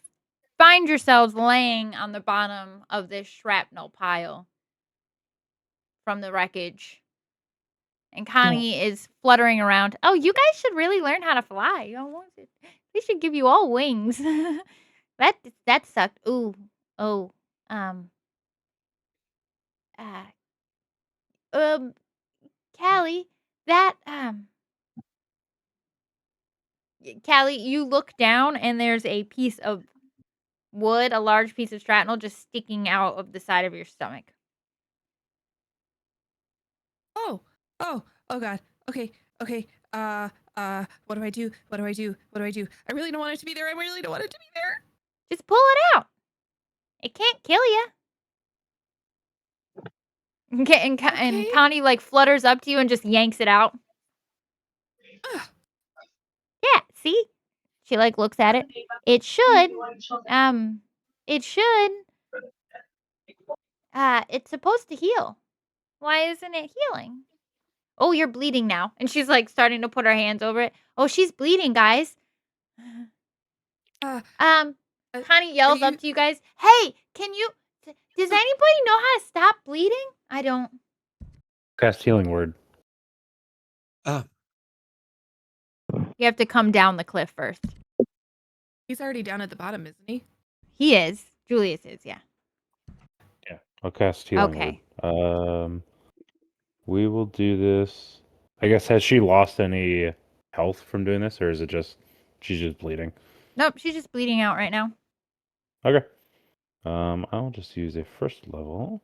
find yourselves laying on the bottom of this shrapnel pile from the wreckage. And Connie is fluttering around. Oh, you guys should really learn how to fly. They should give you all wings. That sucked. Ooh. Oh. Callie, that Callie, you look down and there's a piece of wood, a large piece of shrapnel just sticking out of the side of your stomach. Oh God. Okay. What do I do? I really don't want it to be there. Just pull it out. It can't kill you. Okay, and Okay. Connie like flutters up to you and just yanks it out. Ugh. Yeah, see? She like looks at it. It should. It's supposed to heal. Why isn't it healing? Oh, you're bleeding now. And she's like starting to put her hands over it. Oh, she's bleeding, guys. Connie yells up to you guys. Hey, does anybody know how to stop bleeding? I don't. Cast healing word. You have to come down the cliff first. He's already down at the bottom, isn't he? He is. Julius is, yeah. Yeah, I'll cast healing Okay. word. We will do this. I guess, has she lost any health from doing this, or is it just she's just bleeding? Nope, she's just bleeding out right now. Okay. I'll just use a first level.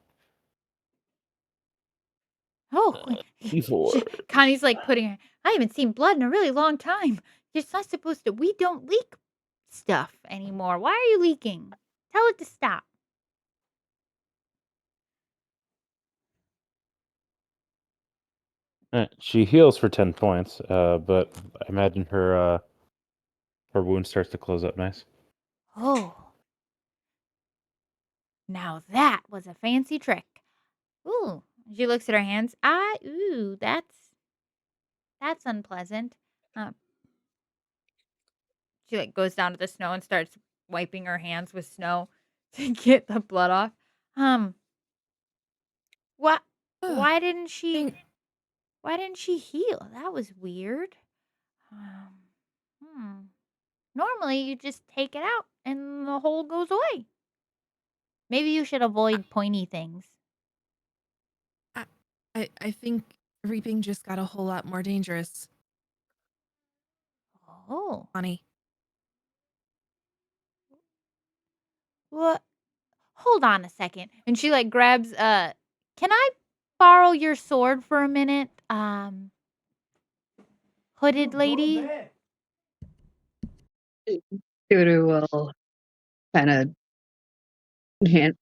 Oh, D4. Connie's like putting her. I haven't seen blood in a really long time. You're not supposed to. We don't leak stuff anymore. Why are you leaking? Tell it to stop. She heals for 10 points, but I imagine her wound starts to close up nice. Oh. Now that was a fancy trick. Ooh. She looks at her hands. That's unpleasant. She like goes down to the snow and starts wiping her hands with snow to get the blood off. What? Ugh. Why didn't she Thank- heal? That was weird. Normally you just take it out and the hole goes away. Maybe you should avoid pointy things. I think reaping just got a whole lot more dangerous, Oh. Connie. What? Hold on a second. And she like grabs can I borrow your sword for a minute? Hooded lady? Tudu will kind of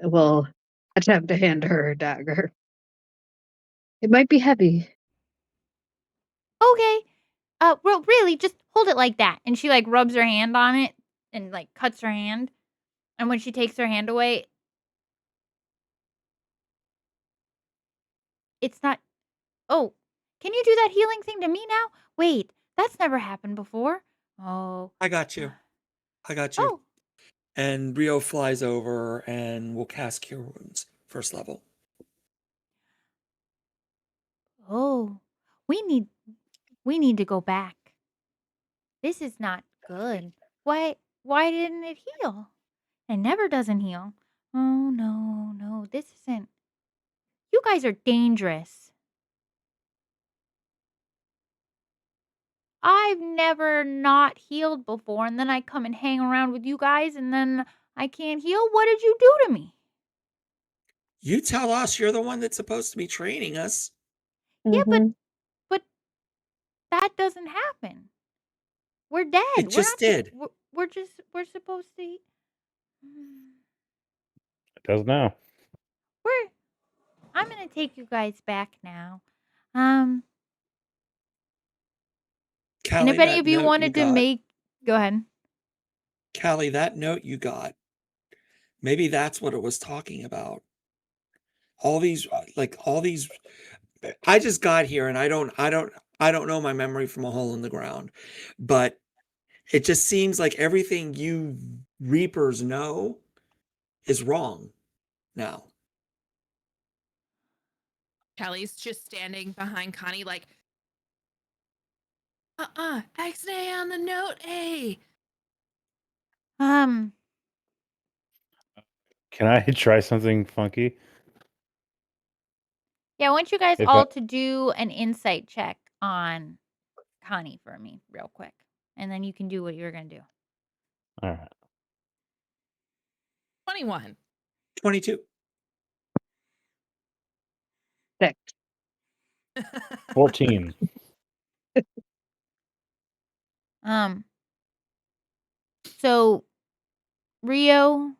will attempt to hand her a dagger. It might be heavy. Okay. Well, really, just hold it like that. And she like rubs her hand on it and like cuts her hand. And when she takes her hand away, it's not. Oh, can you do that healing thing to me now? Wait, that's never happened before. Oh. I got you. I got you. Oh. And Rio flies over and will cast Cure Wounds, first level. Oh. We need to go back. This is not good. Why didn't it heal? It never doesn't heal. Oh no, this isn't. You guys are dangerous. I've never not healed before, and then I come and hang around with you guys, and then I can't heal. What did you do to me? You tell us, you're the one that's supposed to be training us. Yeah, but Mhm. that doesn't happen. We're dead. It just did. We're supposed to. It does now. I'm gonna take you guys back now. Callie, And if any that of you note wanted to got, go ahead. Callie, that note you got, maybe that's what it was talking about. All these, I just got here and I don't know my memory from a hole in the ground, but it just seems like everything you Reapers know is wrong now. Kelly's just standing behind Connie, like, X-nay on the note, hey. Um, Can I try something funky? yeah, I want you guys If all I, to do an insight check on Connie for me, real quick. And then you can do what you're gonna do. all right. 21. 22. 6. 14. So Rio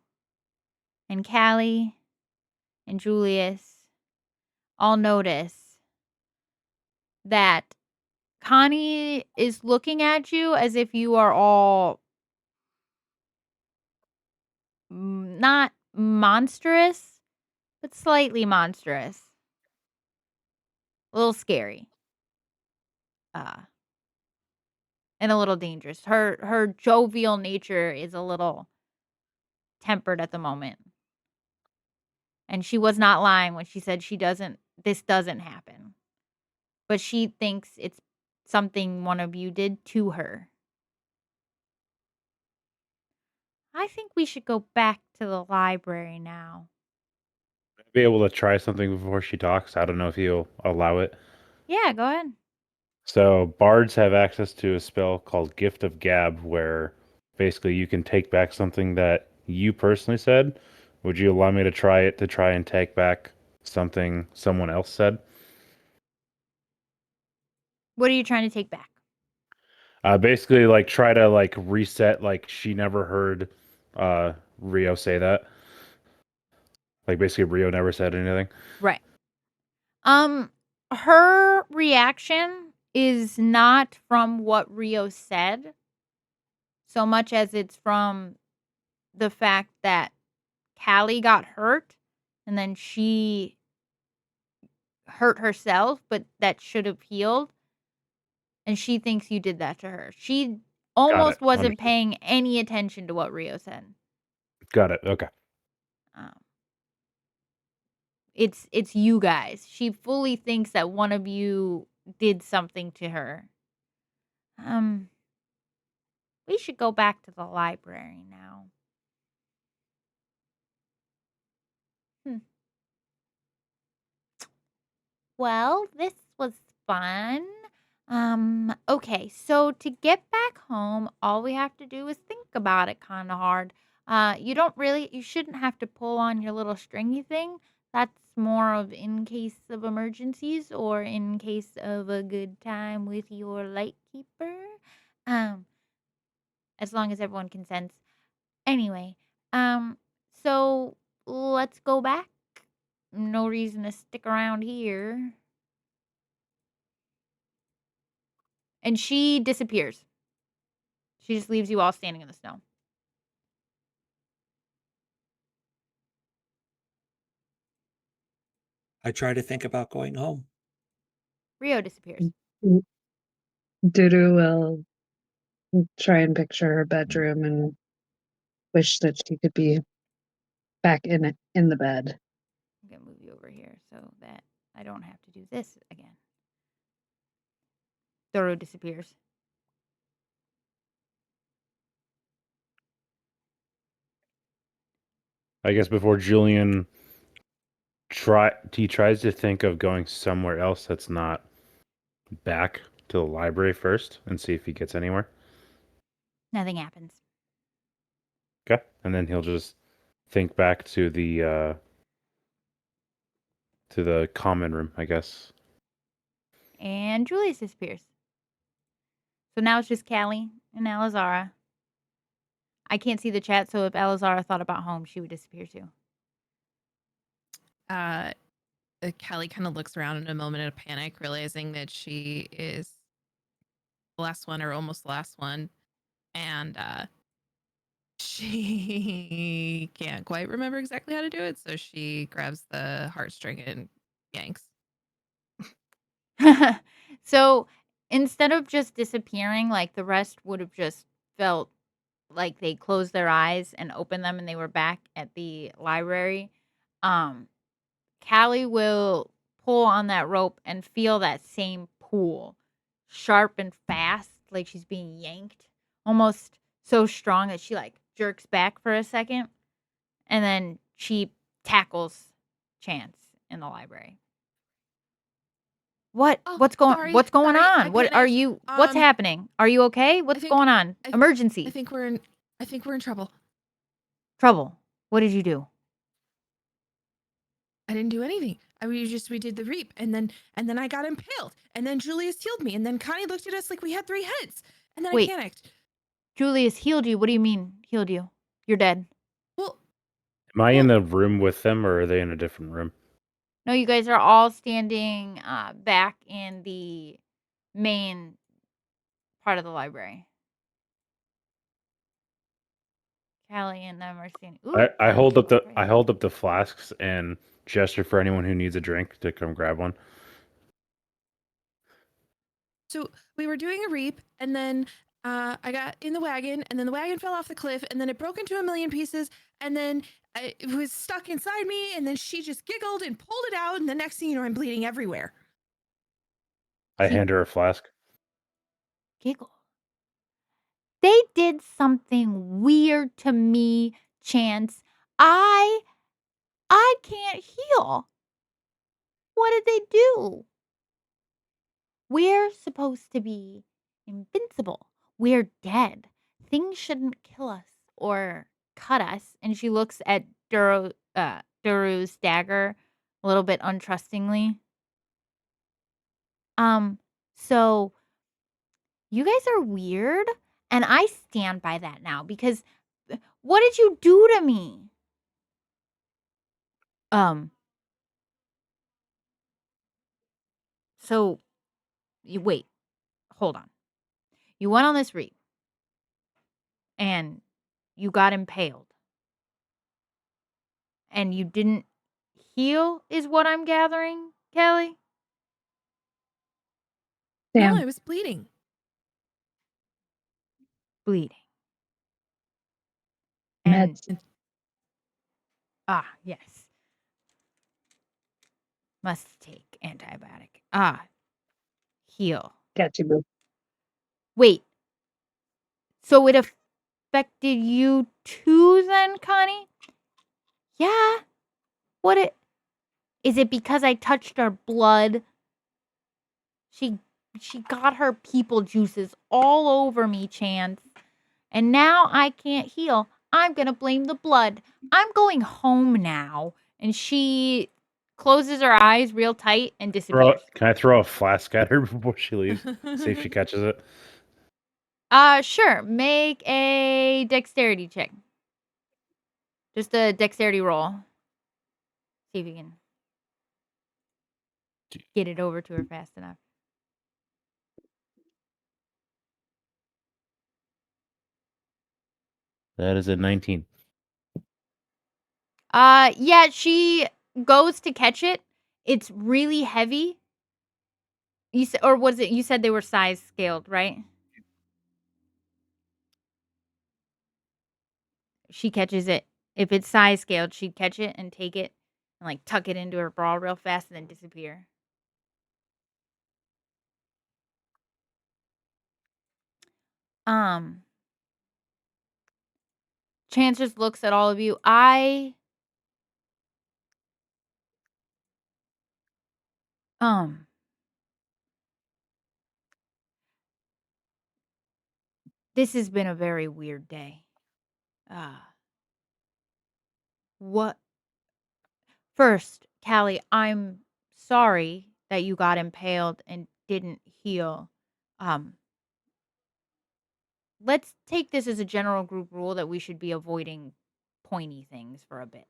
and Callie and Julius all notice that Connie is looking at you as if you are all not monstrous, but slightly monstrous. A little scary. And a little dangerous. Her jovial nature is a little tempered at the moment. And she was not lying when she said this doesn't happen. But she thinks it's something one of you did to her. I think we should go back to the library now. Be able to try something before she talks. I don't know if you'll allow it. Yeah, go ahead. So bards have access to a spell called Gift of Gab, where basically you can take back something that you personally said. Would you allow me to try it to try and take back something someone else said? What are you trying to take back? Basically, like try to like reset. Like she never heard Rio say that. Like basically, Rio never said anything. Right. Her reaction is not from what Rio said so much as it's from the fact that Callie got hurt and then she hurt herself, but that should have healed. And she thinks you did that to her. She Got almost it. wasn't Understood. paying any attention to what Rio said. Got it. Okay. It's you guys. She fully thinks that one of you did something to her. We should go back to the library now. Well, this was fun. Okay, so to get back home, all we have to do is think about it kind of hard. You shouldn't have to pull on your little stringy thing. That's more of in case of emergencies or in case of a good time with your lightkeeper. Um, as long as everyone consents. Anyway, so let's go back. No reason to stick around here. And she disappears. She just leaves you all standing in the snow. I try to think about going home. Rio disappears. Duru will try and picture her bedroom and wish that she could be back in the bed. I'm going to move you over here so that I don't have to do this again. Doro disappears. I guess before Julian he tries to think of going somewhere else that's not back to the library first and see if he gets anywhere. Nothing happens. Okay. And then he'll just think back to the common room, I guess. And Julius disappears. So now it's just Callie and Alizara. I can't see the chat, so if Alizara thought about home, she would disappear too. Callie kind of looks around in a moment of panic, realizing that she is the last one or almost the last one. And she can't quite remember exactly how to do it. So she grabs the heartstring and yanks. So instead of just disappearing, like the rest would have just felt like they closed their eyes and opened them and they were back at the library. Callie will pull on that rope and feel that same pull, sharp and fast, like she's being yanked, almost so strong that she like jerks back for a second, and then she tackles Chance in the library. What's going sorry, what's going sorry, I on? What are panicked. you what's happening? Are you okay? What's think- going on? I Emergency. think we're in trouble. Trouble. What did you do? I didn't do anything. We did the reap, and then I got impaled, and then Julius healed me, and then Connie looked at us like we had 3 heads, and then Wait. I panicked. Julius healed you. What do you mean healed you? You're dead. Well, Am I in the room with them, or are they in a different room? No, you guys are all standing back in the main part of the library. Callie and them are standing. Ooh, I hold up the okay. I hold up the flasks and gesture for anyone who needs a drink to come grab one. so we were doing a reap, and then I got in the wagon, and then the wagon fell off the cliff, and then it broke into a million pieces, and then it was stuck inside me, and then she just giggled and pulled it out, and the next thing you know, I'm bleeding everywhere. I She- hand her a flask. Giggle. They did something weird to me, Chance. I can't heal. What did they do? We're supposed to be invincible. We're dead. Things shouldn't kill us or cut us. And she looks at Duru's dagger a little bit untrustingly. So you guys are weird, and I stand by that now because what did you do to me? So you wait, hold on. You went on this reap and you got impaled. And you didn't heal is what I'm gathering, Kelly? Damn. No, I was bleeding. Bleeding. And Meds. yes. Must take antibiotic. Heal. Got you, boo. Wait. So it affected you too then, Connie? Yeah. Is it because I touched our blood She got her people juices all over me, Chance. And now I can't heal. I'm going to blame the blood. I'm going home now. And she closes her eyes real tight and disappears. Can I throw a flask at her before she leaves? See if she catches it. Sure. Make a dexterity check. Just a dexterity roll. See if you can get it over to her fast enough. That is a 19. Yeah, she goes to catch it. It's really heavy. You said, or was it? You said they were size scaled, right? She catches it. If it's size scaled, she'd catch it and take it and like tuck it into her bra real fast and then disappear. Chance just looks at all of you. This has been a very weird day. What? First, Callie, I'm sorry that you got impaled and didn't heal. Let's take this as a general group rule that we should be avoiding pointy things for a bit.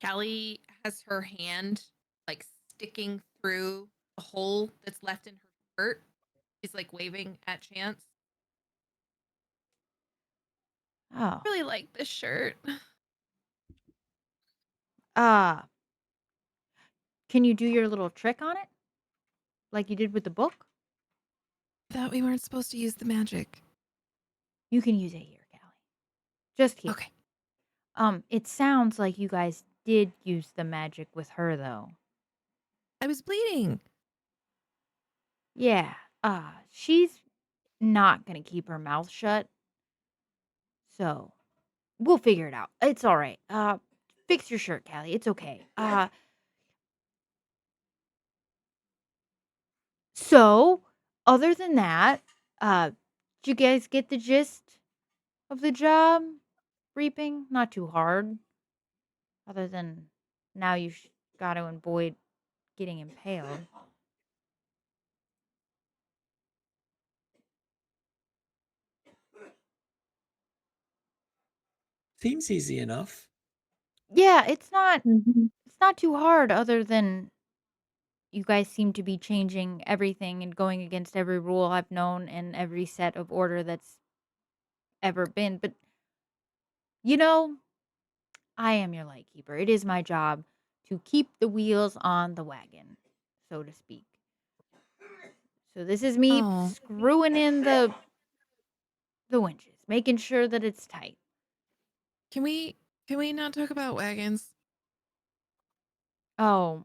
Callie has her hand like sticking through the hole that's left in her shirt. She's like waving at Chance. Oh. I really like this shirt. Can you do your little trick on it? Like you did with the book? I thought we weren't supposed to use the magic. You can use it here, Callie. Just here. Okay. It sounds like you guys did use the magic with her, though. I was bleeding. Yeah. She's not gonna keep her mouth shut. So, we'll figure it out. It's all right. Fix your shirt, Callie. It's okay. So, other than that, did you guys get the gist of the job? Reaping? Not too hard. Other than now you got to avoid getting impaled. Seems easy enough. Yeah, it's not Mhm. it's not too hard other than you guys seem to be changing everything and going against every rule I've known and every set of order that's ever been. But you know, I am your lightkeeper. It is my job to keep the wheels on the wagon, so to speak. So this is me Oh. screwing in the winches, making sure that it's tight. Can we not talk about wagons? Oh,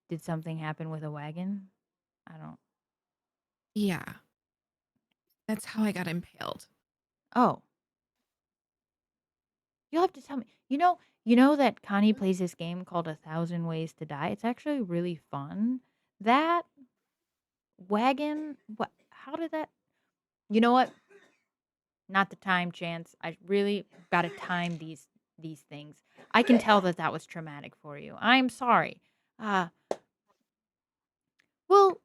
did something happen with a wagon? I don't. Yeah. That's how I got impaled. Oh, you'll have to tell me. You know that Connie plays this game called 1,000 Ways to Die. It's actually really fun. That wagon. What? How did that? You know what? Not the time, Chance. I really got to time these things. I can tell that was traumatic for you. I'm sorry. We'll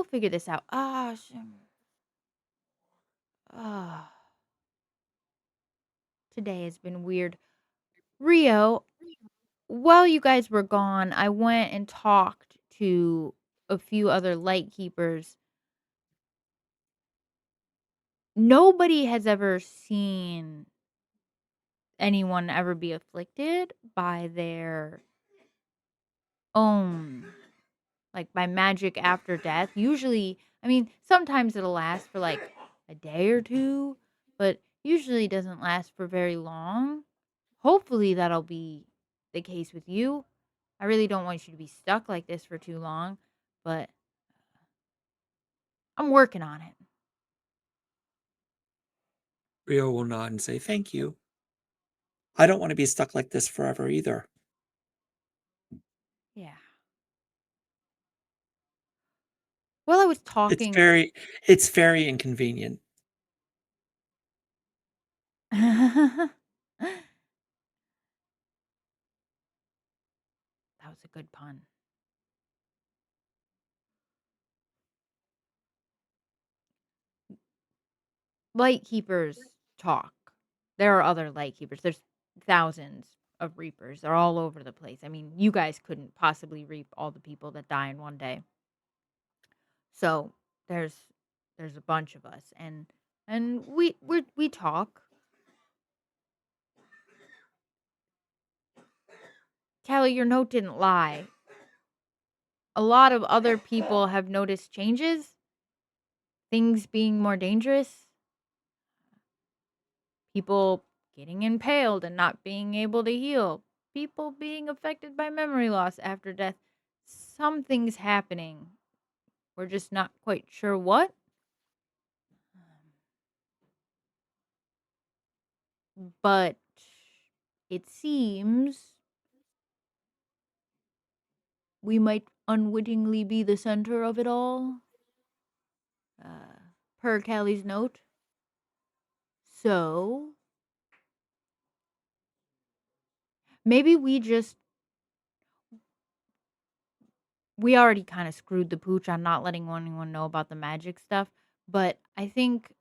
figure this out. Today has been weird. Rio, while you guys were gone, I went and talked to a few other light keepers. Nobody has ever seen anyone ever be afflicted by their own, like by magic after death. Usually, I mean, sometimes it'll last for like a day or two, but usually doesn't last for very long. Hopefully that'll be the case with you. I really don't want you to be stuck like this for too long, but I'm working on it. Rio will nod and say, "Thank you. I don't want to be stuck like this forever either." Yeah. Well, I was It's talking. very inconvenient. That was a good pun. Lightkeepers talk. There are other lightkeepers. There's thousands of reapers. They're all over the place. I mean, you guys couldn't possibly reap all the people that die in one day. So there's a bunch of us, and we talk. Callie, your note didn't lie. A lot of other people have noticed changes, things being more dangerous, people getting impaled and not being able to heal, people being affected by memory loss after death. Something's happening. We're just not quite sure what. But it seems we might unwittingly be the center of it all, per Callie's note. So maybe we already kind of screwed the pooch on not letting anyone know about the magic stuff, but I think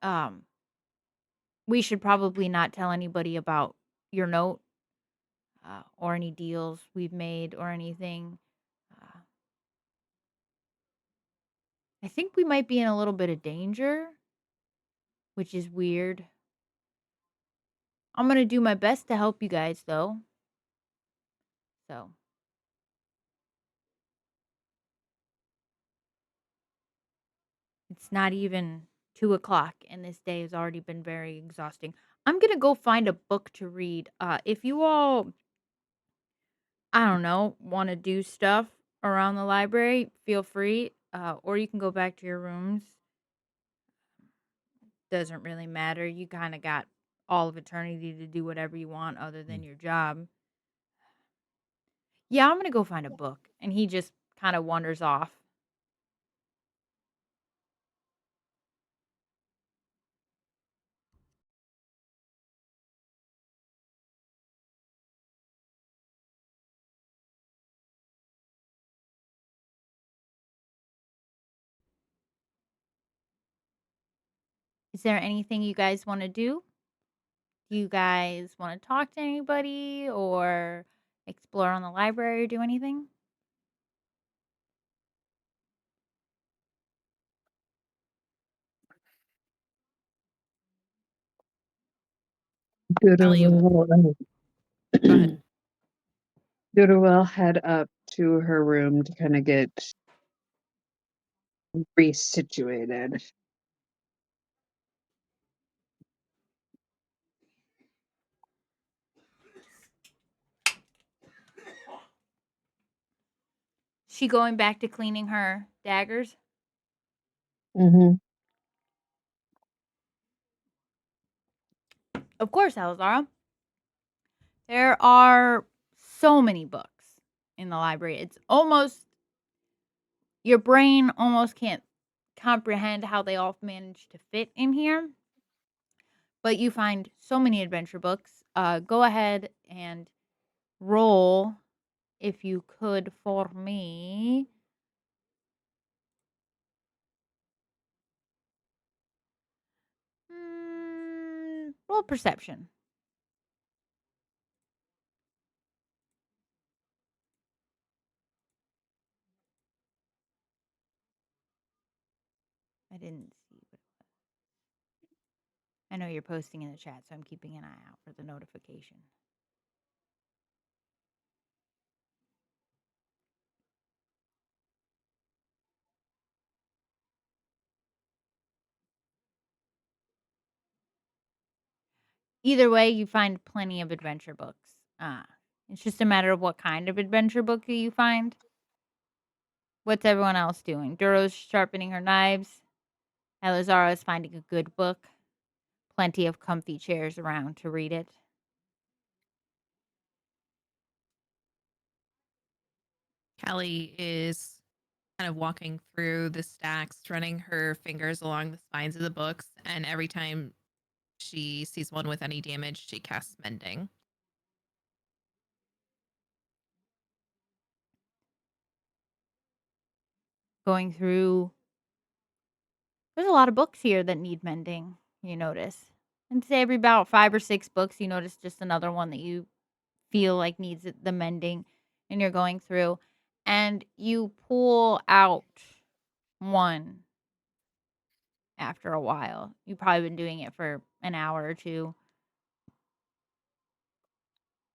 we should probably not tell anybody about your note, or any deals we've made or anything. Uh, I think we might be in a little bit of danger, which is weird. I'm going to do my best to help you guys, though. So, it's not even 2 o'clock, and this day has already been very exhausting. I'm going to go find a book to read. If you all, I don't know, want to do stuff around the library, feel free. Or you can go back to your rooms. Doesn't really matter. You kind of got all of eternity to do whatever you want other than your job. Yeah, I'm going to go find a book. And he just kind of wanders off. Is there anything you guys want to do? Do you guys want to talk to anybody or explore on the library or do anything? Callie, Doodle go ahead. will head up to her room to kind of get resituated. She going back to cleaning her daggers? Mm-hmm. Of course, Alazara. There are so many books in the library. It's almost, your brain almost can't comprehend how they all manage to fit in here. But you find so many adventure books. Go ahead and roll, if you could, for me. Roll perception. I didn't see what it was. I know you're posting in the chat, so I'm keeping an eye out for the notification. Either way, you find plenty of adventure books. It's just a matter of what kind of adventure book you find. What's everyone else doing? Duro's sharpening her knives. Elizara is finding a good book. Plenty of comfy chairs around to read it. Callie is kind of walking through the stacks, running her fingers along the spines of the books, and every time she sees one with any damage, she casts Mending. Going through, there's a lot of books here that need mending, you notice. And say every about 5 or 6 books, you notice just another one that you feel like needs the mending, and you're going through, and you pull out one after a while. You've probably been doing it for an hour or two.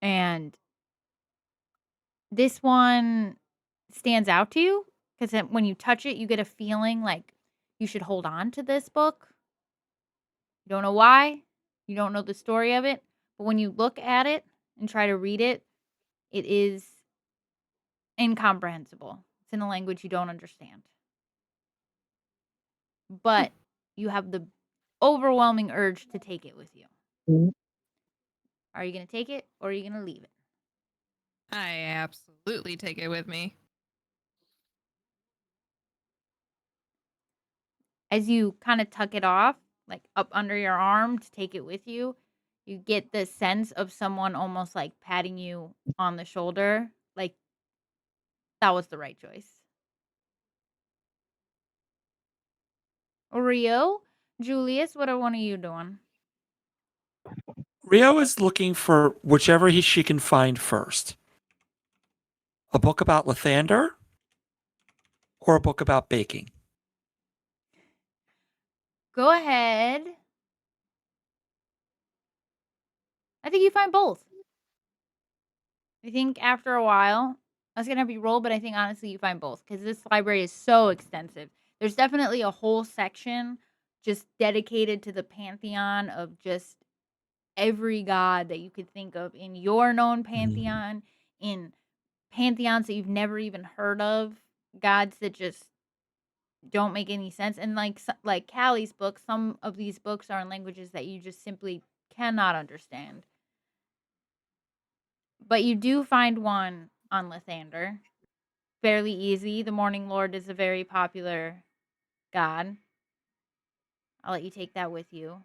And this one stands out to you because when you touch it, you get a feeling like you should hold on to this book. You don't know why. You don't know the story of it. But when you look at it and try to read it, it is incomprehensible. It's in a language you don't understand. But you have the overwhelming urge to take it with you. Mhm. Are you going to take it or are you going to leave it? I absolutely take it with me. As you kind of tuck it off, like up under your arm to take it with you, you get the sense of someone almost like patting you on the shoulder. Like that was the right choice. Rio, Julius, what are one of you doing? Rio is looking for whichever she can find first. A book about Lathander or a book about baking. Go ahead. I think you find both. I think after a while, I was going to have you roll, but I think honestly you find both because this library is so extensive. There's definitely a whole section just dedicated to the pantheon of just every god that you could think of in your known pantheon, in pantheons that you've never even heard of, gods that just don't make any sense. And like Callie's book, some of these books are in languages that you just simply cannot understand. But you do find one on Lathander. Fairly easy. The Morning Lord is a very popular god. I'll let you take that with you.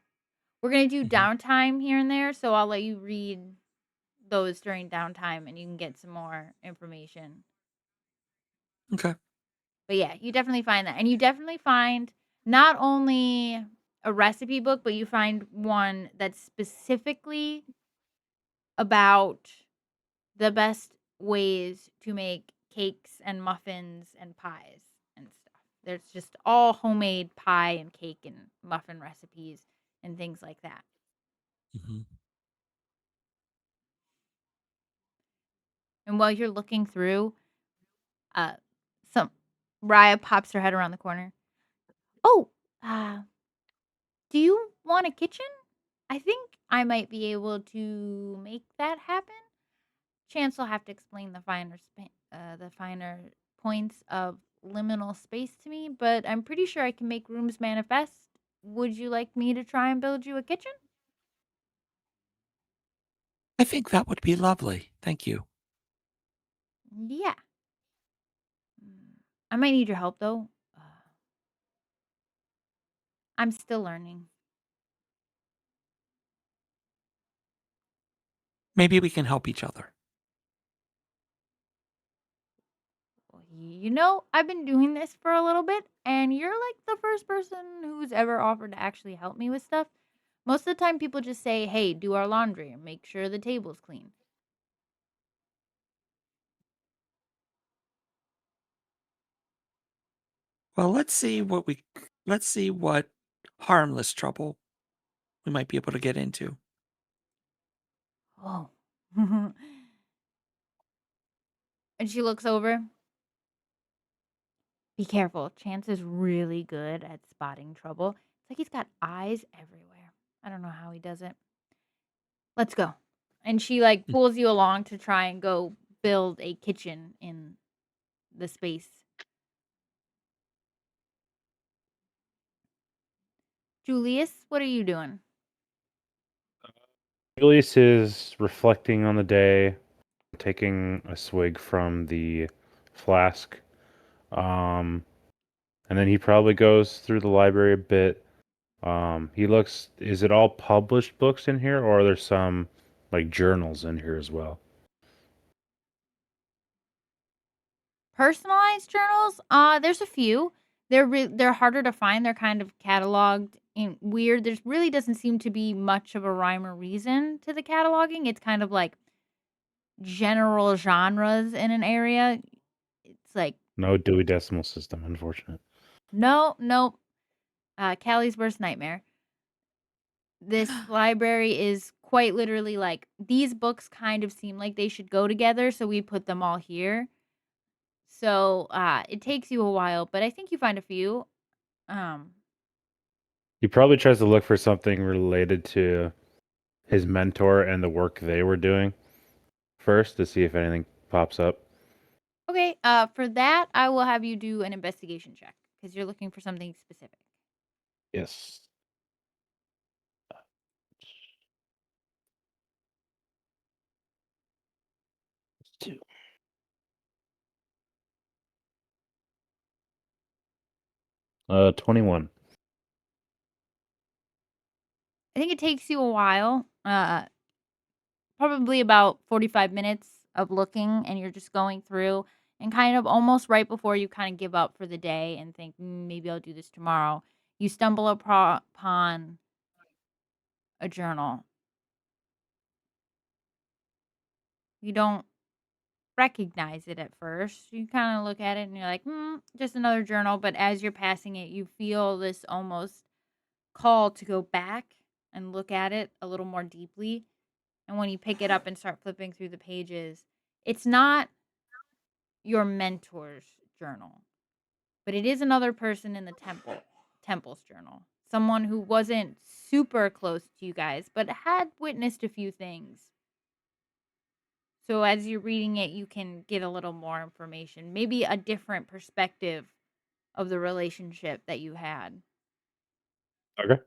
We're going to do downtime here and there, so I'll let you read those during downtime and you can get some more information. Okay. But yeah, you definitely find that. And you definitely find not only a recipe book, but you find one that's specifically about the best ways to make cakes and muffins and pies and stuff. There's just all homemade pie and cake and muffin recipes and things like that. Mm-hmm. And while you're looking through, some Raya pops her head around the corner. Oh, do you want a kitchen? I think I might be able to make that happen. Chance will have to explain the finer points of liminal space to me, but I'm pretty sure I can make rooms manifest. Would you like me to try and build you a kitchen? I think that would be lovely. Thank you. Yeah. I might need your help though. I'm still learning. Maybe we can help each other. You know, I've been doing this for a little bit, and you're like the first person who's ever offered to actually help me with stuff. Most of the time, people just say, hey, do our laundry and make sure the table's clean. Well, let's see what harmless trouble we might be able to get into. Oh. And she looks over. Be careful. Chance is really good at spotting trouble. It's like he's got eyes everywhere. I don't know how he does it. Let's go. And she like pulls you along to try and go build a kitchen in the space. Julius, what are you doing? Julius is reflecting on the day, taking a swig from the flask, And then he probably goes through the library a bit. He looks. Is it all published books in here, or are there some like journals in here as well? Personalized journals, there's a few. They're harder to find. They're kind of cataloged in weird. There's really doesn't seem to be much of a rhyme or reason to the cataloging. It's kind of like general genres in an area. It's like No Dewey Decimal System, unfortunate. nope. Callie's worst nightmare. This library is quite literally like these books kind of seem like they should go together, so we put them all here. So it takes you a while, but I think you find a few. He probably tries to look for something related to his mentor and the work they were doing first to see if anything pops up. Okay, for that, I will have you do an investigation check because you're looking for something specific. Yes. Two. Uh, 21. I think it takes you a while, probably about 45 minutes of looking, and you're just going through and kind of almost right before you kind of give up for the day and think, maybe I'll do this tomorrow, you stumble upon a journal. You don't recognize it at first. You kind of look at it and you're like, just another journal. But as you're passing it, you feel this almost call to go back and look at it a little more deeply. And when you pick it up and start flipping through the pages, it's not your mentor's journal, but it is another person in the temple's journal. Someone who wasn't super close to you guys, but had witnessed a few things. So as you're reading it, you can get a little more information, maybe a different perspective of the relationship that you had. Okay.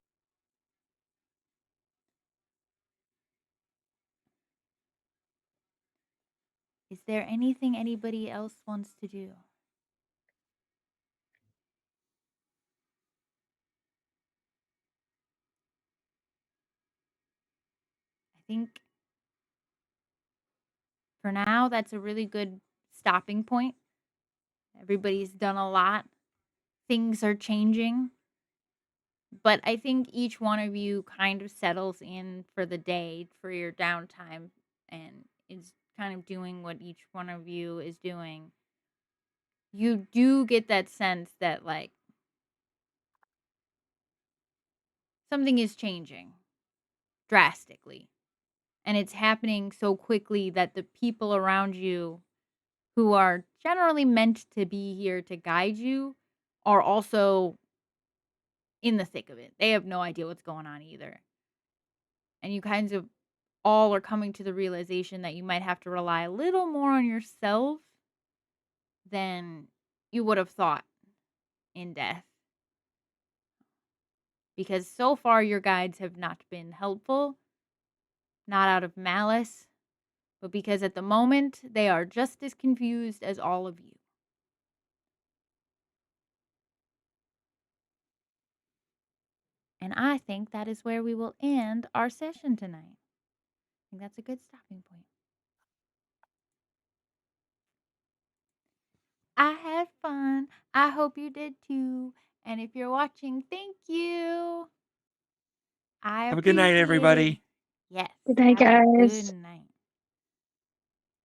Is there anything anybody else wants to do? I think for now, that's a really good stopping point. Everybody's done a lot. Things are changing. But I think each one of you kind of settles in for the day, for your downtime, and is kind of doing what each one of you is doing. You do get that sense that, like, something is changing drastically. And it's happening so quickly that the people around you who are generally meant to be here to guide you are also in the thick of it. They have no idea what's going on either. And you kinds of all are coming to the realization that you might have to rely a little more on yourself than you would have thought in death. Because so far your guides have not been helpful, not out of malice, but because at the moment they are just as confused as all of you. And I think that is where we will end our session tonight. I think that's a good stopping point. I had fun. I hope you did too. And if you're watching, thank you. I Have a good night, appreciate it. everybody. Yes. Good night, have a guys. good night.